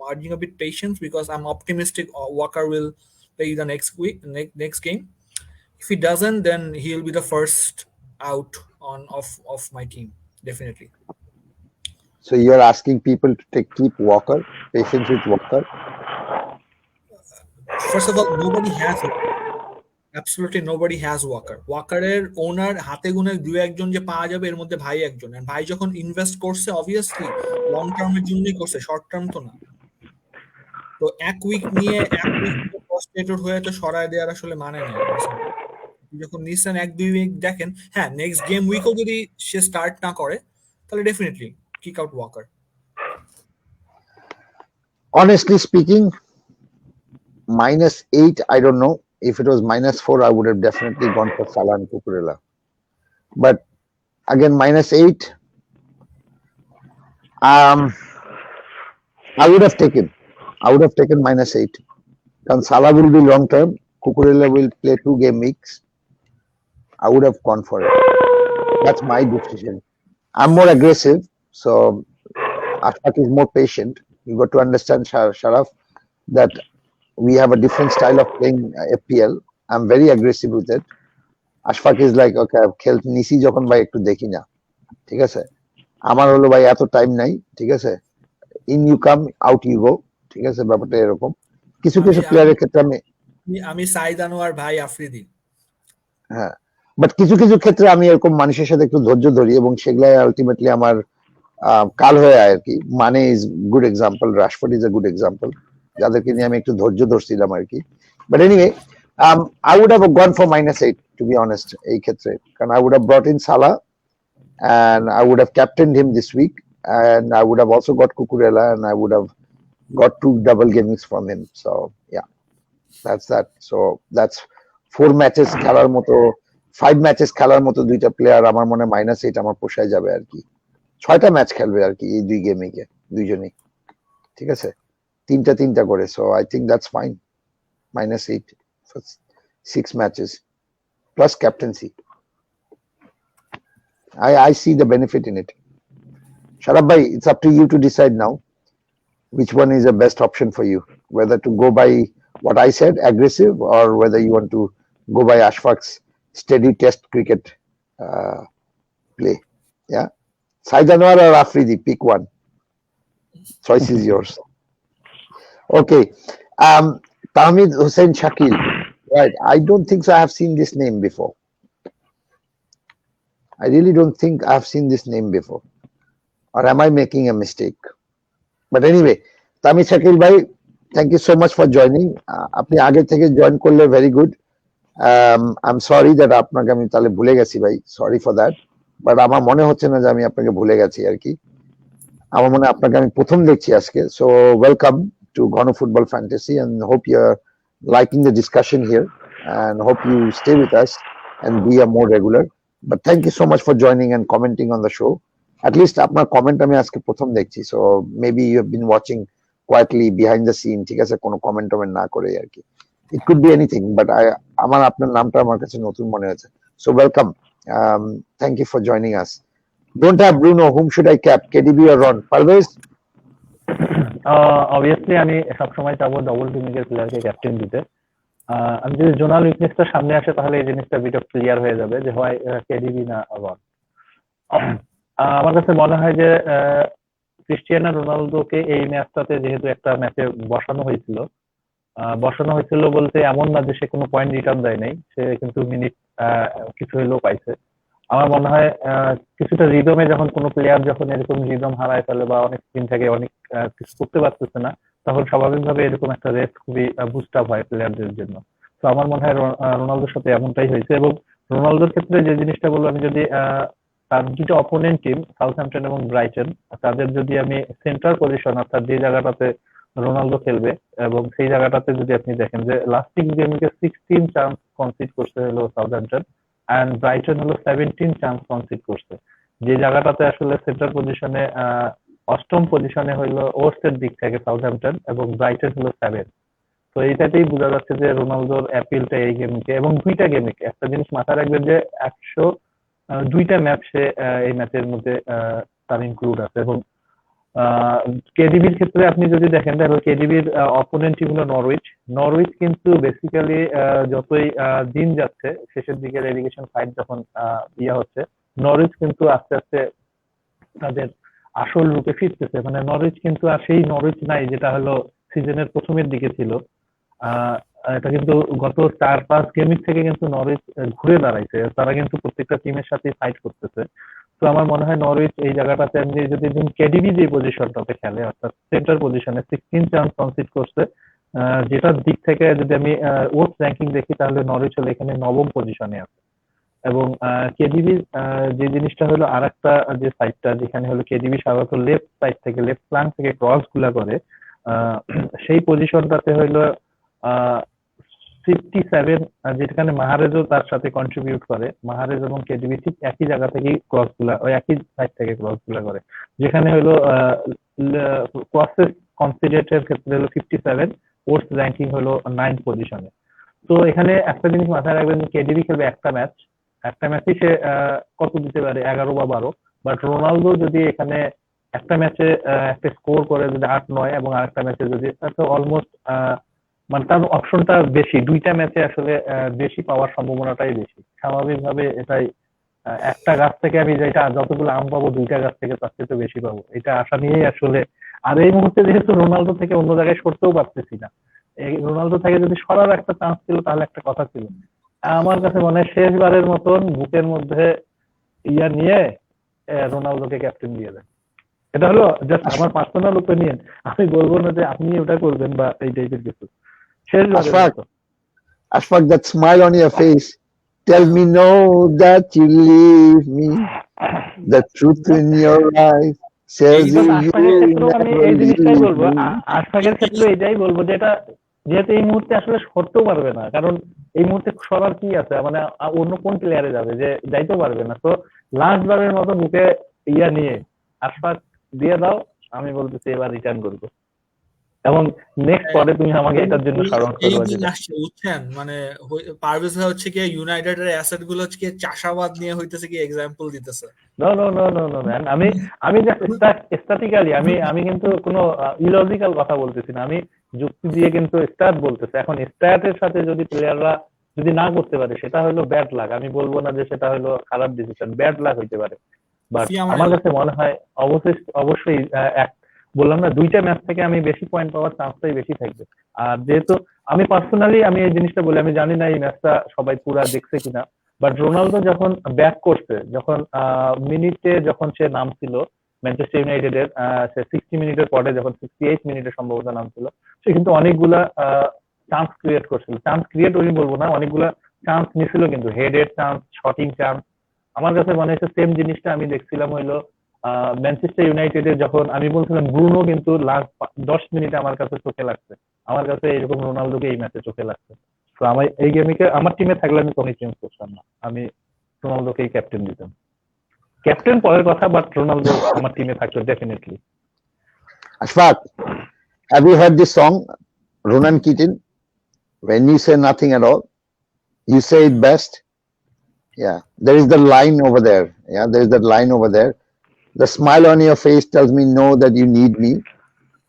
urging a bit patience, because I'm optimistic Walker will play the next game. If he doesn't, then he'll be the first out of my team, definitely. So you're asking people to keep Walker, patience with Walker? First of all, nobody has Walker. Absolutely nobody has Walker. Walker-এর ওনার হাতে গুনে দুই একজন যে পাওয়া যাবে, এর মধ্যে ভাই একজন। আর ভাই যখন ইনভেস্ট করছে, অবভিয়াসলি লং টার্মের জন্যই করছে, শর্ট টার্ম তো না। তো এক উইক নিয়ে ফ্রাস্ট্রেটেড হয়ে তো সরায় দেওয়ার আসলে মানে নেই। যখন নিছেন 1-2 উইক দেখেন, হ্যাঁ নেক্সট গেম উইকও যদি সে স্টার্ট না করে, তাহলে definitely kick out Walker. Honestly speaking, -8, I don't know. If it was -4, I would have definitely gone for Salah and Cucurella. But again, -8, I would have taken -8. Because Salah will be long term. Cucurella will play 2 game weeks, I would have gone for it. That's my decision. I'm more aggressive, so Ashfaq is more patient. You got to understand, Sharaf, that we have a different style of playing FPL. I'm very aggressive with it. Ashfaq is like, okay, খেলতে নিছি যখন ভাই একটু দেখি না, ঠিক আছে? আমার হলো ভাই এত টাইম নাই, ঠিক আছে? In you come out you go, ঠিক আছে? ব্যাপারটা এরকম। কিছু কিছু প্লেয়ারের ক্ষেত্রে আমি সাইদ আনোয়ার ভাই আফ্রিদি। হ্যাঁ, বাট কিছু কিছু ক্ষেত্রে আমি এরকম মানুষের সাথে একটু ধৈর্য ধরি এবং সেগুলাই আলটিমেটলি আমার কাল হয়ে আর কি। মানে is good example, Rashford is a good example, যাদেরকে নিয়ে আমি একটু ধৈর্য ধরছিলাম আর কি। But anyway, I would have gone for -8 to be honest এই ক্ষেত্রে, কারণ I would have brought in Salah and I would have captained him this week and I would have also got Cucurella and I would have got 2 double gamings from him. So yeah, that's that. So that's 4 matches খেলার মতো, 5 matches খেলার মতো দুইটা player আমার মনে -8 আমার পোষায় যাবে আর কি। 6টা ম্যাচ খেলবে আর কি এই 2 গেমে গিয়ে দুইজনই, ঠিক আছে? 3টা করে। So I think that's fine. -8 for 6 matches plus captaincy. I see the benefit in it. Sharaf bhai, it's up to you to decide now which one is the best option for you, whether to go by what I said, aggressive, or whether you want to go by Ashfaq's steady test cricket play. Yeah, Said Anwar or Afridi, pick one. Choice is yours. Okay, Tahmid Hussain Shakil. Right, I don't think so I have seen this name before. I really don't think I have seen this name before. Or am I making a mistake? But anyway, Tahmid Shakil bhai, thank you so much for joining. আপনি আগে থেকে join করলে very good. I'm sorry that আপনাকে আমি তাহলে ভুলে গেছি ভাই, sorry for that. But আমার মনে হচ্ছে না যে আমি আপনাকে ভুলে গেছি আর কি। আমার মনে হয় আপনাকে আমি প্রথম দেখছি আজকে। So welcome to Ghono Football Fantasy and hope you're liking the discussion here and hope you stay with us and be a more regular. But thank you so much for joining and commenting on the show. At least আপনার comment আমি আজকে প্রথম দেখছি, so maybe you have been watching quietly behind the scene, ঠিক আছে? কোনো comment টমেন্ট না করে আর কি। It could be anything, but আমার আপনার নামটা আমার কাছে নতুন মনে হয়েছে। So welcome. Thank you for joining us. Don't have Bruno. Whom should I cap? KDB or Ron? Parvez? Obviously আমি সবসময় চাবো ডবল টিমিংয়ের প্লেয়ারকে ক্যাপ্টেন দিতে। আমি যদি জোনাল উইকনেসটা সামনে আসে তাহলে এই জিনিসটা বিট অফ ক্লিয়ার হয়ে যাবে যে হয় কেডিবি না রন। আমার কাছে মনে হয় যে ক্রিস্টিয়ানো রোনালদোকে এই ম্যাচটাতে যেহেতু একটা ম্যাচে বসানো হয়েছিল বলতে এমন না যে সে কোনো পয়েন্ট রিটার্ন দেয় নাই, সে কিন্তু মিনিট কিছু হলেও পাইছে। আমার মনে হয় কিছুটা রিদমে যখন কোনো প্লেয়ার যখন এরকম রিদম হারায় ফেলে বা অনেক দিন থেকে অনেক কিছু করতে পারতেছে না, তখন স্বাভাবিকভাবে এরকম একটা রেস্ট খুবই বুস্ট আপ হয় প্লেয়ারদের জন্য। তো আমার মনে হয় রোনালদোর সাথে এমনটাই হয়েছে। এবং রোনালদোর ক্ষেত্রে যে জিনিসটা বলবো, আমি যদি তার দুটো অপোনেন্ট টিম সাউথহ্যাম্পটন এবং ব্রাইটন, তাদের যদি আমি সেন্টার পজিশন অর্থাৎ যে জায়গাটাতে রোনালদো খেলবে এবং সেই জায়গাটাতে যদি আপনি দেখেন যে লাস্ট 6 গেমে 16 চান্স কনসিড করতে হলো সাউথহ্যাম্পটন এন্ড ব্রাইটন হলো 17 চান্স কনসিড করছে। যে জায়গাটাতে আসলে সেন্টার পজিশনে অষ্টম পজিশনে হলো ওর্সের দিক থেকে সাউথহ্যাম্পটন এবং ব্রাইটন হলো 7। তো এইটাতেই বোঝা যাচ্ছে যে রোনালদোর অ্যাপিলটা এই গেমকে এবং দুইটা গেমকে, একটা জিনিস মাথায় রাখবেন যে 102টা ম্যাচ সে এই ম্যাচের মধ্যে তার ইনক্লুড আছে। এবং কেডিবির ক্ষেত্রে আপনি যদি দেখেন তাহলে কেডিবির অপোনেন্ট টিম হলো নরউইচ কিন্তু বেসিক্যালি যতই দিন যাচ্ছে শেষের দিকে রেলিগেশন ফাইট যখন হচ্ছে, নরউইচ কিন্তু আস্তে আস্তে তাদের আসল রূপে ফিরতেছে। মানে নরউইচ কিন্তু আর সেই নরউইচ নাই যেটা হলো সিজনের প্রথমের দিকে ছিল। এটা কিন্তু গত 4-5 গেমের থেকে কিন্তু নরউইচ ঘুরে দাঁড়াইছে, তারা কিন্তু প্রত্যেকটা টিমের সাথে ফাইট করতেছে। তো আমার মনে হয় নরউইচ এই জায়গাটাতে আমি যদি কেডিবি যে পজিশনটাতে খেলে অর্থাৎ সেন্টার পজিশনে 16 চান্স কনসিড করছে, যেটার দিক থেকে যদি আমি ওটস র্যাঙ্কিং দেখি তাহলে নরউইচ হলো এখানে 9ম পজিশনে আছে। এবং কেডিবি যে জিনিসটা হলো আরেকটা যে সাইডটা যেখানে হলো কেডিবি সাধারণত লেফট সাইড থেকে লেফট ফ্ল্যাঙ্ক থেকে ক্রস গুলা করে, সেই পজিশনটাতে হলো 57, যেখানে মাহারেজও তার সাথে কন্ট্রিবিউট করে। মাহারেজ এবং কেডিবি ঠিক একই জায়গা থেকেই ক্রস গুলা ওই একই সাইড থেকে ক্রস গুলা করে, যেখানে হলো ক্রসেস কনসিডারেটের ক্ষেত্রে হলো 57, ওটস র্যাঙ্কিং হলো 9th পজিশনে। তো এখানে একটা জিনিস মাথায় রাখবেন, কেডিবি খেলবে একটা ম্যাচই সে কত দিতে পারে, 11 বা 12। বাট রোনালদো যদি এখানে একটা ম্যাচে একটা স্কোর করে যদি 8-9, এবং আরেকটা ম্যাচে যদি, তো অলমোস্ট মানে তার অপশনটা বেশি, দুইটা ম্যাচে আসলে বেশি পাওয়ার সম্ভাবনাটাই বেশি। স্বাভাবিকভাবে এটাই, একটা গাছ থেকে আমি যেটা যতগুলো আম পাবো, দুইটা গাছ থেকে তার চেয়ে তো বেশি পাবো, এটা আশা নিয়েই আসলে। আর এই মুহূর্তে যেহেতু রোনালদো থেকে অন্য জায়গায় সরতেও পারতেছি না, এই রোনালদো থেকে যদি সরার একটা চান্স ছিল তাহলে একটা কথা ছিল। আমার কাছে মনে হয় শেষবারের মতন বুকের মধ্যে ইয়া নিয়ে রোনালদোকে ক্যাপ্টেন দিয়ে দেয়। এটা হলো জাস্ট আমার পার্সোনাল ওপিনিয়ন, আমি বলবো না যে আপনি ওটা করবেন বা এই টাইপের কিছু। শেষবারের Ashfaq, মতো Ashfaq, that smile on your face tells me no that you leave me. The truth in your eyes says because you আশফাকের ক্ষেত্রেও আমি never এই জিনিসটাই leave বলবো, me. আশফাকের ক্ষেত্রে এটাই বলবো যে এটা যেহেতু এই মুহূর্তে আসলে সরতেও পারবে না, কারণ এই মুহূর্তে সরার কি আছে, মানে অন্য কোন প্লেয়ারে যাবে, যে যাইতেও পারবে না। তো লাস্ট বারের মতো বুকে ইয়া নিয়ে আশফাক দিয়ে দাও, আমি বলতেছি এবার রিটার্ন করবো, এবং নেক্সট পরে তুমি আমাকে এটার জন্য স্মরণ এই করবে দিন যেটা। আসছে বুঝছেন, মানে পারভেজ ভাই হচ্ছে কি ইউনাইটেডের অ্যাসেট গুলো হচ্ছে কি চাষাবাদ নিয়ে হইতেছে কি এক্সাম্পল দিতেছে। No no no no no man, আমি জাস্ট স্ট্যাটিক্যালি আমি কিন্তু কোনো ইলজিক্যাল কথা বলতেছি না, আমি যুক্তি দিয়ে কিন্তু স্ট্যাট বলতেছি। এখন স্ট্যাটের সাথে যদি প্লেয়াররা যদি না করতে পারে, সেটা হলো ব্যাড লাক। আমি বলবো না যে সেটা হলো খারাপ ডিসিশন, ব্যাড লাক হইতে পারে। বাট আমার কাছে মনে হয় অবশ্যই বললাম না, দুইটা ম্যাচ থেকে আমি বেশি পয়েন্ট পাওয়ার চান্সটাই বেশি থাকবে। আর যেহেতু আমি পার্সোনালি আমি এই জিনিসটা বলি, আমি জানি না এই ম্যাচটা সবাই পুরা দেখছে কিনা, বাট রোনালদো যখন ব্যাক করছে, যখন মিনিটে যখন সে নামছিল ম্যানচেস্টার ইউনাইটেডের, সে 60 মিনিটের পরে যখন 68 মিনিটে সম্ভবত নামছিল, সে কিন্তু অনেকগুলা চান্স ক্রিয়েট করছিল। চান্স ক্রিয়েট আমি বলবো না, অনেকগুলা চান্স নিছিল, কিন্তু হেডের চান্স, শটিং চান্স। আমার কাছে মনে হচ্ছে সেম জিনিসটা আমি দেখছিলাম হইলো ম্যানচেস্টার ইউনাইটেডের, যখন আমি বলছিলাম ব্রুনো কিন্তু লাস্ট 10 মিনিটে আমার কাছে চোখে লাগছে। আমার কাছে এরকম রোনালদোকে এই ম্যাচে চোখে লাগছে। তো আমার এই গেমে আমার টিমে থাকলে আমি কোনো চেঞ্জ করতাম না, আমি রোনালদোকেই ক্যাপ্টেন দিতাম। ক্যাপ্টেন পরের কথা, বাট রোনালদো আমার টিমে থাকতো definitely. Ashfaq, have you heard this song, Ronan Keating? When you say nothing at all, you say it best. Yeah, there is the line over there. Yeah, there is that line over there. The smile on your face tells me no that you need me.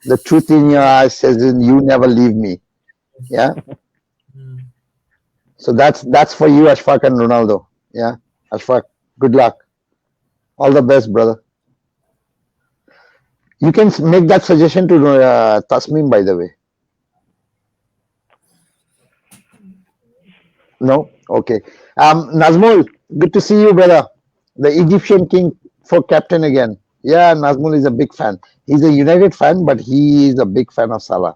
The truth in your eyes says you never leave me. Yeah. So that's for you, Ashfaq and Ronaldo. Yeah, Ashfaq, good luck. All the best, brother. You can make that suggestion to Tasmin, by the way. No? Okay. Nazmul, good to see you, brother. The Egyptian king for captain again. Yeah, Nazmul is a big fan. He's a United fan, but he is a big fan of Salah.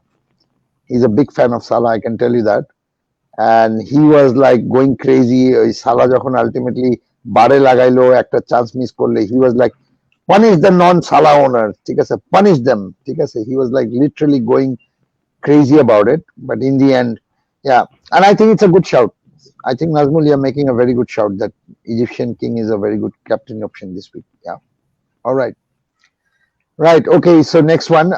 He's a big fan of Salah, I can tell you that. And he was like going crazy. Salah যখন ultimately বারে লাগাইলো, একটা chance miss করলে, he was like, punish the non-Salah owner, ঠিক আছে, punish them, ঠিক আছে. He was like literally going crazy about it. But in the end, yeah. And I think it's a good shout. I think Nazmul, you're making a very good shout that Egyptian king is a very good captain option this week. Yeah. All right. Right. Okay. So next one,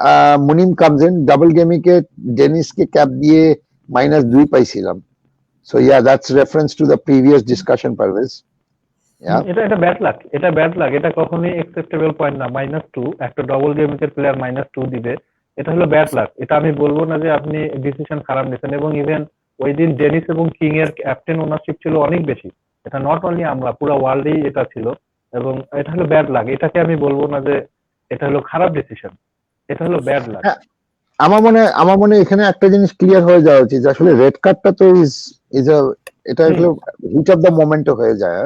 Munim comes in. Double game ke Dennis ke cap diye -2 paisilam. So yeah, that's reference to the previous discussion, Parvez. Yeah. এটা bad luck, এটা কখনোই acceptable point না। -2 একটা double গেমিকের player -2 দিবে, এটা হলো bad luck. এটা আমি বলবো না যে আপনি ডিসিশন খারাপ নিয়েছেন, এবং ইভেন ওই দিন ডেনিস এবং কিং এর ক্যাপ্টেন ওনারশিপ ছিল অনেক বেশি। এটা নট অনলি আমরা, পুরো ওয়ার্ল্ডেই এটা ছিল, এবং এটা হলো ব্যাড লাক। এটাকে আমি বলবো না যে এটা হলো খারাপ ডিসিশন, এটা হলো ব্যাড লাক। আমার মনে এখানে একটা জিনিস ক্লিয়ার হয়ে যাওয়া উচিত, আসলে রেড কার্ডটা তো এটা হলো হিট অফ দ্য মোমেন্টে হয়ে যায়।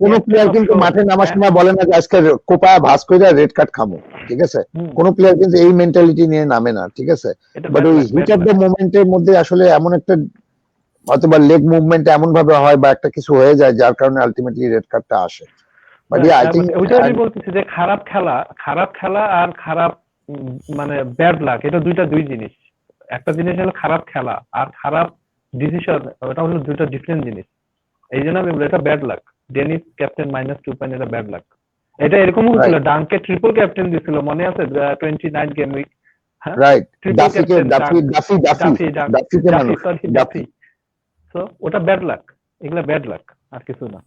কোন প্লেয়ার কিন্তু মাঠে নামার সময় বলে না যে আজকে কোপায় ভাস করে রেড কার্ড খামো, ঠিক আছে। কোন প্লেয়ার কিন্তু এই মেন্টালিটি নিয়ে নামে না, ঠিক আছে। বাট ওই হিট অফ দ্য মোমেন্টের মধ্যে আসলে এমন একটা অথবা লেগ মুভমেন্ট এমন ভাবে হয় বা একটা কিছু হয়ে যায় যার কারণে আলটিমেটলি রেড কার্ডটা আসে। বাট আই থিংক ওইটা আমি বলতেছি যে খারাপ খেলা আর খারাপ মানে ব্যাড লাক, এটা দুই জিনিস। একটা জিনিস হলো খারাপ খেলা, আর খারাপ ডিসিশন, ওটা হলো দুইটা ডিফারেন্ট জিনিস। এই জন্য আমি বলি এটা bad luck. Dennis captain -2 point, এটা ব্যাড লাক। এটা এরকমও হয়েছিল, ডাঙ্কে ট্রিপল ক্যাপ্টেন দিছিল, মনে আছে 29 গেম উইক, রাইট ট্রিপল ডাফিকে ক্যাপ্টেন ডাফি ডাফি ডাফি ডাফিকে ডাফি মানুষ সরি ডাফি। সো ওটা ব্যাড লাক, এগুলা ব্যাড লাক আর কিছু না।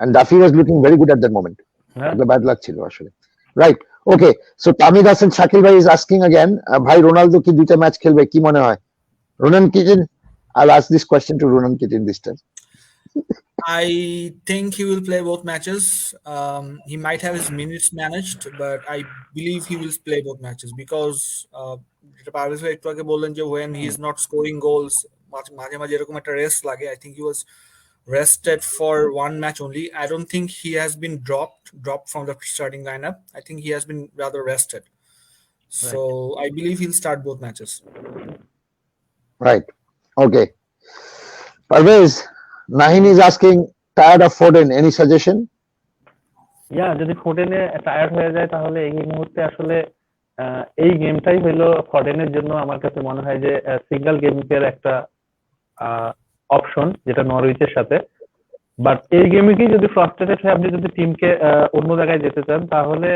and Duffy was looking very good at that moment. হ্যাঁ The bad luck ছিল আসলে। Right. Okay. So Tamid Hassan Shakil bhai is asking again, ভাই রোনালদো কি দুইটা ম্যাচ খেলবে কি মনে হয়? Ronan Kitchen, I'll ask this question to Ronan Kitchen this time. I think he will play both matches. He might have his minutes managed, but I believe he will play both matches because যেটা পারভেজ ভাই একটু আগে বললেন যে when he is not scoring goals মাঝে মাঝে এরকম একটা রেস্ট লাগে. I think he was rested for one match only. I don't think he has been dropped from the starting lineup. I think he has been rather rested. So I believe he'll start both matches. Right. Okay. Parvez, Nahin is asking, tired of Foden, any suggestion? যদি ফোর্ডেনে tired হয়ে যায় তাহলে এই মুহূর্তে আসলে এই গেমটাই হলো ফোর্ডেনের জন্য আমার কাছে মনে হয় যে সিঙ্গেল গেমের একটা অপশন যেটা নরউইচের সাথে। বাট এই গেমে কি যদি ফ্রাস্ট্রেটেড হয়ে আপনি যদি টিমকে অন্য জায়গায় যেতে চান তাহলে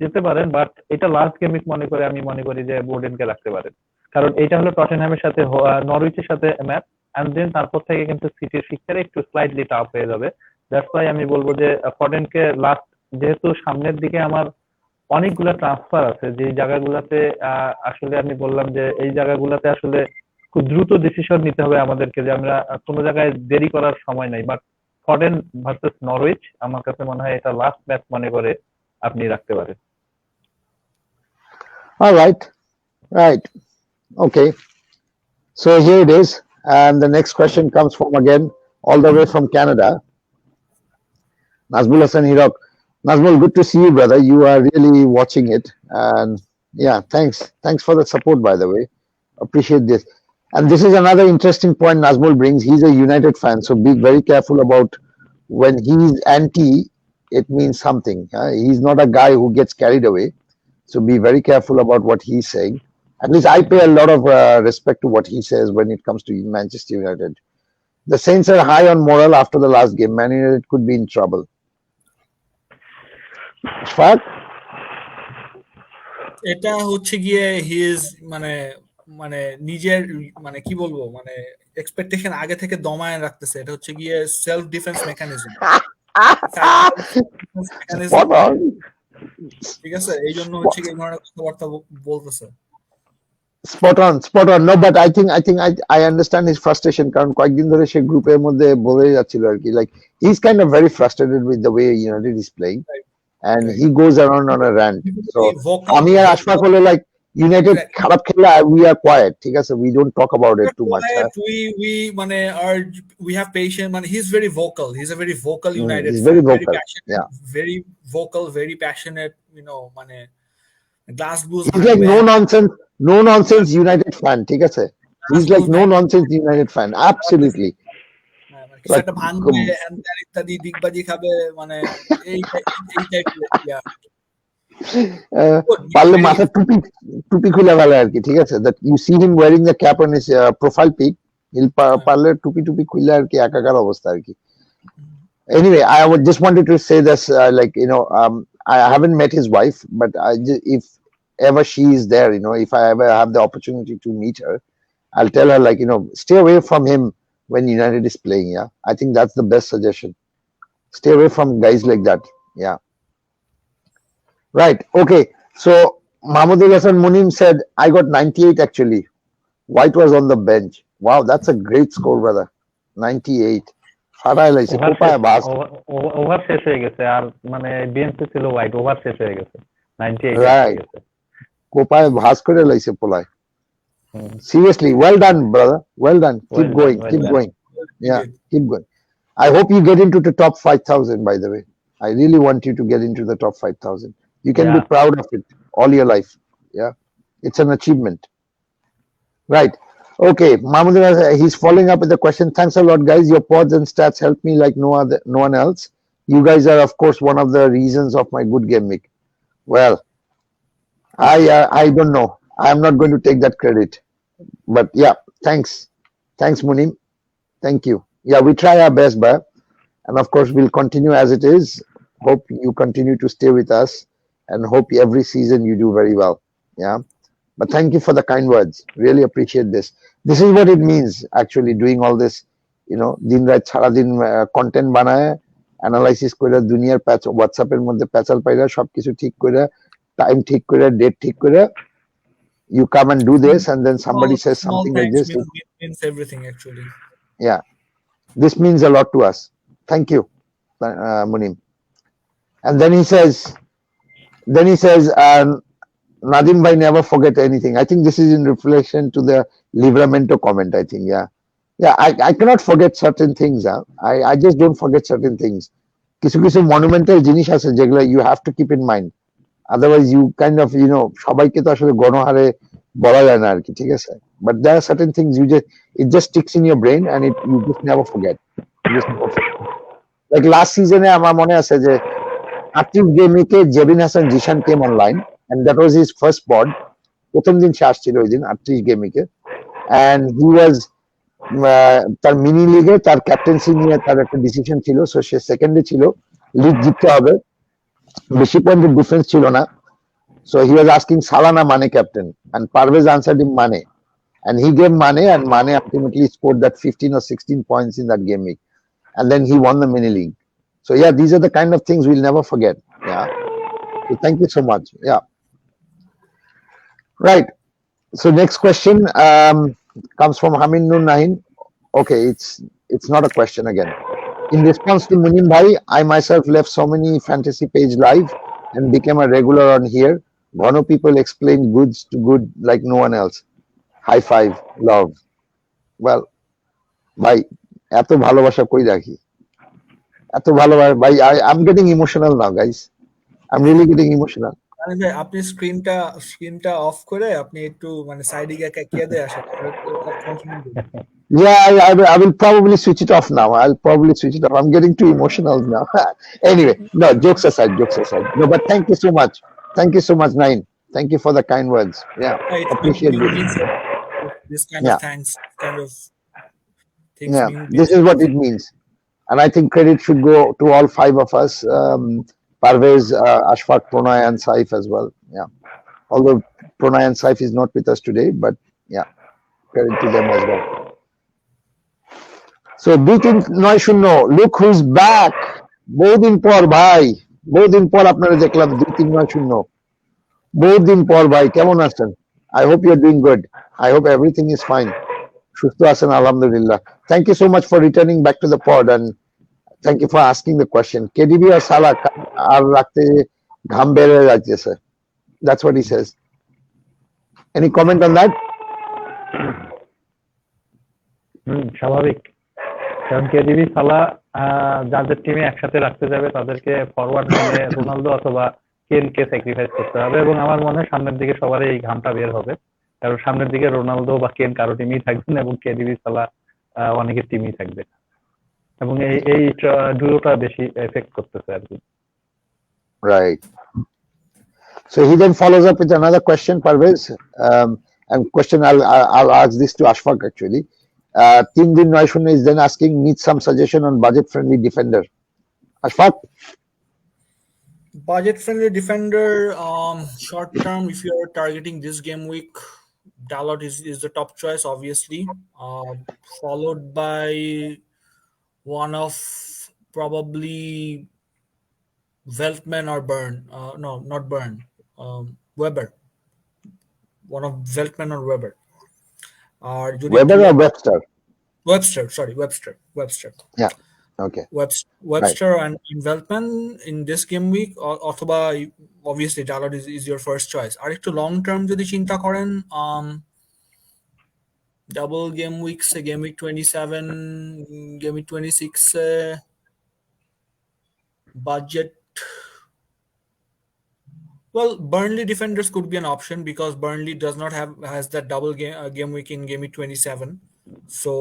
যেতে পারেন, বাট এটা লাস্ট গেমিক আমি মনে করি যে বোর্ডেনকে রাখতে পারেন, কারণ এটা হলো টটেনহ্যামের সাথে নরউইচের সাথে ম্যাচ, এন্ড দেন তারপর থেকে কিন্তু সিটির ফিক্সারে একটু স্লাইটলি টাফ হয়ে যাবে। দ্যাটস ওয়াই আমি বলবো যে ফোর্ডেনকে লাস্ট, যেহেতু সামনের দিকে আমার অনেকগুলো ট্রান্সফার আছে যে জায়গাগুলোতে আসলে আমি বললাম যে এই জায়গাগুলোতে আসলে খুব দ্রুত ডিসিশন নিতে হবে আমাদেরকে, যে আমরা কোনো জায়গায় দেরি করার সময় নাই। বাট ফোর্ডেন ভার্সেস নরউইচ আমার কাছে মনে হয় এটা লাস্ট ম্যাচ মনে করে আপনি রাখতে পারেন। All right. Right. Okay. So here it is. And the next question comes from again, all the way from Canada. Nazmul Hassan Hirok. Nazmul, good to see you, brother. You are really watching it. And yeah, thanks. Thanks for the support, by the way. Appreciate this. And this is another interesting point Nazmul brings. He's a United fan, so be very careful about when he's anti, it means something. He's not a guy who gets carried away. So be very careful about what he's saying. At least I pay a lot of respect to what he says when it comes to Manchester United. The Saints are high on morale after the last game. Man United could be in trouble. Ashfaq? এটা হচ্ছে গিয়ে his মানে নিজের কি বলবো expectation আগে থেকে দমায় রাখতেছে। এটা হচ্ছে গিয়ে সেলফ ডিফেন্স মেকানিজম। ঠিক আছে, এই জন্য হচ্ছে কি এই ধরনের কথাবার্তা বলতেছে। Spot on. No, but I understand his frustration. কারণ কয়েকদিন ধরে সে গ্রুপের মধ্যে বলে যাচ্ছিল আর কি, like he's kind of very frustrated with the way United is playing, and he goes around on a rant. So আমি আর আশফাক হলো like United খারাপ খেললে we are quiet. ঠিক আছে, we don't talk about it too much. We have patience. He's very vocal. He's a very vocal United. He's very vocal. Passionate, very vocal, very passionate. Glass goose. He's like no nonsense United fan. ঠিক আছে, he's like no nonsense United fan. Absolutely. একটা ভাঙবে ইত্যাদি দিগবাজি খাবে এই পারলে মাথা টুপি খুলে ফেলে আর কি। ঠিক আছে, that you see him wearing the cap on his profile pic, পারলে টুপি খুলে আর কি একাকার অবস্থা আর কি। Anyway, I would just wanted to say this, I haven't met his wife, but if ever she is there, if I ever have the opportunity to meet her, I'll tell her stay away from him when United is playing. Yeah, I think that's the best suggestion. Stay away from guys like that. Yeah. Right. Okay. So Mahmoudul Hassan Munim said, I got 98 actually. White was on the bench. Wow, that's a great score, brother. 98. Over শেষ হয়ে গেছে, আর বেঞ্চে ছিল white, over শেষ হয়ে গেছে 98। Right, কোপায় ভাস করে লাইছে পোলায়। Seriously, well done, brother. Well done. Keep going. Yeah, keep going. I hope you get into the top 5,000, by the way. I really want you to get into the top 5,000. You can be proud of it all your life. Yeah, it's an achievement. Right. Okay, Mahmoud, he's following up with the question. Thanks a lot, guys. Your pods and stats help me like no one else. You guys are, of course, one of the reasons of my good game week. Well, I don't know. I'm not going to take that credit. But yeah, thanks, Munim. Thank you. Yeah, we try our best, but and of course we'll continue as it is. Hope you continue to stay with us, and hope every season you do very well. Yeah. But thank you for the kind words. Really appreciate this. This is what it means actually doing all this, দিন রাত সারাদিন content বানায় analysis করে দুনিয়ার প্যাচ হোয়াটসঅ্যাপের মধ্যে প্যাচাল পাইরা সবকিছু ঠিক করে টাইম ঠিক করে ডেট ঠিক করে you come and do this and then somebody says Small something like thanks this. means everything actually. Yeah. This means a lot to us. Thank you, Munim. And then he says, Nadim bhai never forget anything. I think this is in reflection to the Livramento comment, I think. Yeah. Yeah, I cannot forget certain things. I just don't forget certain things. কিছু monumental জিনিস আছে যেগুলো you have to keep in mind. Otherwise you kind of, সবাইকে তো আসলে গণহারে বলা যায় না আর কি, ঠিক আছে? But there are certain things it just sticks in your brain and you just never forget. You just never forget. Like last season আমার মনে আছে যে active game K Jebin Hasan Zeeshan came online and that was his first pod. প্রথম দিন সে আসছিল ওই দিন 38 গেমে and he was তার মিনি লিগে তার ক্যাপ্টেন্সি নিয়ে তার একটা ডিসিশন ছিল, সো সে সেকেন্ডে ছিল, লিগ জিততে হবে, বেশি পয়েন্টের ডিফারেন্স ছিল না, সো হি ওয়াজ আস্কিং সালা না মানে captain and Parvez answered him Mane and he gave Mane and Mane ultimately scored that 15 or 16 points in that game week and then he won the mini league. So yeah, these are the kind of things we'll never forget. Yeah, so thank you so much. Yeah, right. So next question comes from Hamin Nur Nahin. Okay, it's not a question again. In response to Munim Bhai, I myself left so many fantasy page live and became a regular on here. Ghono people explain goods to good like no one else. High five, love. Well, bhai, এত ভালোবাসা কই রাখি? এত ভালোবাসা ভাই, I'm getting emotional now, guys. I'm really getting emotional. আপনি স্ক্রিনটা of করে আপনি একটু মানে সাইডে গিয়ে কাকিয়ে দিয়ে আসেন। Yeah, I will probably switch it off now. I'll probably switch it off. I'm getting too emotional now. Anyway, no, jokes aside. No, but thank you so much. Thank you so much, Nain. Thank you for the kind words. Yeah, appreciate this kind of thanks, kind of things. Yeah, this is what it means. And I think credit should go to all 5 of us, Parvez, Ashfaq, Pranay and Saif as well. Yeah, although Pranay and Saif is not with us today, but yeah, credit to them as well. So beating 9-0, look who's back. বহুদিন পর ভাই, বহুদিন পর আপনারা দেখলাম 2-3-9-0, বহুদিন পর ভাই, কেমন আছেন? I hope you're doing good. I hope everything is fine. সুস্থ আছেন আলহামদুলিল্লাহ. Thank you so much for returning back to the pod and thank you for asking the question. KDB or Salah আর রাখতে ঘাম বেড়ে যাচ্ছে. That's what he says. Any comment on that? স্বাভাবিক, কারণ KDB সালা যাদের টিমে একসাথে রাখতে যাবে তাদেরকে ফরওয়ার্ড মানে রোনালদো অথবা কেনকে স্যাক্রিফাইস করতে হবে এবং আমার মনে হয় সামনের দিকে সবারই এই ঘামটা বের হবে, কারণ সামনের দিকে রোনালদো বা কেন কারো টিমই থাকবে না এবং কেডিবি সালা অনেকের টিমই থাকবে এবং এই ডুয়োটা বেশি এফেক্ট করতেছে আর কি। Right. So he then follows up with another question, Parvez, and question I'll ask this to Ashfaq actually. Team Din Noishun is then asking, need some suggestion on budget-friendly defender. Ashfaq? Budget-friendly defender, short term, if you're targeting this game week, Dalot is the top choice, obviously, followed by one of probably Veltman or Burn. No, not Burn. Weber. One of Veltman or Weber. Weber or Webster? Webster. Yeah. Okay. Webster and Veltman in this game week, অথবা obviously Dalot is your first choice. আর একটু long term যদি চিন্তা করেন, double game weeks, game week 27, game week 26, budget. Well, Burnley defenders could be an option because Burnley does not has that double game week in game week 27. So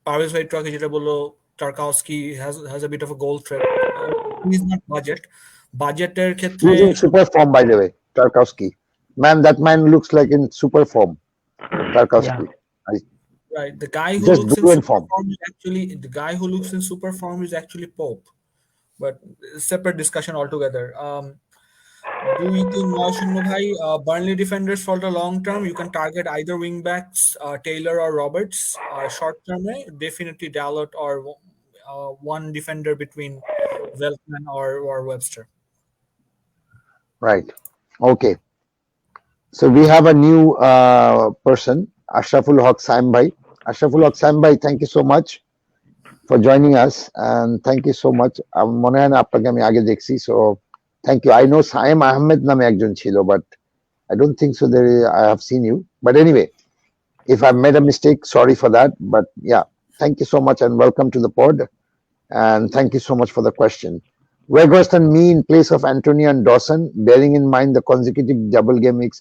Parvez White Truck যেটা বললো, Tarkowski has a bit of a goal threat. He's not budgeter ক্ষেত্রে he's in super form, by the way. Tarkowski, man, that man looks like in super form. Tarkowski. Yeah. Right, the guy who looks in super form is actually Pope, but separate discussion altogether. 2-3 9-0 ভাই, Burnley defenders for the long term you can target either wing backs, Taylor or Roberts. Short term definitely Dalot or one defender between Veltman or Webster. Right. Okay. So we have a new person, Ashraful Haq Saim Bhai. Ashraful Haq Saim Bhai, thank you so much for joining us, and thank you so much. মনে হয় না আপনাকে আমি আগে দেখছি, so thank you. I know Saim Ahmed নামে একজন ছিল, but I don't think so that I have seen you. But anyway, if I've made a mistake, sorry for that. But yeah, thank you so much and welcome to the pod. And thank you so much for the question. Weghorst me in place of Antonio and Dawson, bearing in mind the consecutive double game weeks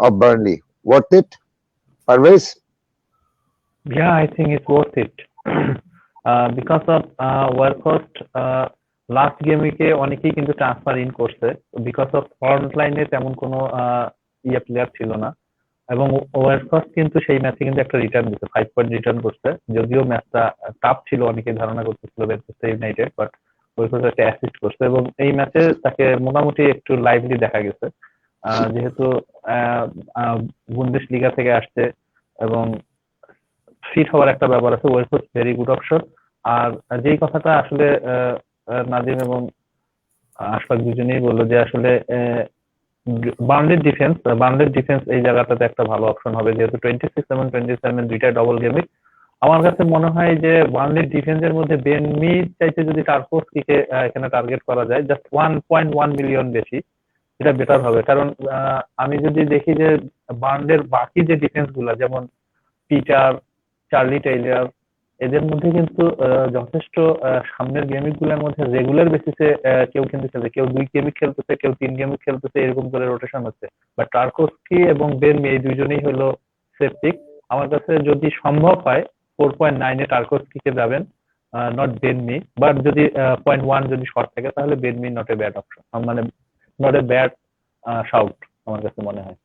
of Burnley. Worth it? Parvez? Yeah, I think it's worth it. Because of Weghorst last game উইকে অনেকেই কিন্তু transfer in করছে, because of front লাইনে তেমন কোনো player ছিল না, এবং ওয়েস্টকস্ট কিন্তু সেই ম্যাচে কিন্তু একটা রিটার্ন দিচ্ছে, 5 পয়েন্ট রিটার্ন করছে। যদিও ম্যাচটা টাফ ছিল, অনেকে ধারণা করতেছিল ম্যানচেস্টার ইউনাইটেড, বাট ওয়েস্টকস্ট একটা অ্যাসিস্ট করছে এবং এই ম্যাচে তাকে মোটামুটি একটু লাইভলি দেখা গেছে, যেহেতু বুন্দেশলিগা থেকে আসছে এবং ফিট হওয়ার একটা ব্যাপার আছে। ওয়েস্টকস্ট ভেরি গুড অপশন। আর যেই কথাটা আসলে নাজিম এবং আশফাক দুজনেই বললো যে আসলে বার্নলির ডিফেন্স এই জায়গাটাতে একটা ভালো অপশন হবে, যেহেতু 26 এবং 27 দুইটা ডবল গেমিং। আমার কাছে মনে হয় যে বার্নলির ডিফেন্সের মধ্যে বেন মি চাইতে যদি টার্কোভস্কিকে এখানে টার্গেট করা যায় জাস্ট 1.1 মিলিয়ন বেশি, এটা বেটার হবে। কারণ আমি যদি দেখি যে বার্নলির বাকি যে ডিফেন্স গুলা, যেমন পিটার, চার্লি টেইলর, এদের মধ্যে কিন্তু যথেষ্ট সামনের গেমিং গুলোর মধ্যে রেগুলার বেসিসে কেউ কিন্তু খেলছে, কেউ 2 গেমিং খেলতেছে, কেউ 3 গেমিং খেলতেছে, এরকম করে রোটেশন হচ্ছে। বাট টার্কোভস্কি এবং বেন মি এই দুইজনেই হলো সেফ পিক। আমার কাছে যদি সম্ভব হয় 4.9 টার্কোভস্কিকে যাবেন, নট বেন মি, বাট যদি 0.1 যদি শর্ট থাকে তাহলে Ben me not a bad option, মানে নট এ ব্যাড শাউট আমার কাছে মনে হয়।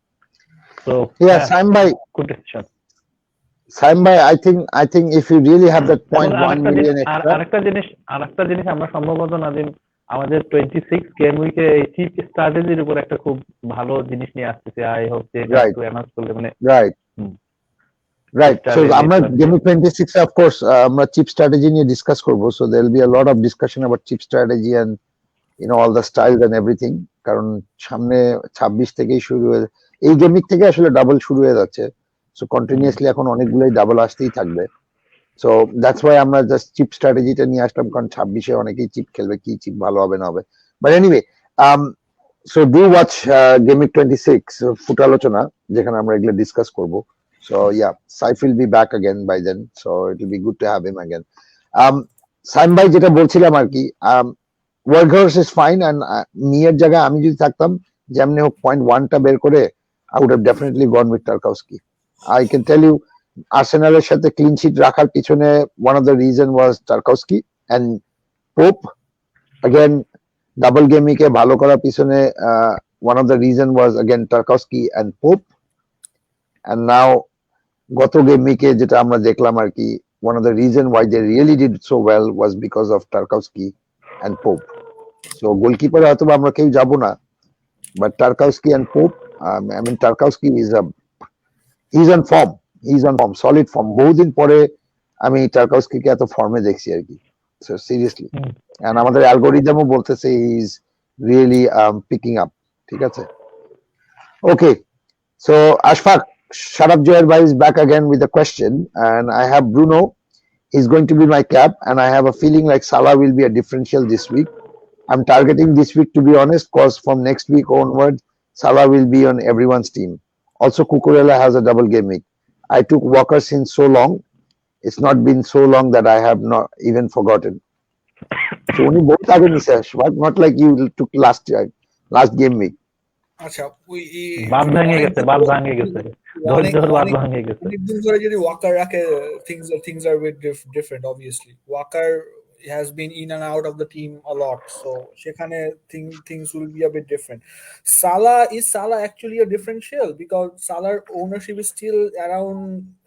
তো Saim Bhai, good decision. Saim Bhai, I think if you really have that 0.1 million extra. আরেকটা জিনিস আমরা সম্ভবত নাজিম আমাদের 26 গেম উইকে এই চিপ স্ট্র্যাটেজির উপর একটা খুব ভালো জিনিস নিয়ে আসতেছে। আই হোপ যে এটা একটু অ্যানাউন্স করলে মানে right. So আমরা গেম 26 of course আমরা চিপ স্ট্র্যাটেজি নিয়ে ডিসকাস করব, so there will be a lot of discussion about chip strategy and all the styles and everything, কারণ সামনে 26 থেকেই শুরু হয়ে, এই গেম উইক থেকে আসলে ডাবল শুরু হয়ে যাচ্ছে, সো কন্টিনিউয়াসলি এখন অনেকগুলোই ডাবল আসতেই থাকবে। সো দ্যাটস ওয়াই আমরা জাস্ট চিপ স্ট্র্যাটেজিটা নিয়ে আসলাম, কারণ 26-এ অনেকেই চিপ খেলবে, কি চিপ ভালো হবে না হবে। But anyway, so do watch game week 26 ফুটালোচনা, যেখানে আমরা এগুলো ডিসকাস করব। So yeah, Saif will be back again by then, so it will be good to have him again. Saim ভাই যেটা বলছিলাম আর কি, Weghorst is fine, and নিয়ের জায়গায় আমি যদি থাকতাম, যেমনি হোক 0.1টা বের করে I would have definitely gone with Tarkowski. I can tell you, আর্সেনালের সাথে ক্লিন শিট রাখার পিছনে one of the reason was Tarkowski and Pope. Again, double গেমিংকে ভালো করার পিছনে one of the reason was again Tarkowski and Pope. And now গত গেমিংকে যেটা আমরা দেখলাম আর কি, one of the reason why they really did so well was because of Tarkowski and Pope. So goalkeeper হয়তো আমরা কেউ যাব না, but Tarkowski and Pope, I mean Tarkowski he's on form, solid form. বহুদিন পরে আমি টার্কোভস্কিকে এত ফর্মে দেখছি আর কি, so seriously, and আমাদের অ্যালগরিদমও বলতেছে he is really picking up, ঠিক আছে। Okay, so Ashfaq, shut up Joel Bhai is back again with a question, and I have Bruno. He's going to be my cap, and I have a feeling like Salah will be a differential this week. I'm targeting this week, to be honest, because from next week onward, Salah will be on everyone's team. Also, Cucurella has a double game week. I took Walker since so long. It's not been so long that I have not even forgotten. So only both are in research, but not like you took last game week. আচ্ছা, বাদ ভেঙে গেছে অনেকদিন ধরে যদি ওয়াকার রাখে, things are a bit different. Obviously, Walker has been in and out of the team a lot, so সেখানে things will be a bit different. Is Salah actually a differential? Because Salah ownership is still around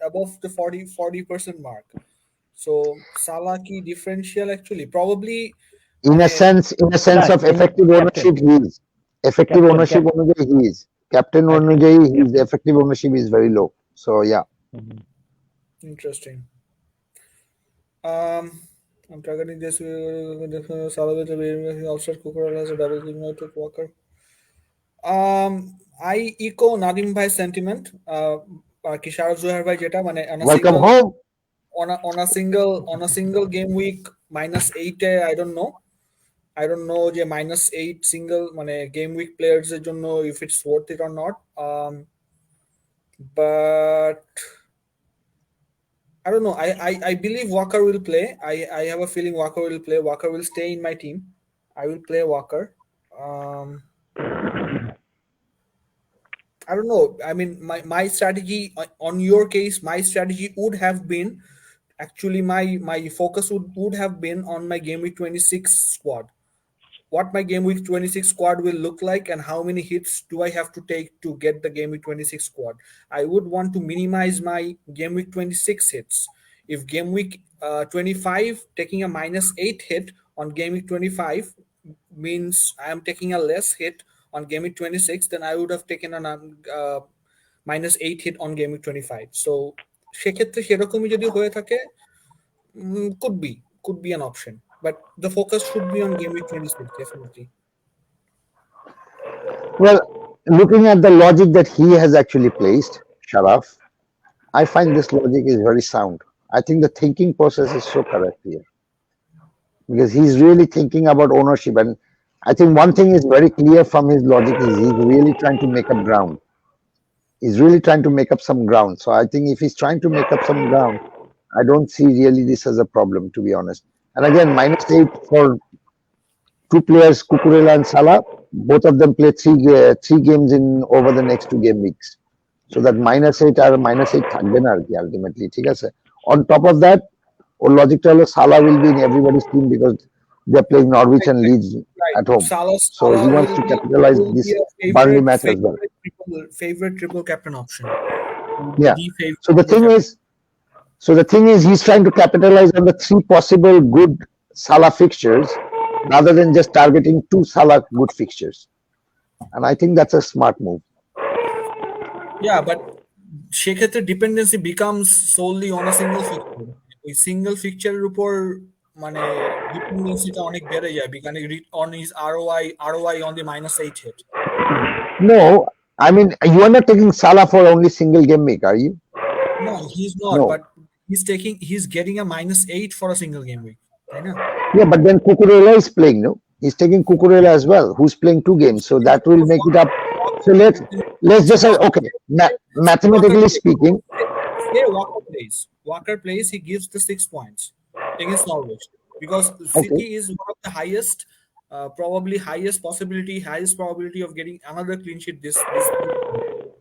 above the 40% mark. So Salah ki differential actually? Probably in a sense of effective ownership, he is. effective Captain, ownership captain. অনুযায়ী he is. Captain I think অনুযায়ী his captain. effective ownership is very low. So yeah. Mhm. Interesting. I'm targeting this Salah with a outside Cooker has a double king to Walker. I echo Nadim Bhai's sentiment. কি শারফ জোহার ভাই যেটা মানে Welcome home. on a single game week -8 I don't know যে -8 single মানে game week players এর জন্য if it's worth it or not. But I don't know. I believe Walker will play. I have a feeling Walker will play. Walker will stay in my team. I will play Walker. I don't know. I mean, my strategy on your case, my strategy would have been actually my focus would have been on my game week 26 squad. What my game week 26 squad will look like and how many hits do I have to take to get the game week 26 squad. I would want to minimize my game week 26 hits. If game week 25 taking a -8 hit on game week 25 means I am taking a less hit on game week 26, then I would have taken a -8 hit on game week 25. So সেক্ষেত্রে সেরকমই যদি হয়ে থাকে could be an option, but the focus should be on game week 26 definitely. Well, looking at the logic that he has actually placed, Sharaf, I find this logic is very sound. I think the thinking process is so correct here because he's really thinking about ownership. And I think one thing is very clear from his logic is he's really trying to make up ground. He's really trying to make up some ground. So I think if he's trying to make up some ground, I don't see really this as a problem, to be honest. And again, -8 for two players, Cucurella and Salah. Both of them play three games in over the next 2 game weeks. So that -8 আর -8 থাকবে না আর কি ultimately, ঠিক আছে? On top of that, ওর লজিকটা হলো Salah will be in everybody's team because they're playing Norwich and Leeds at home. So he wants to capitalize this Burnley match as well. Favorite triple captain option. Yeah. So the thing is he's trying to capitalize on the 3 possible good Salah fixtures rather than just targeting 2 Salah good fixtures. And I think that's a smart move. Yeah, but সেক্ষেত্রে dependency becomes solely on a single fixture. ওই single fixture এর উপর মানে dependencyটা অনেক বেড়ে যায় because on his ROI on the -8 hit. No, I mean you are not taking Salah for only single game week, are you? No, he's not. No. But he's getting a -8 for a single game week. I know. Yeah, but then Cucurella is playing, no? He's taking Cucurella as well, who's playing 2 games, so that will make it up. So let's just say, okay, mathematically speaking. Say Walker plays, he gives the 6 points against Norwich because City is one of the highest, highest probability of getting another clean sheet this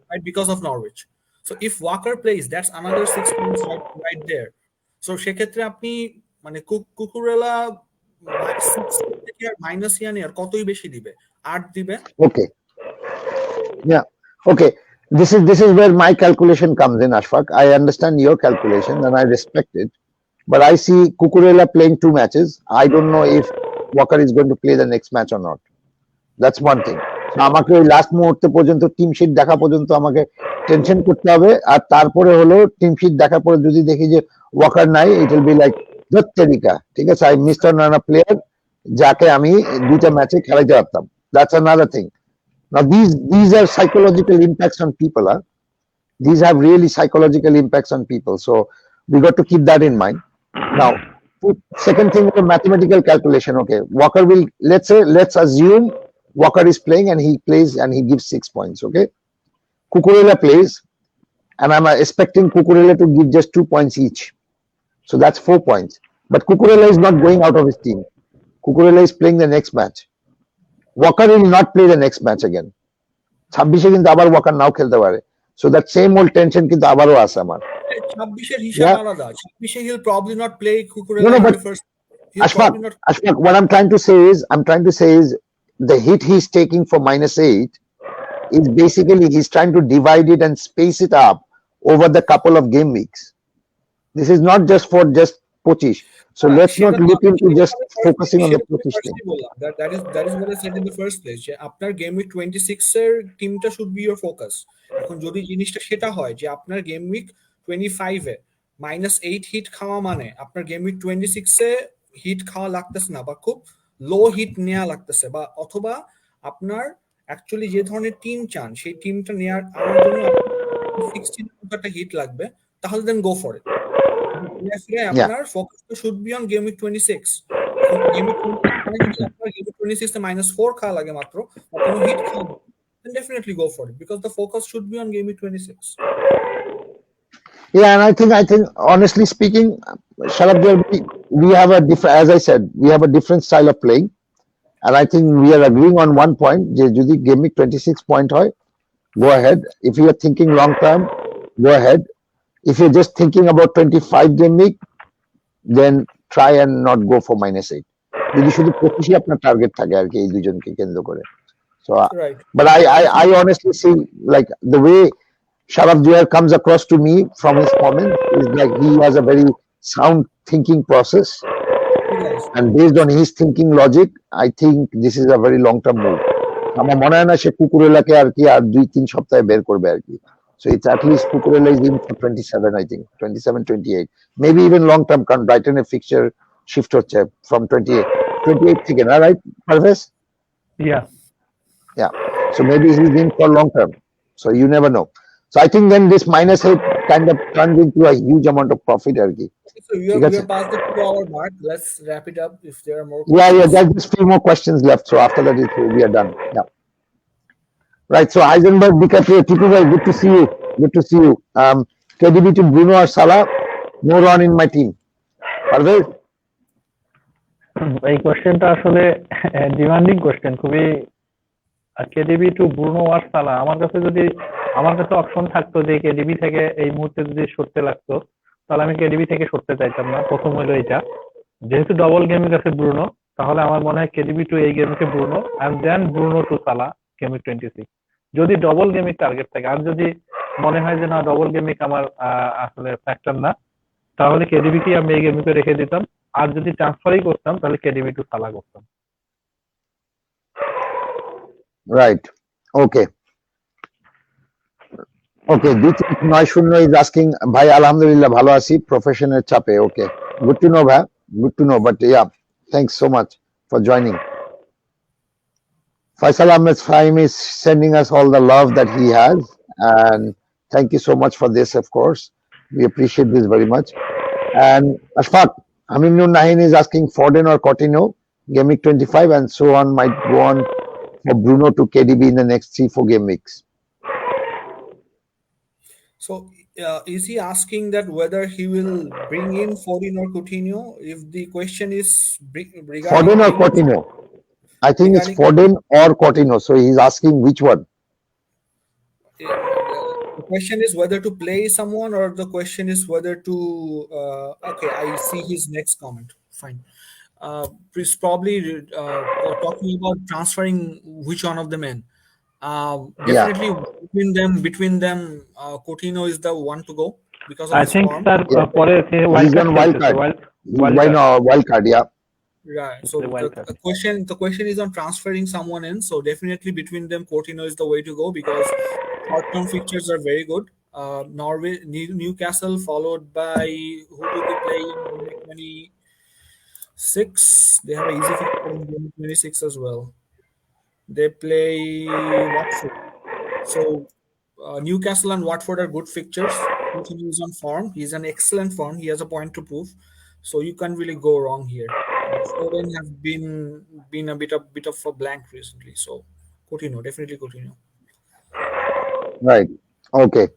right because of Norwich. So if Walker plays, that's another 6 points right there. So সেক্ষেত্রে আপনি মানে Cucurella minus ইয়ানি আর কতই বেশি দিবে 8 দিবে Okay. Yeah. Okay. This is where my calculation comes in, Ashfaq. I understand your calculation and I respect it. But I see Cucurella playing 2 matches. I don't know if Walker is going to play the next match or not. That's one thing. আমাকে ওই last মুহূর্তে পর্যন্ত team sheet দেখা পর্যন্ত আমাকে tension করতে হবে আর তারপরে হলো টিম শিট দেখার পরে যদি দেখি যে ওয়াকার নাই ইট উইল বি লাইক দত্তেরিকা, ঠিক আছে, I missed on a player যাকে আমি 2টা ম্যাচে খেলাইতে পারতাম। That's another thing. Now these are psychological impacts on people. These have really psychological impacts on people. So we got to keep that in mind. Now, second thing is the mathematical calculation. Okay, Walker will, let's assume Walker is playing and he plays and he gives 6 points. Okay, Cucurella plays and I'm expecting Cucurella to give just 2 points each. So that's 4 points. But Cucurella is not going out of his team. Cucurella is playing the next match. Walker will not play the next match again. 26 কিন্তু আবার Walker নাও খেলতে পারে। So that same old tension কিন্তু আবারও আছে আমার। 26 এর হিসাব আলাদা। 26 he'll probably not play Cucurella in the first. Ashfaq, what I'm trying to say is the hit he's taking for -8 is basically he's trying to divide it and space it up over the couple of game weeks. This is not just for just 25. So let's not look into just focusing on the 25 thing. That is what I said in the first place. যে আপনার game week 26 এর টিমটা should be your focus. এখন যদি জিনিসটা সেটা হয় যে আপনার গেম উইক 25 এ -8 হিট খাওয়া মানে আপনার গেম উইক 26 এ হিট খাওয়া লাগতেছে না বা খুব লো হিট নেওয়া লাগতেছে, বা অথবা আপনার অ্যাকচুয়ালি যে ধরনের টিম চান সেই টিমটা নেওয়ার আমার জন্য 16 একটা হিট লাগবে, তাহলে দেন গো ফর ইট। আপনার ফোকাসটা should be on game week 26। Game week 26 এ -4 খাওয়া লাগে মাত্র, কোনো হিট খাওয়া, then definitely go for it because the focus should be on game week 26. Yeah, and I think honestly speaking, Sharad, we have a different, as I said, we have a different style of playing, and I think we are agreeing on one point. Jodi game week 26 point hoy, go ahead. If you are thinking long term, go ahead. If you're just thinking about 25 game week, then try and not go for -8. যদি শুধু 25 আপনার target থাকে আর কি এই দুজনকে কেন্দ্র করে। So, right. But I honestly see, like, the way Sharaf Jayar comes across to me from his comments is like he has a very sound thinking process, and based on his thinking logic, I think this is a very long-term move. আমার মনে হয় না সে কুকুরেলাকে আর কি আর 2-3 সপ্তাহে বের করবে আর কি। So it's at least Kukurela is in for 27, I think 27, 28, maybe even long-term. কারণ ব্রাইটনের ফিক্সচার শিফট হচ্ছে from 28 থেকে, না, right, Parvez? Yeah, so maybe he's in for long term, so you never know. So I think then this -8 kind of turns into a huge amount of profit. So we are past the 2-hour mark. Let's wrap it up if there are more questions. Yeah, there's just few more questions left, so after that we are done. Yeah, right. So Heisenberg, DiCaprio, Tipu bhai, good to see you. KDB to Bruno or Salah, no run in my team. Parvez? এই কোশ্চেনটা আসলে demanding question, খুবই। KDB two Bruno আর সালা, আমার কাছে option থাকতো যে KDB থেকে এই মুহূর্তে যদি সরতে লাগতো তাহলে আমি কেডিবি থেকে সরতে চাইতাম না। প্রথম হলো এটা, যেহেতু ডবল গেমের কাছে ব্রুনো, তাহলে আমার মনে হয় কেডিবি টু এই গেমকে Bruno and then Bruno to Salah game 26, যদি ডবল গেমিক টার্গেট থাকে। আর যদি মনে হয় যে না ডবল গেমিক আমার আসলে ফ্যাক্টর না, তাহলে কেডিবি কে আমি এই গেমিকে রেখে দিতাম। আর যদি ট্রান্সফারই করতাম তাহলে কেডিবি টু সালা করতাম। Right. Okay. Diti90 is asking, bhai, alhamdulillah, bhalo achi, professional chape. Okay. Good to know, bhai. Good to know. But yeah, thanks so much for joining. Faisal Ahmed Fahim is sending us all the love that he has. And thank you so much for this, of course. We appreciate this very much. And Ashfaq, Hamim Nur Nahin is asking Foden or Coutinho, game week 25, and so on might go on for Bruno to KDB in the next 3-4 game weeks. So is he asking that whether he will bring in Foden or Coutinho? If the question is regarding Foden or Coutinho, I think it's Foden or Coutinho. So he's asking which one. The question is whether to play someone, or the question is whether to. Okay, I see his next comment. Fine. He's probably talking about transferring which one of them in. Definitely between them, Coutinho is the one to go because of his form. He's on wild card. Wild card, yeah. Right. So the question is on transferring someone in. So definitely between them, Coutinho is the way to go because short-term fixtures are very good. Norway, Newcastle, followed by who do they play in 26? They have an easy fixture in game 26 as well. They play Watford. So Newcastle and Watford are good fixtures. Coutinho is on form. He's an excellent form. He has a point to prove. So you can't really go wrong here. Foden has been a bit of a blank recently. So Coutinho, definitely Coutinho. Right. Okay.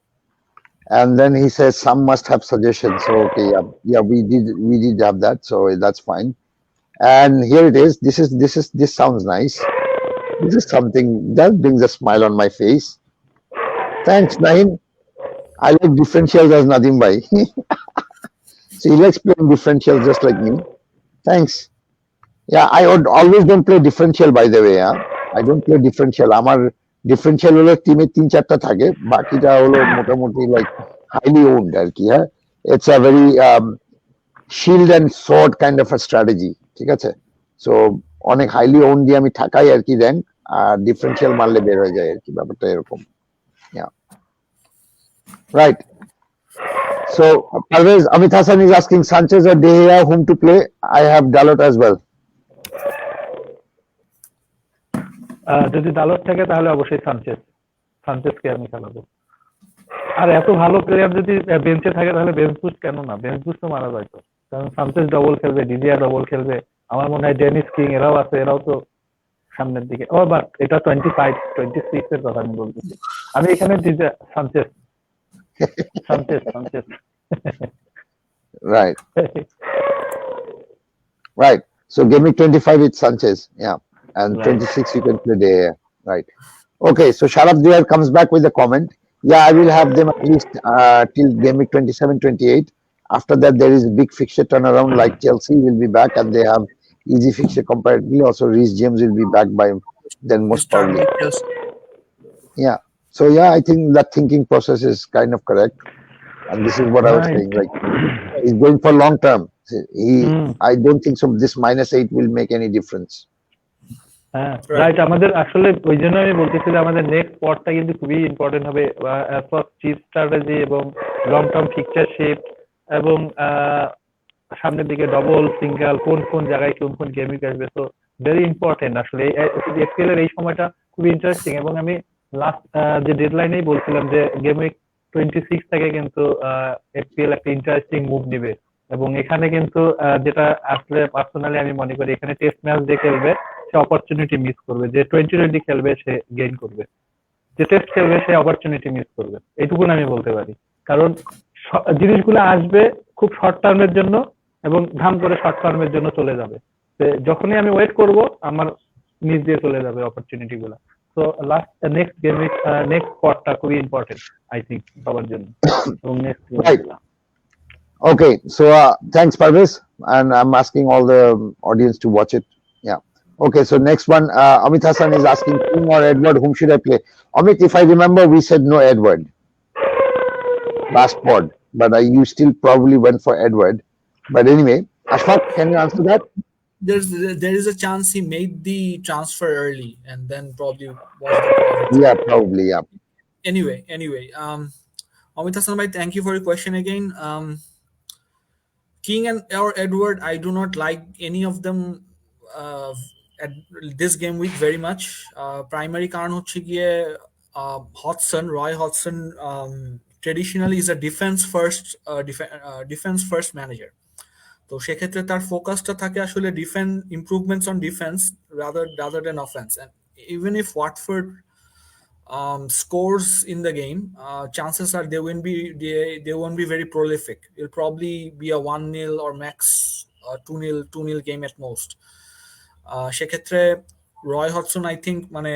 And then he says some must have suggestions. So okay, yeah, we did have that. So that's fine. And here it is. This sounds nice. This is something that brings a smile on my face. Thanks, Nahin. I like differentials as Nadim bhai. So he likes playing differentials just like me. Thanks. Yeah, I would always don't play differential, by the way. I don't play differential. আমার differential হলো টিমে 3-4টা থাকে, বাকিটা হলো মোটামুটি like highly owned আর কি। It's a very shield and sort kind of a strategy, ঠিক আছে? সো অনেক হাইলি ওন দিয়ে আমি ঠাকাই আর কি র্যাঙ্ক, আর ডিফারেন্সিয়াল মারলে বের হয়ে যায় আর কি, ব্যাপারটা এরকম। Right. So Parvez, Amit Hassan is asking Sanchez or De Gea whom to play. I have Dalot as well. যদি দালত থাকে তাহলে অবশ্যই সানচেজকে আমি খেলাবো। আর এত ভালো প্লেয়ার যদি বেঞ্চে থাকে তাহলে বেঞ্চ বুস্ট কেন না, বেঞ্চ বুস্ট তো মারা যায় তো, কারণ সানচেজ ডবল খেলবে, ডিডিআর ডবল খেলবে, আমার মনে হয় ডেনিস কিং এরাও আছে, এরাও তো সামনের দিকে। ও বাট এটা 25 26 এর কথা আমি বলতেছি, আমি এখানে Sanchez Right. Right. So give me 25 with Sanchez. Yeah. And Right. 26 you can play De Gea. Right. Okay. So Sharaf Diyar comes back with a comment. Yeah, I will have them at least till game week 27, 28. After that, there is a big fixture turnaround, like Chelsea will be back and they have easy fixture comparatively. Also, Reece James will be back by then most probably. Yeah. So yeah, I think that thinking process is kind of correct. And this is what I was Right. saying. Like he's going for long term. I don't think so. This -8 will make any difference. হ্যাঁ right, আমাদের আসলে ওই জন্য আমি বলতেছি যে আমাদের next পটটা কিন্তু খুবই ইম্পর্টেন্ট হবে, চিপ স্ট্র্যাটেজি এবং লং টার্ম ফিক্সচার শিফট এবং সামনের দিকে ডবল সিঙ্গেল কোন জায়গায় কোন গেমিং আসবে, তো ভেরি ইম্পর্টেন্ট আসলে এফপিএল এর এই সময়টা খুবই ইন্টারেস্টিং। এবং আমি লাস্ট যে ডেডলাইনেই বলছিলাম যে গেম উইক 26 থেকে কিন্তু এফপিএল একটা ইন্টারেস্টিং মুভ নিবে, এবং এখানে কিন্তু যেটা আসলে পার্সোনালি আমি মনে করি এখানে টেস্ট ম্যাচ যে খেলবে সে অপরচুনিটি মিস করবে, যে 2020 খেলবে সে গেইন করবে, যে টেস্ট খেলবে সে অপরচুনিটি মিস করবে, এইটুকুন আমি বলতে পারি। কারণ জিনিসগুলো আসবে খুব শর্ট টার্মের জন্য এবং ধাম করে শর্ট টার্মের জন্য চলে যাবে, যখনই আমি ওয়েট করব আমার মিস দিয়ে চলে যাবে অপরচুনিটি গুলা। তো নেক্সট গেম উইক নেক্সট পটটা খুবই ইম্পর্টেন্ট আই থিঙ্ক সবার জন্য। এবং next Right. Okay, so thanks, Parvez, and I'm asking all the audience to watch it. Yeah. Okay, so next one, Amit Hassan is asking King or Edward, whom should I play? Amit, if I remember, we said no Edward last pod, but you still probably went for Edward. But anyway, Ashfaq, can you answer that? There is a chance he made the transfer early and then probably was the Yeah, probably, yeah. Anyway, Amit Hassan bhai, thank you for your question again. King or Edward, I do not like any of them at this game week very much. Primary karan hocche giye Roy Hodgson traditionally is a defense first manager. তো সেক্ষেত্রে তার ফোকাসটা থাকে আসলে defence improvements on defence rather than offense. And even if Watford scores in the game, chances are they won't be very prolific. It'll probably be a 1-0 or max 2-0 game at most. সেক্ষেত্রে Roy Hodgson, I think মানে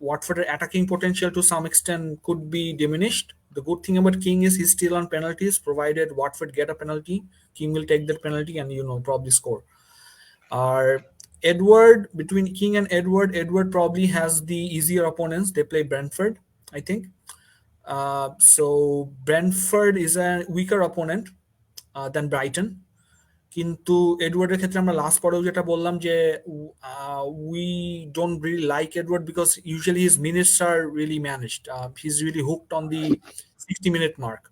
Watford's attacking potential to some extent could be diminished. The good thing about King is he's still on penalties. Provided Watford get a penalty, King will take that penalty and probably score. Edward, between King and Edward probably has the easier opponents. They play Brentford, I think. So Brentford is a weaker opponent than Brighton. কিন্তু এডওয়ার্ডের ক্ষেত্রে আমরা last পরেও যেটা বললাম যে we don't really like Edward because usually his minutes are really managed. He's really hooked on the 60-minute mark.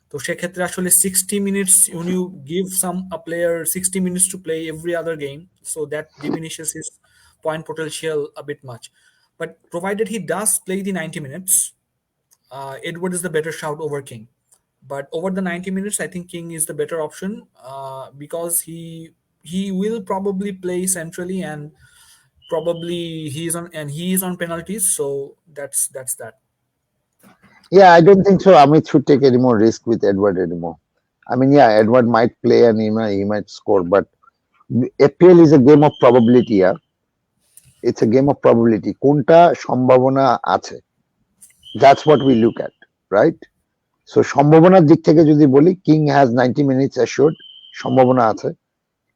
তো সেক্ষেত্রে আসলে 60 minutes, when you give a player 60 minutes to play every other game, so that diminishes his point potential a bit much. But provided he does play the 90 minutes, Edward is the better shout over King. But over the 90 minutes, I think King is the better option because he will probably play centrally and probably he is on penalties. So that's that. Yeah, I don't think so. Amit should take any more risk with Edward anymore. I mean, yeah, Edward might play and he might score, but FPL is a game of probability. Yeah, it's a game of probability. Konta সম্ভাবনা আছে. That's what we look at, right? So সম্ভাবনার দিক থেকে যদি বলি, King has 90 minutes assured, সম্ভাবনা আছে.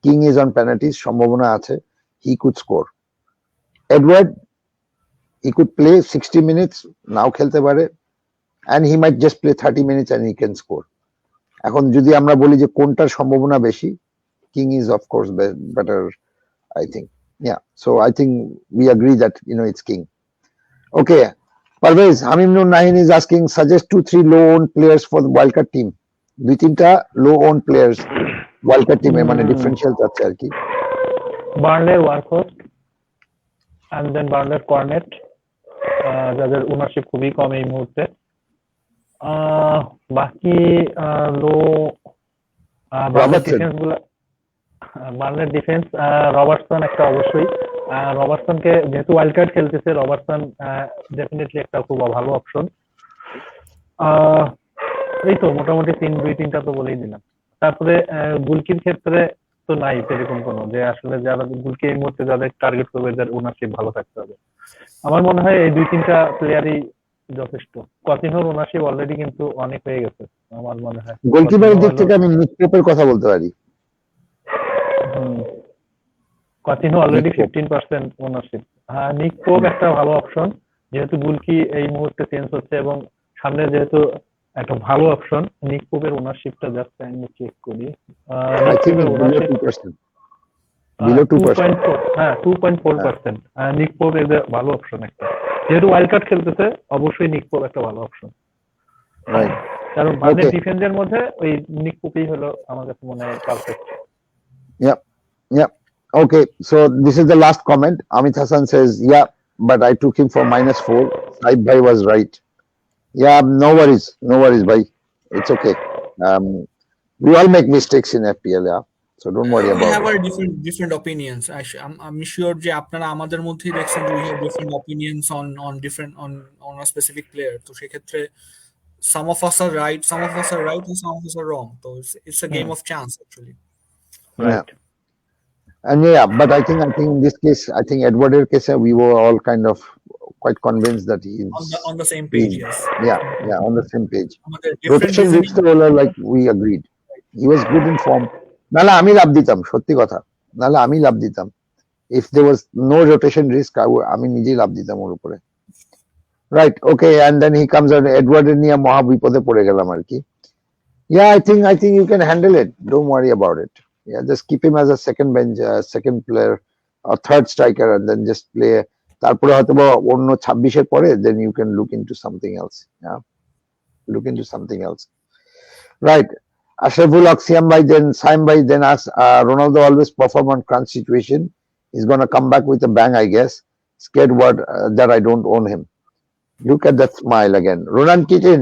King is on penalties, সম্ভাবনা আছে. He could score. Edward, he could play 60 minutes, নাও খেলতে পারে, and he might just play 30 minutes and he can score. এখন যদি আমরা বলি যে কোনটার সম্ভাবনা বেশি, king is of course better, I think. Yeah, so I think we agree that it's king. Okay, Parvez, Hamim Nur Nahin is asking, suggest 2-3 low-owned players for the wildcard team. 2-3টা low-owned players wildcard team মানে differential চাচ্ছে আর কি। বার্নলের ওয়ারকোস্ট and then বার্নলের cornet, যাদের ownership খুবই কম এই মুহূর্তে। বাকি লো defence গুলো, বার্নলের defence Robertson একটা অবশ্যই। রবার্টসনকে যেহেতু ওয়াইল্ড কার্ড খেলতেছে, রবার্টসন ডেফিনেটলি একটা খুব ভালো অপশন। এই তো মোটামুটি 2-3টা তো বলেই দিলাম। তারপরে গুলকির ক্ষেত্রে তো নাই সেরকম কোনো, যে আসলে যারা গুলকি এই মুহূর্তে যাদের টার্গেট করবে, যাদের ওনারশিপ ভালো থাকতে হবে। আমার মনে হয় এই 2-3টা প্লেয়ারই যথেষ্ট। কতিনোর ওনারশিপ অলরেডি কিন্তু অনেক হয়ে গেছে আমার মনে হয়। গোলকিপারের দিক থেকে আমি নিক পোপের কথা বলতে পারি। কতিনো অলরেডি 15% ওনারশিপ। হ্যাঁ, নিক পোপ একটা ভালো অপশন, যেহেতু গুলকি এই মুহূর্তে চেঞ্জ হচ্ছে এবং সামনে যেহেতু একটা ভালো অপশন। নিক পোপের ওনারশিপটা জাস্ট আমি চেক করি। I think it's below 2%. Below 2%. 2.4%। নিক পোপ এর ভালো অপশন একটা, যেহেতু ওয়াইল্ড কার্ড খেলতেছে অবশ্যই নিক পোপ একটা ভালো অপশন। Right. কারণ বার্নের ডিফেন্সের মধ্যে ওই নিক পোপই হলো আমার কাছে মনে হয় perfect. Yeah. Okay, so this is the last comment. Amit Hassan says, yeah, but I took him for -4. Saib bhai was right. Yeah, no worries, bhai. It's okay. We all make mistakes in FPL, yeah. So don't worry We about have it. our different opinions. I'm sure যে আপনারা আমাদের মধ্যেই দেখছেন যে we have different opinions on different on a specific player. তো সেক্ষেত্রে some of us are right and some of us are wrong. So it's a game of chance actually. Right. And yeah, but I think in this case, I think Edward's case, we were all kind of quite convinced that he's on the same page, yes. Yeah, on the same page. আমাদের different Rotation reasoning. risk, like we agreed. He was good in form. নাহলে আমি লাভ দিতাম, সত্যি কথা। নাহলে আমি লাভ দিতাম। If there was no rotation risk, আমি নিজেই লাভ দিতাম ওর উপরে। Right, okay, and then he comes out, Edward নিয়ে মহা বিপদে পড়ে গেলাম আর কি। Yeah, I think you can handle it. Don't worry about it. Yeah, just keep him as a second bench, second player, or third striker, and then just play. তারপরে হয়তো অন্য 26-এর পরে, then you can look into something else. Yeah, look into something else. Right. Ashraful Haq, Saim Bhai then asks, Ronaldo always perform on crunch situation. He's gonna come back with a bang, I guess. Scared that I don't own him. Look at that smile again. Ronan Keaton.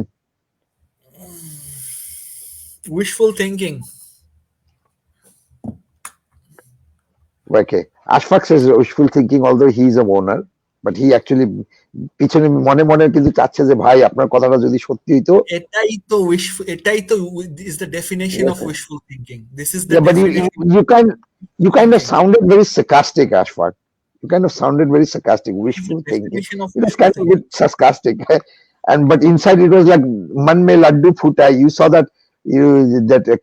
Wishful thinking. Okay. Ashfaq says wishful thinking, although he is a owner, but he actually পিছনে মনে মনে কিন্তু চাচ্ছে যে ভাই আপনার কথাটা যদি সত্যি হইতো। এটাই তো is the definition of wishful thinking. This is the definition. But you kind of sounded very sarcastic, Ashfaq. You kind of sounded very sarcastic. Wishful thinking. It was kind of a bit sarcastic, but inside it was like man mein laddu phuta. You saw that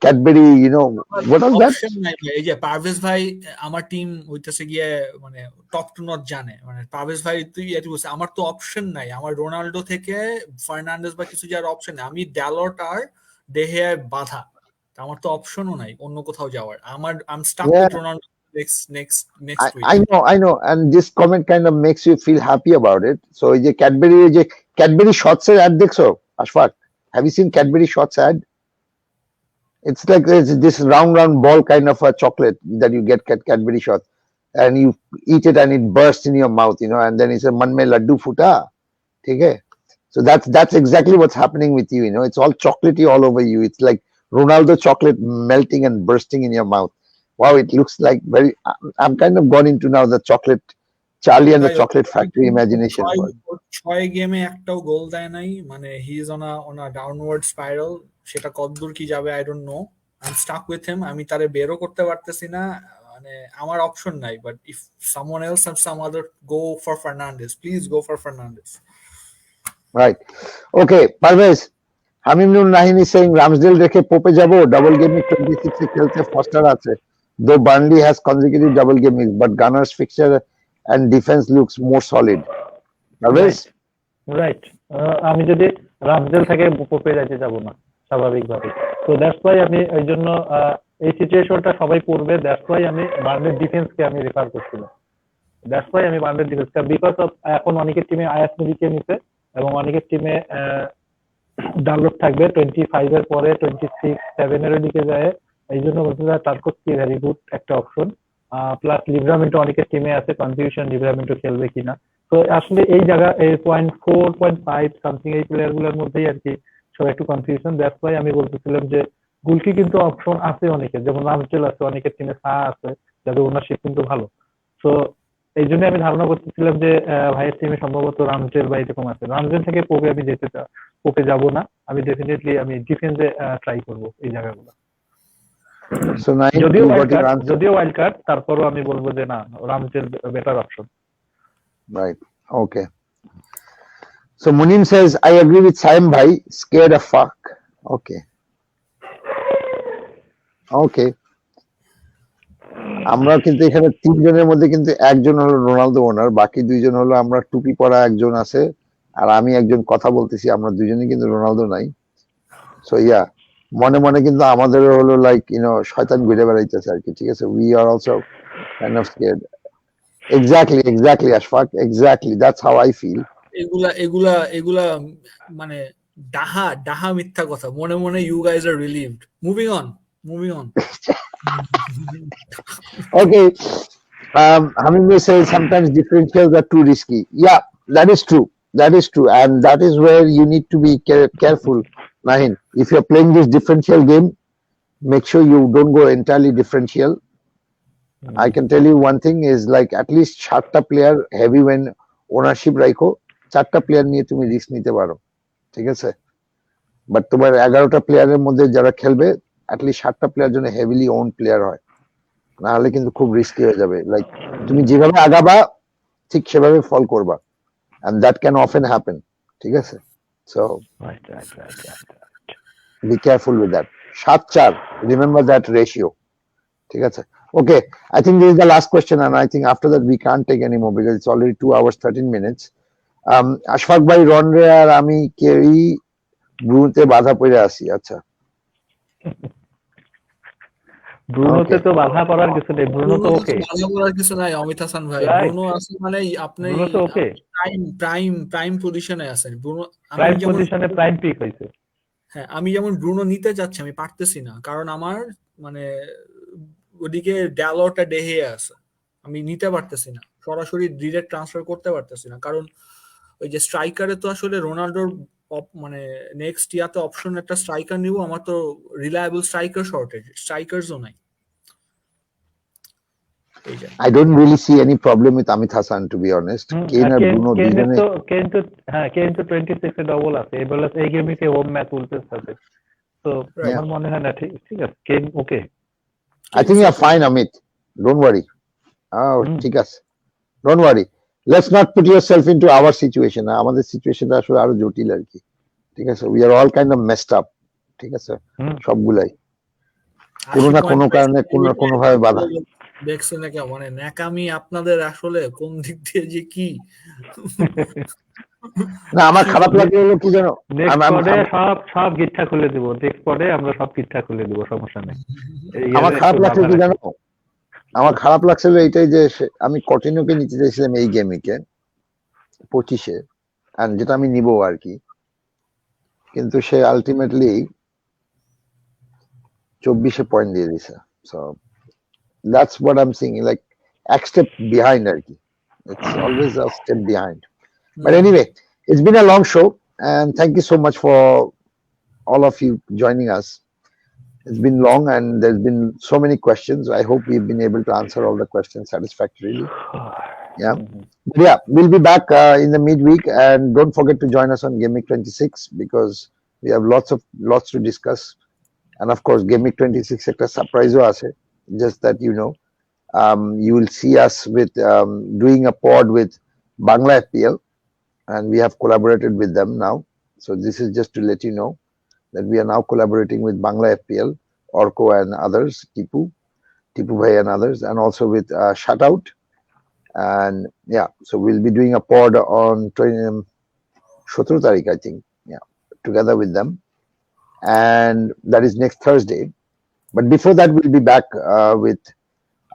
Cadbury, what was that? এই যে পারভেজ ভাই আমার team হইতেছে গিয়ে মানে top to not জানে, মানে পারভেজ ভাই তুই এত বলছিস আমার তো অপশন নাই, আমার রোনাল্ডো থেকে ফার্নান্ডেজ বা কিছু যাওয়ার অপশন নাই, আমি ড্যালট আর দেহে বাধা, আমার তো অপশনও নাই অন্য কোথাও যাওয়ার, I'm stuck with Ronaldo next week. I know, and this comment kind of makes you feel happy about it. So এই যে Cadbury shots এর ad দেখছো Ashfaq? Have you seen Cadbury shots ad? It's like this round ball kind of a chocolate that you get Cadbury shots, and you eat it and it bursts in your mouth, and then it's a man mein laddu phuta. Okay, so that's exactly what's happening with you. It's all chocolatey all over you. It's like Ronaldo chocolate melting and bursting in your mouth. Wow, it looks like I'm kind of gone into now the chocolate Charlie and the Chocolate Factory imagination. 6 গেমে একটাও গোল দেয় নাই, মানে he is on a downward spiral. সেটা কতদূর কি যাবে I don't know. I'm stuck with him. আমি তারে বেরও করতে পারতেছি না, মানে আমার অপশন নাই, but if someone else has some other, go for Fernandes. Please go for Fernandes. Right. Okay, Parvez. Hamim Nur Nahin is saying Ramsdale রেখে পোপে যাব, ডাবল গেমিং 26 এ খেলতে ফস্টার আছে. Though Burnley has consecutive double gaming, but Gunners fixture and defense looks more solid. Parvez? Right. আমি যদি রামজেল থেকে পোপে যাইতে যাব না স্বাভাবিকভাবে, তো দ্যাটস ওয়াই আমি এই জন্য এই সিচুয়েশনটা সবাই পড়বে, দ্যাটস ওয়াই আমি বার্নের ডিফেন্সকে আমি রেফার করছিলাম। দ্যাটস ওয়াই আমি বার্নের ডিফেন্স, বিকজ অফ এখন অনেকের টিমে আয়াস মিলিকে নিছে এবং অনেকের টিমে ডানলোড থাকবে 25 এর পরে 26 7 এর দিকে যায়। এই জন্য বলতে চাই টার্কোস্কি ভেরি গুড একটা অপশন। প্লাস লিভারমেন্টো অনেকের টিমে আছে, কনফিউশন লিভারমেন্টো খেলবে কিনা। তো আসলে এই জায়গা এই 0.4 0.5 সামথিং এই প্লেয়ার গুলোর মধ্যেই আর কি সব একটু কনফিউশন। দ্যাটস ওয়াই আমি বলতেছিলাম যে গুলকি কিন্তু অপশন আছে অনেকের, যেমন রামচেল আছে, অনেকের টিমে সা আছে যাদের ওনারশিপ কিন্তু ভালো। তো এই জন্য আমি ধারণা করতেছিলাম যে ভাইয়ের টিমে সম্ভবত রামচেল বা এরকম আছে। রামচেল থেকে পোপে আমি পোপে যাব না, আমি ডেফিনেটলি আমি ডিফেন্সে ট্রাই করব এই জায়গাগুলো। So now যদিও you wild got your card, answer. যদিও ওয়াইল্ড কার্ড, তারপরও আমি বলবো যে না, Ramsdale better option. Right. Okay. So Munim says, I agree with Saim Bhai, scared of fuck. Okay. Okay. আমরা কিন্তু এখানে তিনজনের মধ্যে কিন্তু একজন হলো রোনালদো ওনার, বাকি দুইজন হলো আমরা টুপি পরা একজন আছে আর আমি একজন কথা বলতেছি, আমরা দুজনেই কিন্তু রোনালদো নাই। সো ইয়া, মনে মনে কিন্তু আমাদের হলো লাইক শয়তান ঘুরে বেড়াইতেছে আর কি, ঠিক আছে। We are also kind of scared. Exactly Ashfaq, exactly that's how I feel. এগুলা মানে ডাহা মিথ্যা কথা। মনে মনে you guys are relieved. Moving on. Okay. Hamid says sometimes differentials are too risky. Yeah, that is true. That is true. And that is where you need to be careful, Nahin. If you're playing this differential game, make sure you don't go entirely differential. I can tell you one thing is like at least 7টা player heavy when ownership রাখো, 4টা player নিয়ে তুমি risk নিতে পারো, ঠিক আছে। But তোমার 11টা প্লেয়ারের মধ্যে যারা খেলবে অ্যাটলিস্ট 7টা প্লেয়ার জন্য হেভিলি ওন প্লেয়ার হয়, না হলে কিন্তু খুব রিস্কি হয়ে যাবে। লাইক তুমি যেভাবে আগাবা ঠিক সেভাবে ফল করবা, and that can often happen, ঠিক আছে। So right. be careful with that. 7-4, remember that ratio, ঠিক আছে। Okay, I think this is the last question and I think after that we can't take any more because it's already 2 hours 13 minutes. Ashfaq ভাই, রনরে আর আমি কেউই ব্রুনোতে বাধা পড়ে আছি। আচ্ছা, ব্রুনোতে তো বাধা পড়ার কিছু নেই, ব্রুনো তো ওকে। বাধা পড়ার কিছু নাই অমিত হাসান ভাই। ব্রুনো আছে মানে আপনি ব্রুনো তো ওকে, প্রাইম পজিশনে আছেন। ব্রুনো প্রাইম পজিশনে প্রাইম পিক হইছে। হ্যাঁ, আমি যেমন ব্রুনো নিতে যাচ্ছি, আমি পারতেছি না, কারণ আমার মানে ওদিকে ড্যালোটা ডেহে আছে, আমি নিতে পারতেছি না, সরাসরি ডিরেক্ট ট্রান্সফার করতে পারতেছি না, কারণ ওই যে স্ট্রাইকারে তো আসলে রোনাল্ডোর মানে নেক্সট ইয়াতে অপশন একটা স্ট্রাইকার নিব, আমার তো রিলায়েবল স্ট্রাইকার শর্টেজ, স্ট্রাইকারসও নাই। I don't really see any problem with Amit Hassan, to be honest. Kane R Bruno দুজনে কেন তো 26 এ ডবল আছে, এবারে এই গেমে কে হোম ম্যাচ উল্টেছে, তো আমার মনে হয় না ঠিক আছে, কেন ওকে। I think you're fine, Amit. Don't worry. ঠিক আছে, don't worry. Let's not put yourself into our situation. আমাদের সিচুয়েশনটা আসলে আরো জটিল আর কি, ঠিক আছে। We are all kind of messed up, ঠিক আছে, সবগুলাই কোনো না কোনো কারণে কোনো ভাবে বাধা। দেখছেন না কেমন মানে ন্যাকামি আপনাদের আসলে কোন দিক দিয়ে যে কি না, আমার খারাপ লাগে হলো কি জানো, সব গিটটা খুলে দিব, নেক্সট পডে আমরা সব গিটটা খুলে দিব, সমস্যা নেই। আমার খারাপ লাগছে কি জানো, আমার খারাপ লাগছিল এইটাই যে আমি কন্টিনিউকে নিতে চাইছিলাম এই গেমিকে 25-এ, এন্ড যেটা আমি নিব আর কি, কিন্তু সে আলটিমেটলি 24-এ পয়েন্ট দিয়ে দিছে। So that's what I'm saying, like এক স্টেপ বিহাইন্ড আর কি, it's always a step behind. But anyway, it's been a long show and thank you so much for all of you joining us. It's been long and there's been so many questions. I hope we've been able to answer all the questions satisfactorily. Yeah, but yeah, we'll be back in the midweek, and don't forget to join us on Game Week 26 because we have lots to discuss. And of course, Game Week 26 একটা surprise ও আছে, just that you know. You will see us with doing a pod with Bangla FPL, and we have collaborated with them now. So this is just to let you know that we are now collaborating with Bangla FPL, Orko and others, Tipu Bhai and others, and also with Shutout. And yeah, so we'll be doing a pod on 17 Tarik, I think, yeah, together with them, and that is next Thursday. But before that, we'll be back with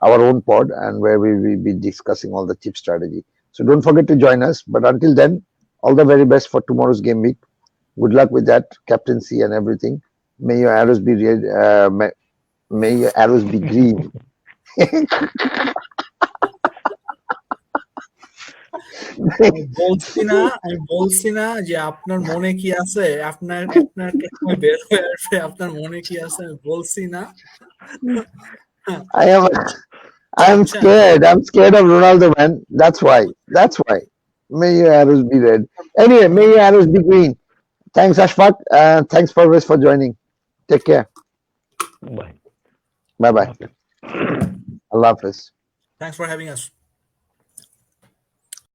our own pod and where we will be discussing all the chip strategy. So don't forget to join us. But until then, all the very best for tomorrow's game week. Good luck with that captaincy and everything. May your arrows be red. May your arrows be green. আমি বলছি না যে আপনার মনে কি আছে, আপনার একটা সময় বের হয়ে আসবে, আপনার মনে কি আছে আমি বলছি না। I am scared. I'm scared of Ronaldo, man. That's why. May your arrows be red. Anyway, may your arrows be green. Thanks, Ashfaq. Thanks, Parvez, for joining. Take care. Bye. Bye-bye. Allah Hafiz. Thanks for having us.